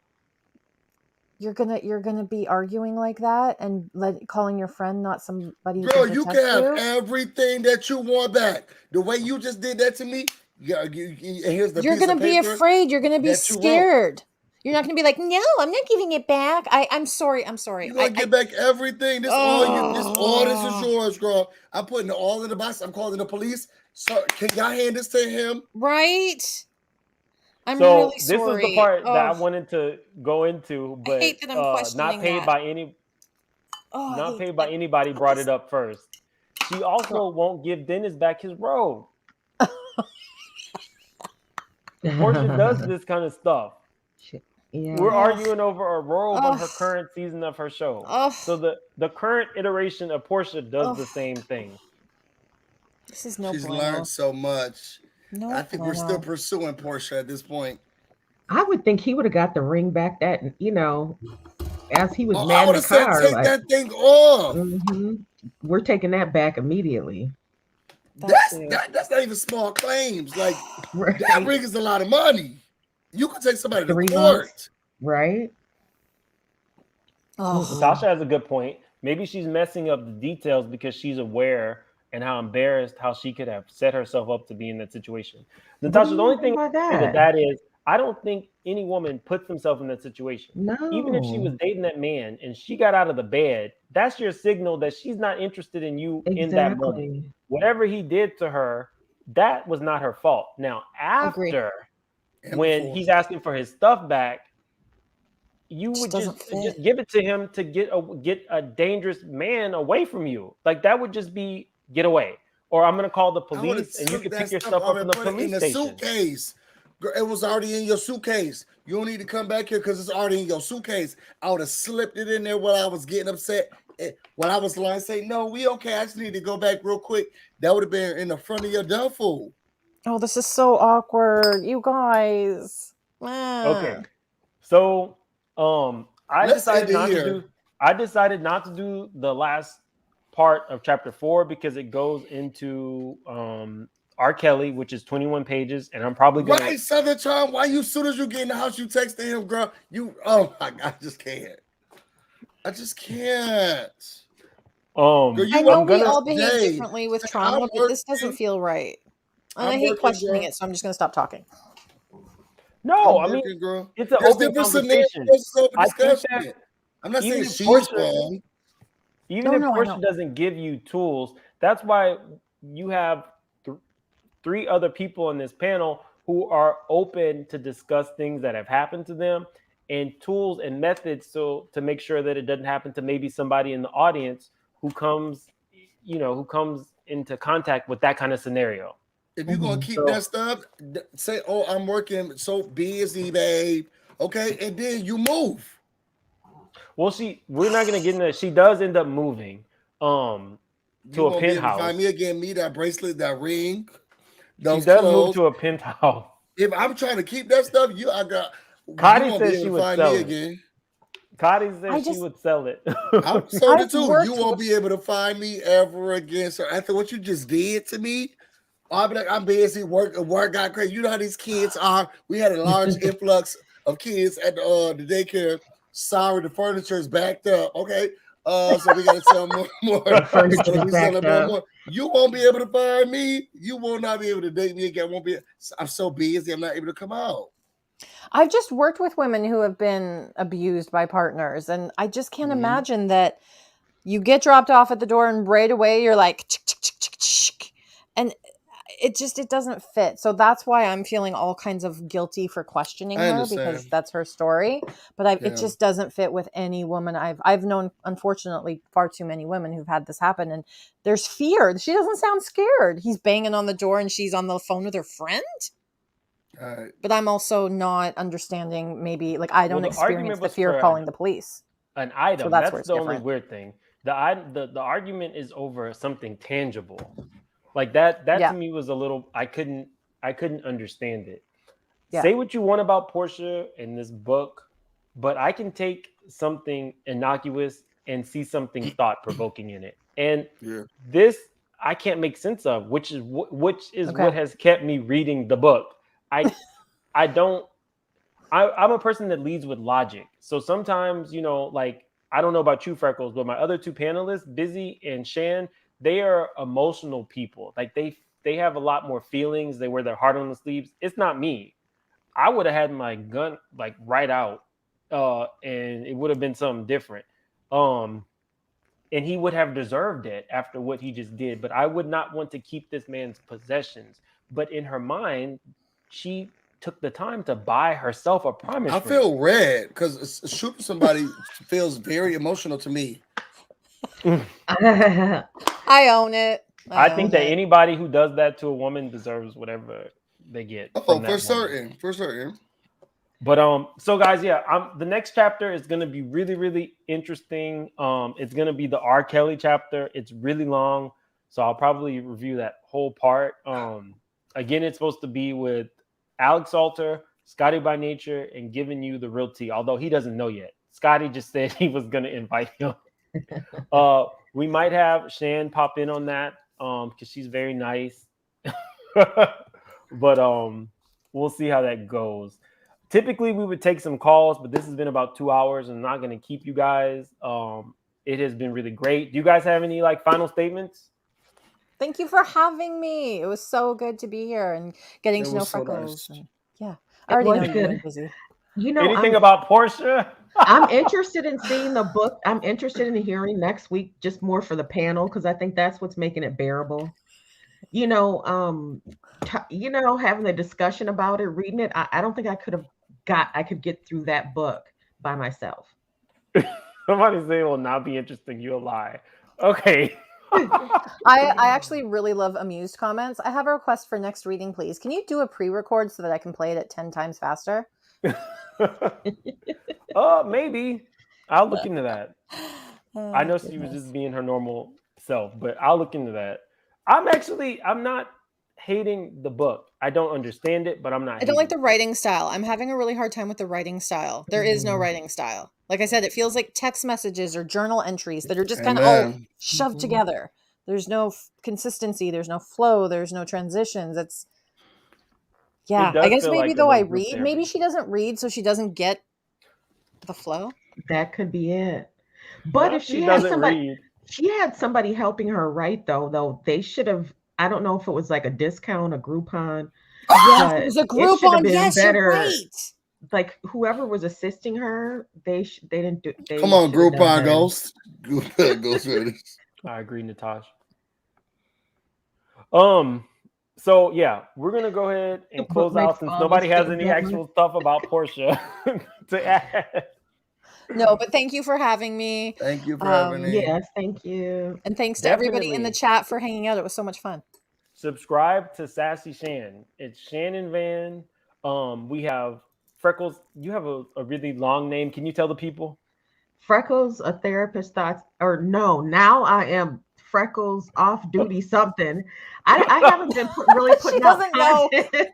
you're gonna be arguing like that and calling your friend not somebody. Girl, you can have everything that you want back. The way you just did that to me, here's the. You're gonna be afraid. You're gonna be scared. You're not going to be like, no, I'm not giving it back. I'm sorry. I'm sorry. You're going to get back everything. This all this is yours, girl. I'm putting it all in the box. I'm calling the police. So can y'all hand this to him? Right. I'm really sorry. This is the part that I wanted to go into, but not paid by any. Not paid by anybody brought it up first. She also won't give Dennis back his robe. Porsha does this kind of stuff. Yeah. We're arguing over a robe on her current season of her show. So the current iteration of Porsha does the same thing. This is no. She's learned so much. No, I think we're still pursuing Porsha at this point. I would think he would have got the ring back. That as he was mad in the car, take that thing off. Mm-hmm. We're taking that back immediately. That's not even small claims. Like that ring is a lot of money. You could take somebody to court. Right? Natasha has a good point. Maybe she's messing up the details because she's aware and how embarrassed how she could have set herself up to be in that situation. Natasha, the only thing that is, I don't think any woman puts themselves in that situation. No. Even if she was dating that man and she got out of the bed, that's your signal that she's not interested in you in that moment. Whatever he did to her, that was not her fault. Now, after... when he's asking for his stuff back, you would just give it to him to get a dangerous man away from you. Like that would just be get away. Or I'm gonna call the police and you can pick your stuff up from the police station. Suitcase. It was already in your suitcase. You don't need to come back here because it's already in your suitcase. I would have slipped it in there while I was getting upset. When I was lying, say, no, we okay. I just need to go back real quick. That would have been in the front of your duffel. Oh, this is so awkward, you guys. Okay, so I decided not to do the last part of chapter 4 because it goes into R. Kelly, which is 21 pages, and I'm probably gonna. Right, Southern Charm. Why you soon as you get in the house, you texting him, girl? Oh my God, I just can't. Girl, I know we all behave differently with trauma, but this doesn't feel right. And I hate questioning it, so I'm just going to stop talking. No, I mean, it's an open conversation. I'm not saying she's wrong. Even if Porsha doesn't give you tools, that's why you have 3 other people on this panel who are open to discuss things that have happened to them and tools and methods to make sure that it doesn't happen to maybe somebody in the audience who comes into contact with that kind of scenario. If you're going to keep that stuff, say, oh, I'm working so busy, babe. Okay. And then you move. Well, we're not going to get into that. She does end up moving to a penthouse. Find me again, me that bracelet, that ring. She does move to a penthouse. If I'm trying to keep that stuff, Cotty said she would sell it. Cotty said she would sell it. I sold it too. You won't be able to find me ever again. So after what you just did to me, I'll be like, I'm busy, work got crazy. You know how these kids are. We had a large influx of kids at the daycare. Sorry, the furniture is backed up. Okay. So we gotta sell more. More. You won't be able to find me. You will not be able to date me again. I'm so busy, I'm not able to come out. I've just worked with women who have been abused by partners, and I just can't imagine that you get dropped off at the door and right away you're like, chick, chick, chick, chick, chick. And it doesn't fit. So that's why I'm feeling all kinds of guilty for questioning I her, because understand. that's her story. But it Yeah. just doesn't fit with any woman I've known. Unfortunately, far too many women who've had this happen, and there's fear. She doesn't sound scared. He's banging on the door and she's on the phone with her friend. All right. But I'm also not understanding, maybe, like, I don't the experience argument the was fear for of calling the police. an item. So that's That's where it's the only different. weird thing. The argument is over something tangible. Like that to me was a little, I couldn't understand it. Yeah. Say what you want about Porsha in this book, but I can take something innocuous and see something thought-provoking in it. And this I can't make sense of, which is what has kept me reading the book. I'm a person that leads with logic. So sometimes, like, I don't know about you, Freckles, but my other two panelists, Busy and Shan, they are emotional people. Like they have a lot more feelings. They wear their heart on the sleeves. It's not me. I would have had my gun like right out, and it would have been something different. And he would have deserved it after what he just did. But I would not want to keep this man's possessions. But in her mind, she took the time to buy herself a promise ring. I feel red because shooting somebody feels very emotional to me. I own it. I think that anybody who does that to a woman deserves whatever they get. For certain. But so guys, the next chapter is going to be really, really interesting. It's going to be the R. Kelly chapter. It's really long, so I'll probably review that whole part. Again, it's supposed to be with Alex Salter, Scotty by Nature, and giving you the real tea. Although he doesn't know yet. Scotty just said he was going to invite him. We might have Shan pop in on that because she's very nice. But we'll see how that goes. Typically, we would take some calls, but this has been about 2 hours, and I'm not going to keep you guys. It has been really great. Do you guys have any final statements? Thank you for having me. It was so good to be here and getting to know Freckles. So nice. Yeah, I already know good. you're busy. Anything about Porsha? I'm interested in seeing the book. I'm interested in hearing next week, just more for the panel, because I think that's what's making it bearable. Having the discussion about it, reading it, I don't think I could get through that book by myself. Somebody say it will not be interesting. You'll lie. Okay. I actually really love amused comments. I have a request for next reading, please. Can you do a pre-record so that I can play it at 10 times faster? Maybe. I'll look into that. I know she was just being her normal self, but I'll look into that. I'm not hating the book. I don't understand it, but I'm not. I don't like the writing style. I'm having a really hard time with the writing style. There is no writing style. Like I said, it feels like text messages or journal entries that are just kind of all shoved together. There's no consistency. There's no flow. There's no transitions. I guess maybe though I read. Maybe she doesn't read, so she doesn't get the flow. That could be it. But if she had somebody, read. She had somebody helping her write though they should have. I don't know if it was like a discount, a Groupon. Yes, it was a Groupon. Yes, you're right. Like whoever was assisting her, they didn't do. Come on, Groupon Ghost. Ghost ready. I agree, Natasha. So yeah, we're gonna go ahead and close out since nobody has any actual stuff about Porsha to add. No, but thank you for having me. Thank you for having me. Yes, thank you. And thanks to everybody in the chat for hanging out. It was so much fun. Subscribe to Sassy Shan. It's Shannon Van. We have Freckles. You have a really long name. Can you tell the people? Freckles, a therapist thoughts, or no, now I am Freckles off duty something. I haven't been really putting out content.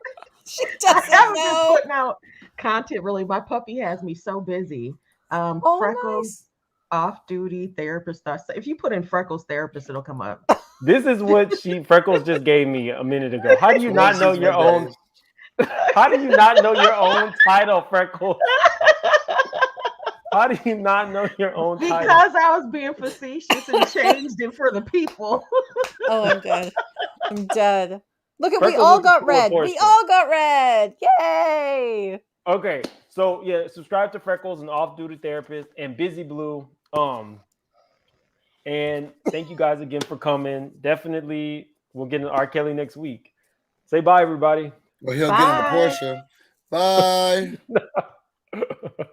She doesn't been putting out content really. My puppy has me so busy. Freckles off duty therapist thoughts. If you put in Freckles therapist, it'll come up. This is what Freckles just gave me a minute ago. How do you not know your own? How do you not know your own title, Freckles? How do you not know your own title? Because I was being facetious and changed it for the people. Oh, I'm dead. I'm dead. Look at, we all got red. We all got red. Yay! Okay, so yeah, subscribe to Freckles and Off Duty Therapist and Busy Blue. And thank you guys again for coming. Definitely, we'll get an R. Kelly next week. Say bye, everybody. Well, he'll get on the Bye. Porsche. Bye.